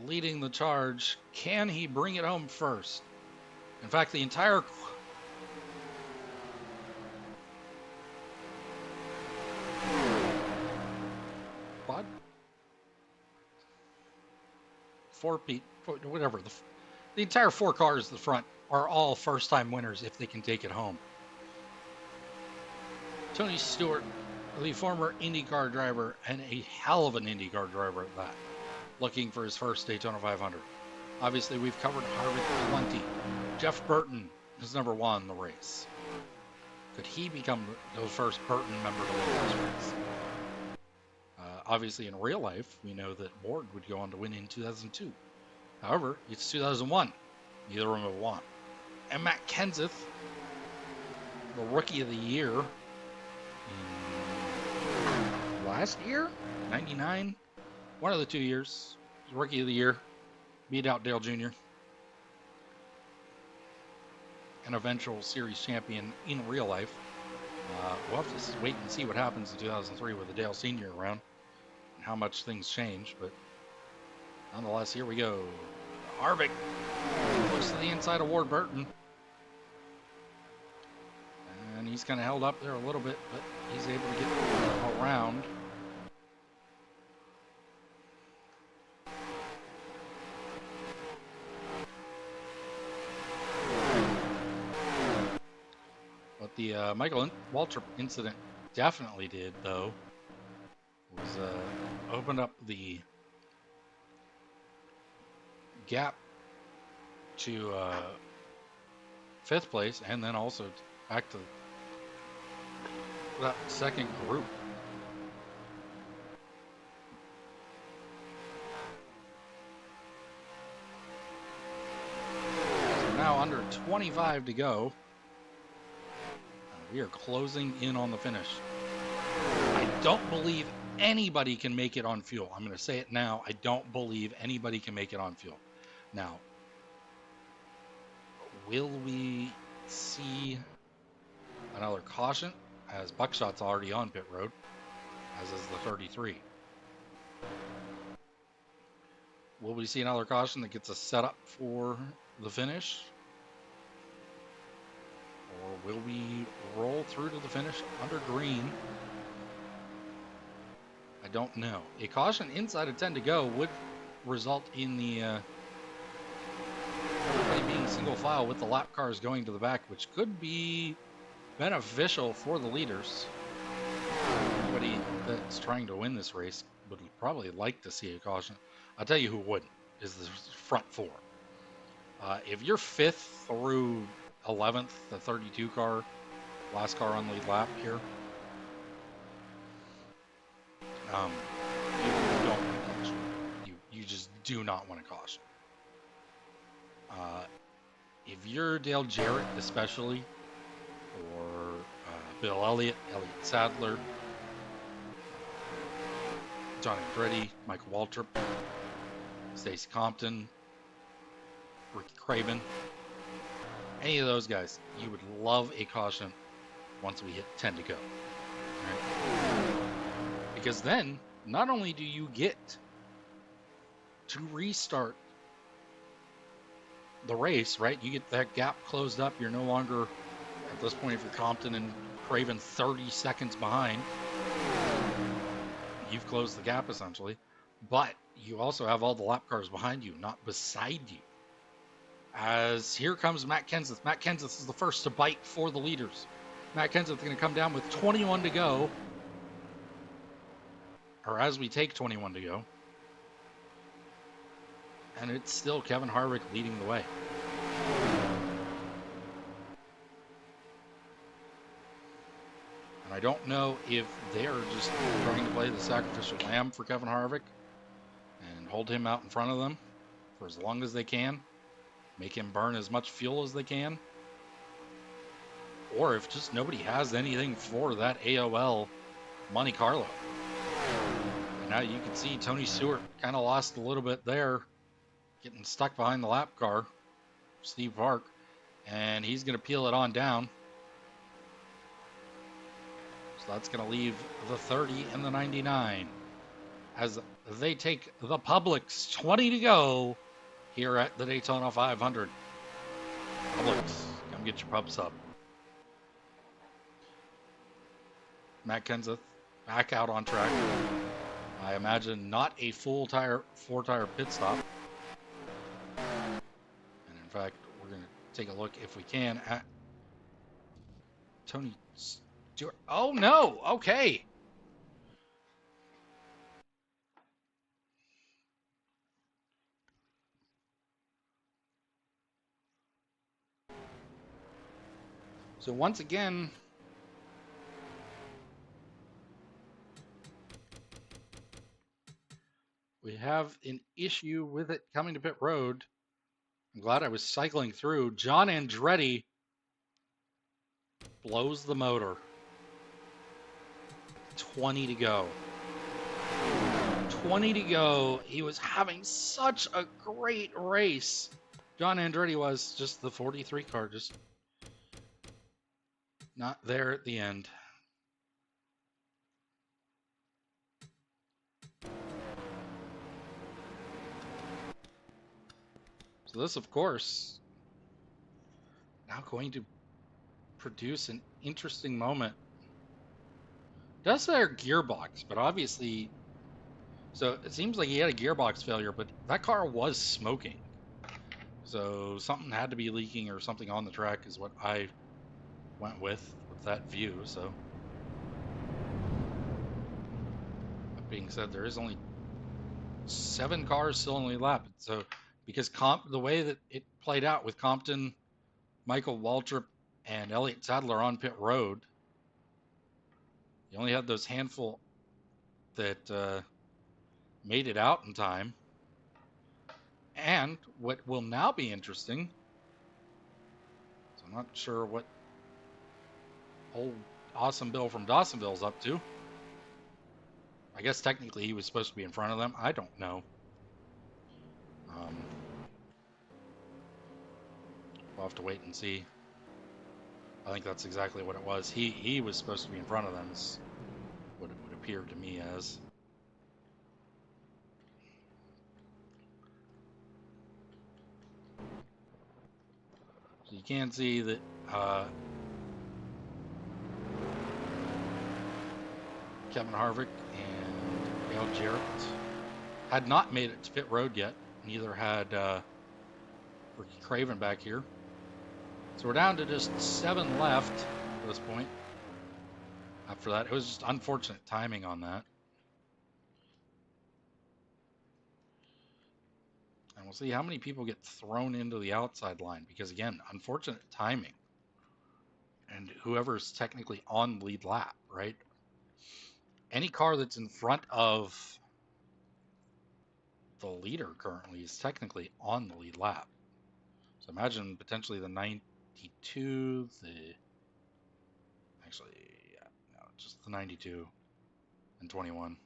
leading the charge. Can he bring it home first? In fact, the entire quad, whatever, the entire 4 cars at the front are all first-time winners if they can take it home. Tony Stewart, the former IndyCar driver, and a hell of an IndyCar driver at that, looking for his first Daytona 500. Obviously, we've covered Harvick plenty. Jeff Burton has never won the race. Could he become the first Burton member to win this race? Obviously, in real life, we know that Ward would go on to win in 2002. However, it's 2001. Neither of them have won. And Matt Kenseth, the Rookie of the Year, last year, 99, one of the 2 years, Rookie of the Year, beat out Dale Jr., an eventual series champion in real life. We'll have to wait and see what happens in 2003 with the Dale Sr. around and how much things change, but nonetheless, here we go. Harvick close to the inside of Ward Burton. And he's kind of held up there a little bit, but he's able to get around. What the Michael Waltrip incident definitely did, though, was opened up the gap to 5th place, and then also back to that second group. So now under 25 to go. We are closing in on the finish. I don't believe anybody can make it on fuel. I'm going to say it now. I don't believe anybody can make it on fuel. Now, will we see another caution, as Buckshot's already on pit road, as is the 33? Will we see another caution that gets us set up for the finish? Or will we roll through to the finish under green? I don't know. A caution inside of 10 to go would result in the everybody being single file with the lap cars going to the back, which could be beneficial for the leaders. Everybody that's trying to win this race would probably like to see a caution. I'll tell you who wouldn't, is the front 4. If you're 5th through 11th, the 32 car, last car on lead lap here, you don't want a caution. You just do not want a caution. If you're Dale Jarrett, especially, or Bill Elliott, Elliott Sadler, Johnny Andretti, Michael Waltrip, Stacey Compton, Ricky Craven, any of those guys, you would love a caution once we hit 10 to go. Right? Because then, not only do you get to restart the race, right? You get that gap closed up. You're no longer, at this point, if you're Compton and Craven 30 seconds behind, you've closed the gap essentially. But you also have all the lap cars behind you, not beside you. As here comes Matt Kenseth. Matt Kenseth is the first to bite for the leaders. Matt Kenseth is going to come down with 21 to go. Or as we take 21 to go. And it's still Kevin Harvick leading the way. And I don't know if they're just trying to play the sacrificial lamb for Kevin Harvick and hold him out in front of them for as long as they can, make him burn as much fuel as they can, or if just nobody has anything for that AOL Monte Carlo. And now you can see Tony Stewart kind of lost a little bit there, getting stuck behind the lap car, Steve Park, and he's going to peel it on down. So that's going to leave the 30 and the 99 as they take the Publix 20 to go here at the Daytona 500. Publix, come get your pups up. Matt Kenseth back out on track. I imagine not a full tire, 4-tire pit stop. And in fact, we're going to take a look, if we can, at Tony Stewart. Oh no, okay. So once again, we have an issue with it coming to pit road. I'm glad I was cycling through. John Andretti blows the motor. 20 to go. 20 to go. He was having such a great race. John Andretti was, just the 43 car, just not there at the end. So this, of course, now going to produce an interesting moment. Does their gearbox, but obviously, so it seems like he had a gearbox failure, but that car was smoking. So something had to be leaking or something on the track is what I went with that view. So that being said, there is only 7 cars still in the lap. So because the way that it played out with Compton, Michael Waltrip, and Elliott Sadler on pit road, you only had those handful that made it out in time. And what will now be interesting, so I'm not sure what old Awesome Bill from Dawsonville's up to. I guess technically he was supposed to be in front of them. I don't know. We'll have to wait and see. I think that's exactly what it was. He was supposed to be in front of them, is what it would appear to me as. So you can see that Kevin Harvick and Dale Jarrett had not made it to pit road yet. Neither had Ricky Craven back here. So we're down to just 7 left at this point. After that, it was just unfortunate timing on that. And we'll see how many people get thrown into the outside line, because again, unfortunate timing. And whoever's technically on the lead lap, right? Any car that's in front of the leader currently is technically on the lead lap. So imagine potentially the 92, just the 92 and 21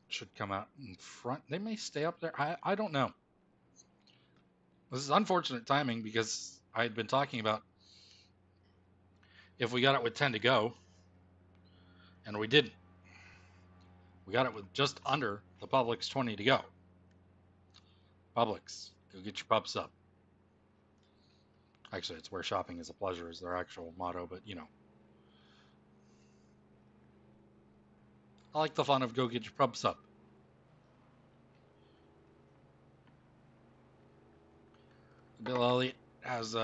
should come out in front. They may stay up there. I don't know. This is unfortunate timing, because I had been talking about if we got it with 10 to go, and we didn't. We got it with just under the Publix 20 to go. Publix, go get your pups up. Actually, it's where shopping is a pleasure is their actual motto, but you know. I like the fun of go get your pups up. Bill Elliott has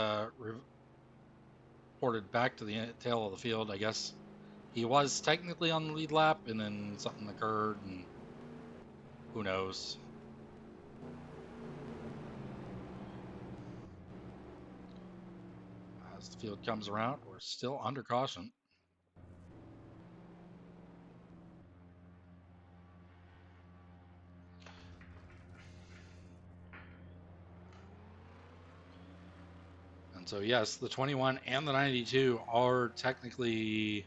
reported back to the tail of the field, I guess. He was technically on the lead lap, and then something occurred, and Who knows? As the field comes around, we're still under caution. And so, yes, the 21 and the 92 are technically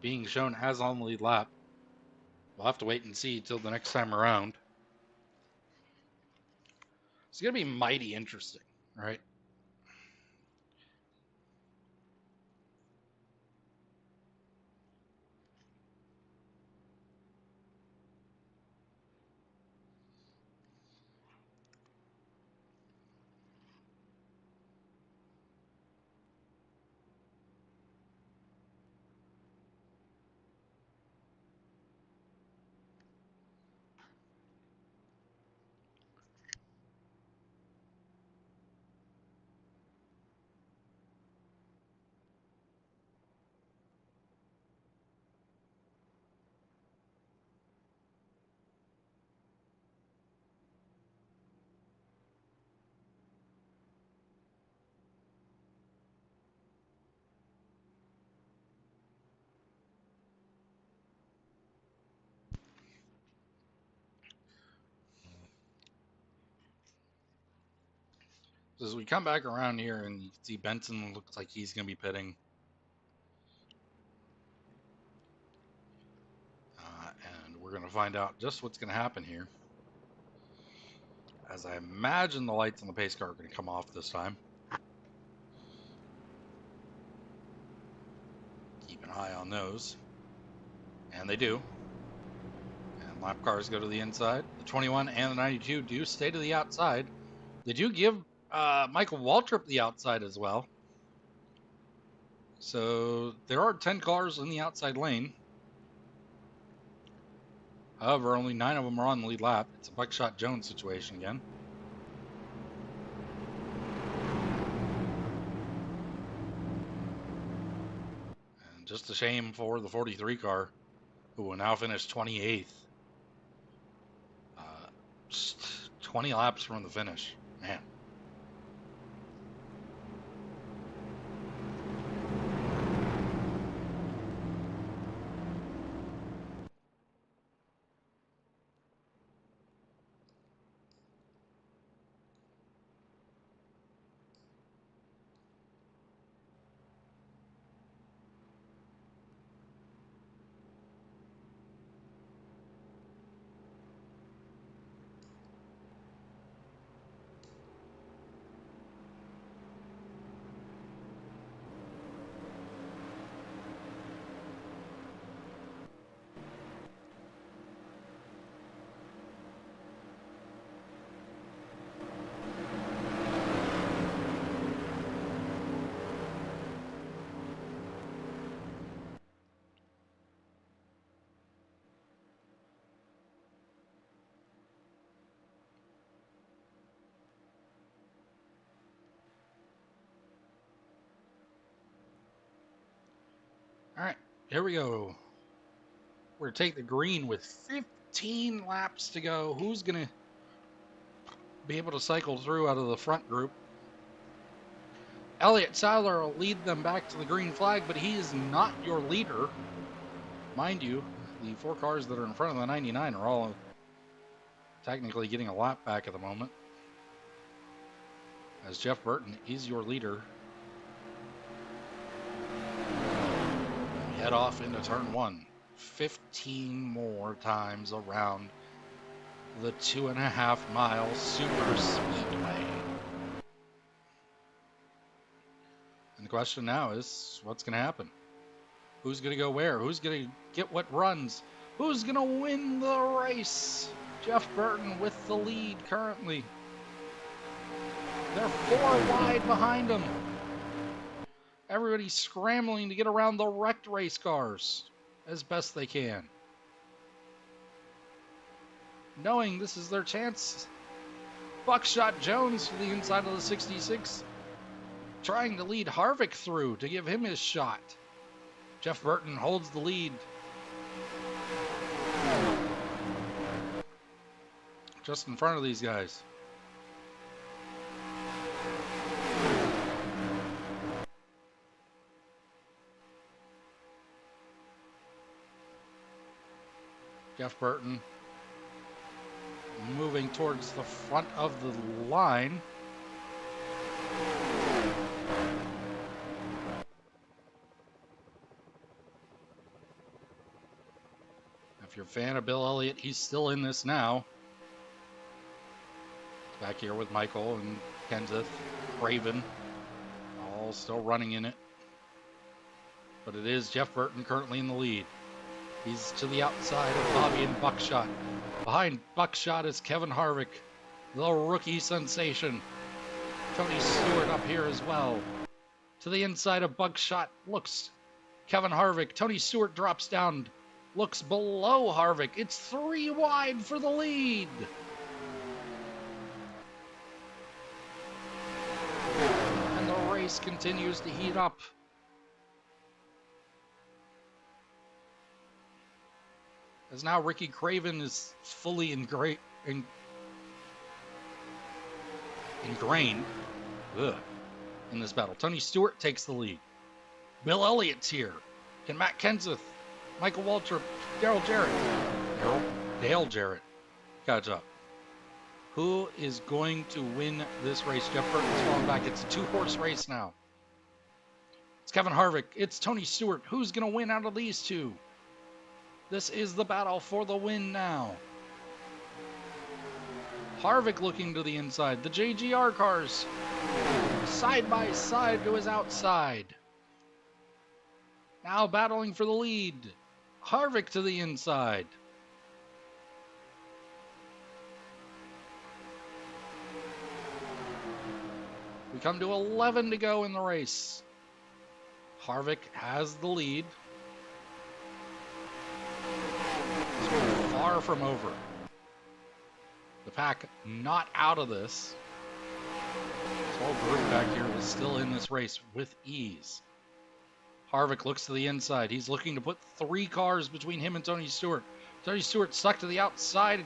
being shown as on the lead lap. We'll have to wait and see till the next time around. It's going to be mighty interesting, right? So as we come back around here and you can see Benson looks like he's going to be pitting. And we're going to find out just what's going to happen here. As I imagine the lights on the pace car are going to come off this time. Keep an eye on those. And they do. And lap cars go to the inside. The 21 and the 92 do stay to the outside. They do give Michael Waltrip the outside as well. So there are 10 cars in the outside lane. However, only 9 of them are on the lead lap. It's a Buckshot Jones situation again. And just a shame for the 43 car, who will now finish 28th. Just 20 laps from the finish. Man. All right, here we go. We're going to take the green with 15 laps to go. Who's going to be able to cycle through out of the front group? Elliott Seiler will lead them back to the green flag, but he is not your leader. Mind you, the 4 cars that are in front of the 99 are all technically getting a lap back at the moment, as Jeff Burton is your leader. We head off into turn 1. 15 more times around the 2.5 mile super speedway. And the question now is, what's going to happen? Who's going to go where? Who's going to get what runs? Who's going to win the race? Jeff Burton with the lead currently. They're 4 wide behind him. Everybody's scrambling to get around the wrecked race cars as best they can, knowing this is their chance. Buckshot Jones to the inside of the 66, trying to lead Harvick through to give him his shot. Jeff Burton holds the lead. Just in front of these guys. Jeff Burton moving towards the front of the line. If you're a fan of Bill Elliott, he's still in this now. Back here with Michael and Kenseth, Craven, all still running in it. But it is Jeff Burton currently in the lead. He's to the outside of Bobby and Buckshot. Behind Buckshot is Kevin Harvick, the rookie sensation. Tony Stewart up here as well. To the inside of Buckshot looks Kevin Harvick. Tony Stewart drops down, looks below Harvick. It's 3 wide for the lead. And the race continues to heat up. As now Ricky Craven is fully ingrained in this battle. Tony Stewart takes the lead. Bill Elliott's here. Can Matt Kenseth, Michael Waltrip, Dale Jarrett catch up? Who is going to win this race? Jeff Burton's falling back. It's a 2-horse race now. It's Kevin Harvick. It's Tony Stewart. Who's going to win out of these two? This is the battle for the win now. Harvick looking to the inside. The JGR cars side by side to his outside. Now battling for the lead. Harvick to the inside. We come to 11 to go in the race. Harvick has the lead. Far from over. The pack not out of this. This whole group back here is still in this race with ease. Harvick looks to the inside. He's looking to put 3 cars between him and Tony Stewart. Tony Stewart stuck to the outside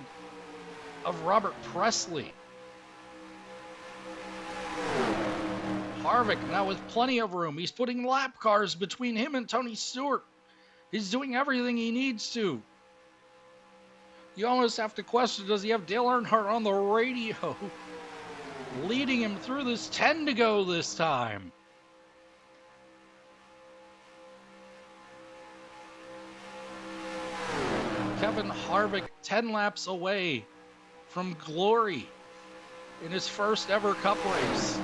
of Robert Presley. Harvick now with plenty of room. He's putting lap cars between him and Tony Stewart. He's doing everything he needs to. You almost have to question, does he have Dale Earnhardt on the radio leading him through this 10 to go this time? Kevin Harvick 10 laps away from glory in his first ever Cup race.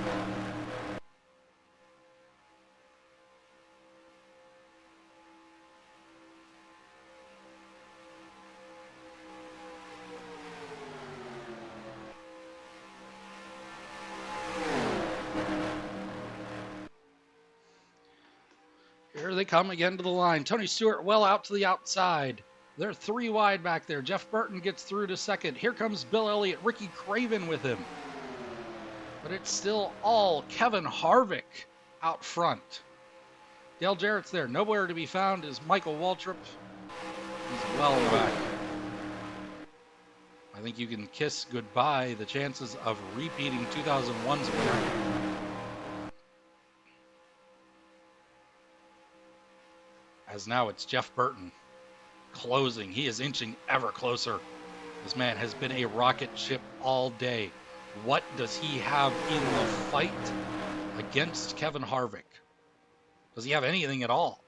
Here they come again to the line. Tony Stewart well out to the outside. They're 3 wide back there. Jeff Burton gets through to second. Here comes Bill Elliott, Ricky Craven with him. But it's still all Kevin Harvick out front. Dale Jarrett's there. Nowhere to be found is Michael Waltrip. He's well in the back. I think you can kiss goodbye the chances of repeating 2001's winner. As now it's Jeff Burton closing. He is inching ever closer. This man has been a rocket ship all day. What does he have in the fight against Kevin Harvick? Does he have anything at all?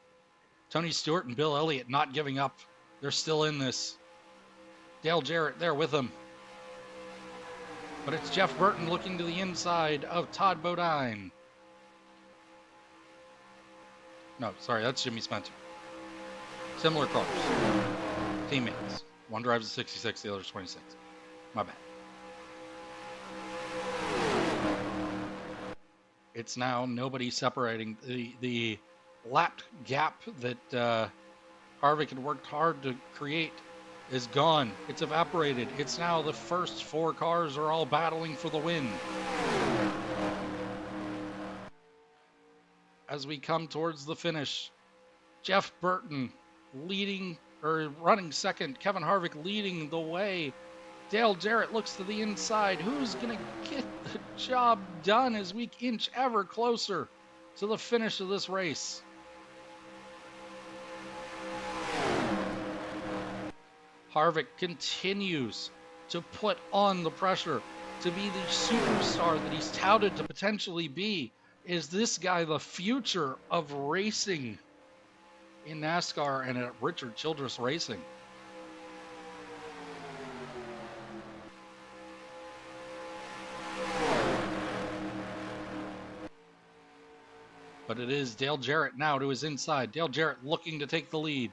Tony Stewart and Bill Elliott not giving up. They're still in this. Dale Jarrett there with him. But it's Jeff Burton looking to the inside of Todd Bodine. No, sorry, that's Jimmy Spencer. Similar cars. Teammates. One drives a 66, the other's 26. My bad. It's now nobody separating. The lap gap that Harvick had worked hard to create is gone. It's evaporated. It's now the first 4 cars are all battling for the win. As we come towards the finish, Jeff Burton leading or running second. Kevin Harvick leading the way. Dale Jarrett looks to the inside. Who's going to get the job done as we inch ever closer to the finish of this race? Harvick continues to put on the pressure to be the superstar that he's touted to potentially be. Is this guy the future of racing in NASCAR and at Richard Childress Racing? But it is Dale Jarrett now to his inside. Dale Jarrett looking to take the lead.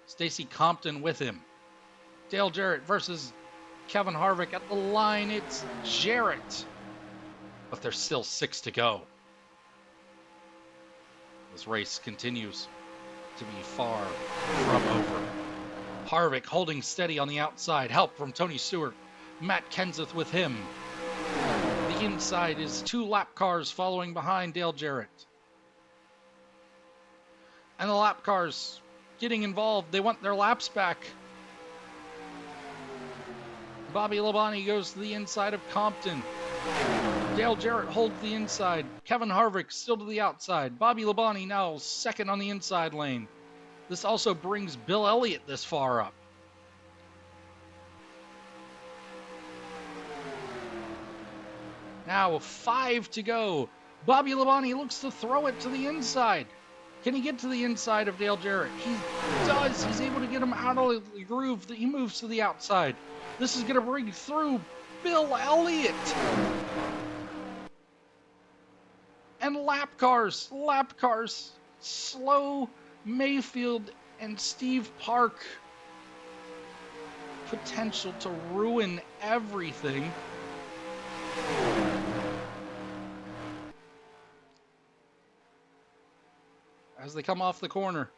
Stacy Compton with him. Dale Jarrett versus Kevin Harvick at the line. It's Jarrett. But there's still 6 to go. This race continues to be far from over. Harvick holding steady on the outside. Help from Tony Stewart. Matt Kenseth with him. The inside is 2 lap cars following behind Dale Jarrett. And the lap cars getting involved. They want their laps back. Bobby Labonte goes to the inside of Compton. Dale Jarrett holds the inside. Kevin Harvick still to the outside. Bobby Labonte now second on the inside lane. This also brings Bill Elliott this far up. Now 5 to go. Bobby Labonte looks to throw it to the inside. Can he get to the inside of Dale Jarrett? He does. He's able to get him out of the groove. He moves to the outside. This is going to bring through Bill Elliott. And lap cars. Slow Mayfield and Steve Park. Potential to ruin everything. As they come off the corner.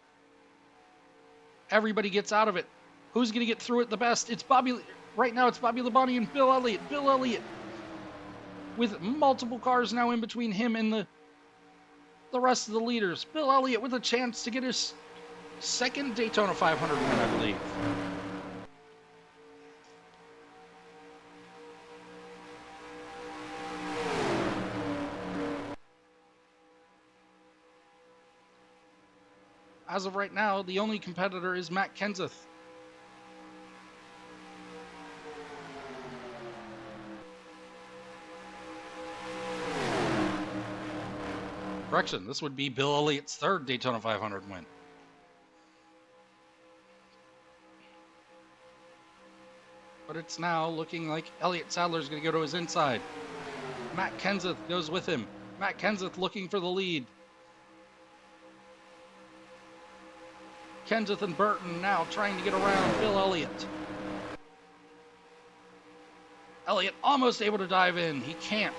Everybody gets out of it. Who's going to get through it the best? It's Bobby. Right now it's Bobby Labonte and Bill Elliott. Bill Elliott with multiple cars now in between him and the rest of the leaders. Bill Elliott with a chance to get his second Daytona 500 win, I believe. As of right now, the only competitor is Matt Kenseth. Correction, this would be Bill Elliott's third Daytona 500 win. But it's now looking like Elliott Sadler's going to go to his inside. Matt Kenseth goes with him. Matt Kenseth looking for the lead. Kenseth and Burton now trying to get around Bill Elliott. Elliott almost able to dive in. He can't.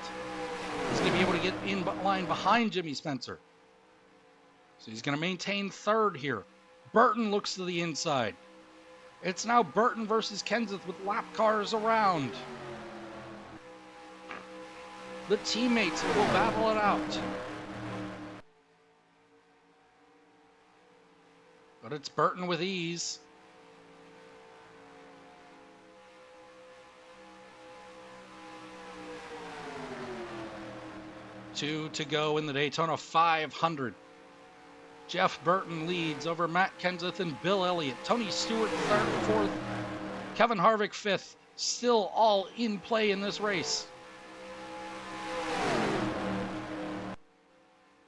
He's going to be able to get in line behind Jimmy Spencer. So he's going to maintain third here. Burton looks to the inside. It's now Burton versus Kenseth with lap cars around. The teammates will battle it out. But it's Burton with ease. Two to go in the Daytona 500. Jeff Burton leads over Matt Kenseth and Bill Elliott. Tony Stewart third, fourth. Kevin Harvick fifth. Still all in play in this race.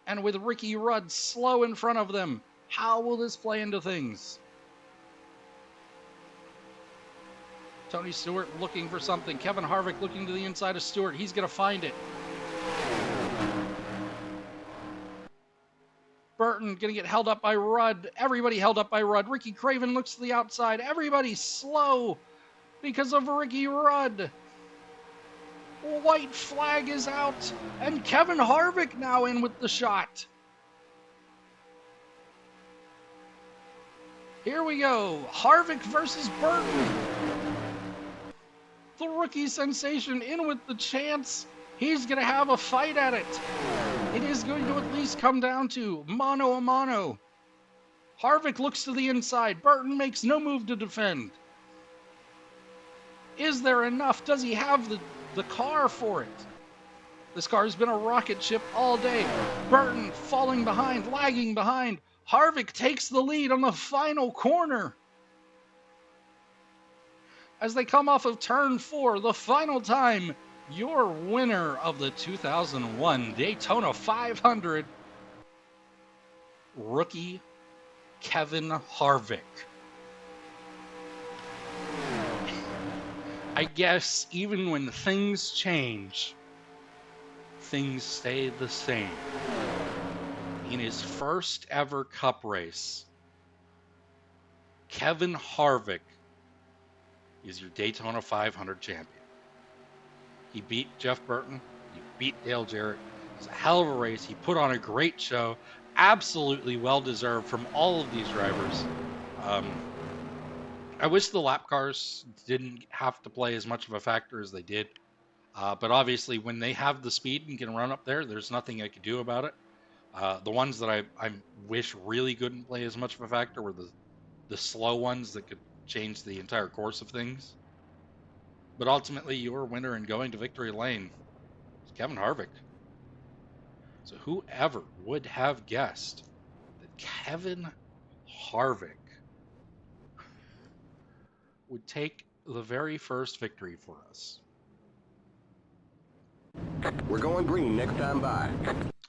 And with Ricky Rudd slow in front of them, how will this play into things? Tony Stewart looking for something. Kevin Harvick looking to the inside of Stewart. He's going to find it. Burton going to get held up by Rudd. Everybody held up by Rudd. Ricky Craven looks to the outside. Everybody slow because of Ricky Rudd. White flag is out. And Kevin Harvick now in with the shot. Here we go. Harvick versus Burton. The rookie sensation in with the chance. He's going to have a fight at it. It is going to at least come down to mano a mano. Harvick looks to the inside. Burton makes no move to defend. Is there enough? Does he have the car for it? This car has been a rocket ship all day. Burton falling behind, lagging behind. Harvick takes the lead on the final corner. As they come off of turn 4, the final time, your winner of the 2001 Daytona 500, rookie Kevin Harvick. I guess even when things change, things stay the same. In his first ever Cup race, Kevin Harvick is your Daytona 500 champion. He beat Jeff Burton. He beat Dale Jarrett. It was a hell of a race. He put on a great show. Absolutely well-deserved from all of these drivers. I wish the lap cars didn't have to play as much of a factor as they did. But obviously, when they have the speed and can run up there, there's nothing I could do about it. The ones that I wish really couldn't play as much of a factor were the slow ones that could change the entire course of things. But ultimately, your winner in going to victory lane is Kevin Harvick. So whoever would have guessed that Kevin Harvick would take the very first victory for us? We're going green next time by.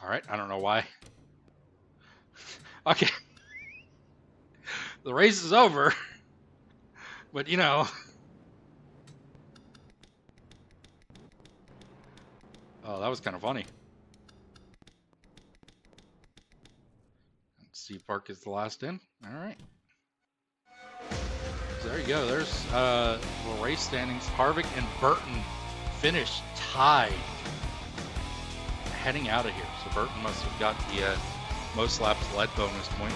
All right, I don't know why. Okay. The race is over. But, you know. Oh, that was kind of funny. Steve Park is the last in. All right. So there you go. There's the race standings. Harvick and Burton finished tied heading out of here. So Burton must have got the most laps led bonus point.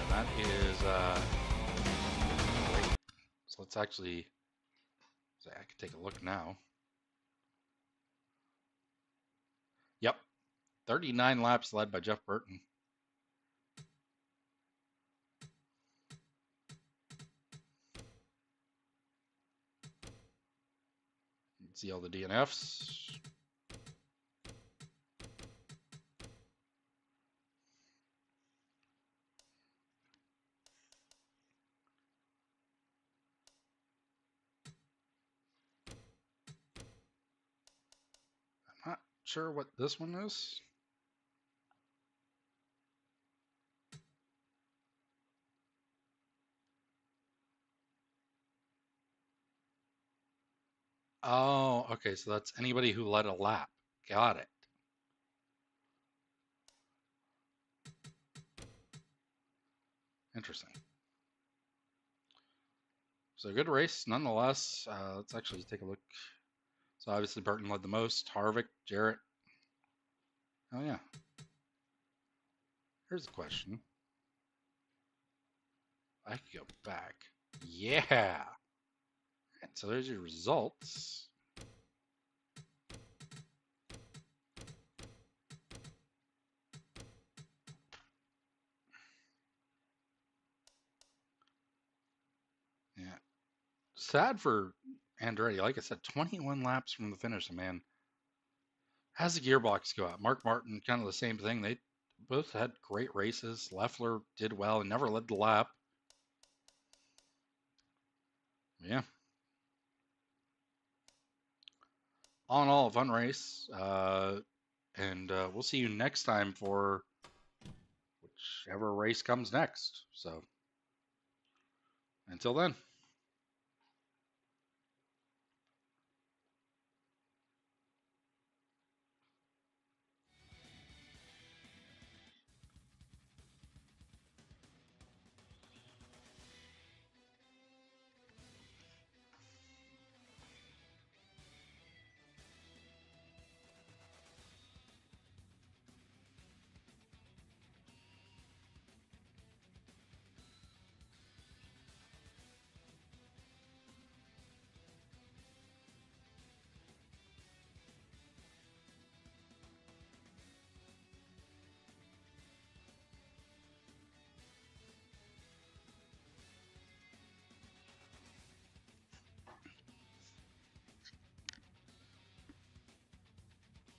That is great. So let's actually, I can take a look now. Yep. 39 laps led by Jeff Burton. You can see all the DNFs. I'm not sure what this one is. Oh, okay, so that's anybody who led a lap. Got it. Interesting. So good race, nonetheless. Let's actually take a look. So obviously Burton led the most. Harvick, Jarrett. Oh yeah. Here's a question. I could go back. Yeah. And so there's your results. Yeah. Sad for Andretti. Like I said, 21 laps from the finish, man. How's the gearbox go out? Mark Martin, kind of the same thing. They both had great races. Leffler did well and never led the lap. Yeah. All in all, a fun race. And we'll see you next time for whichever race comes next. So until then.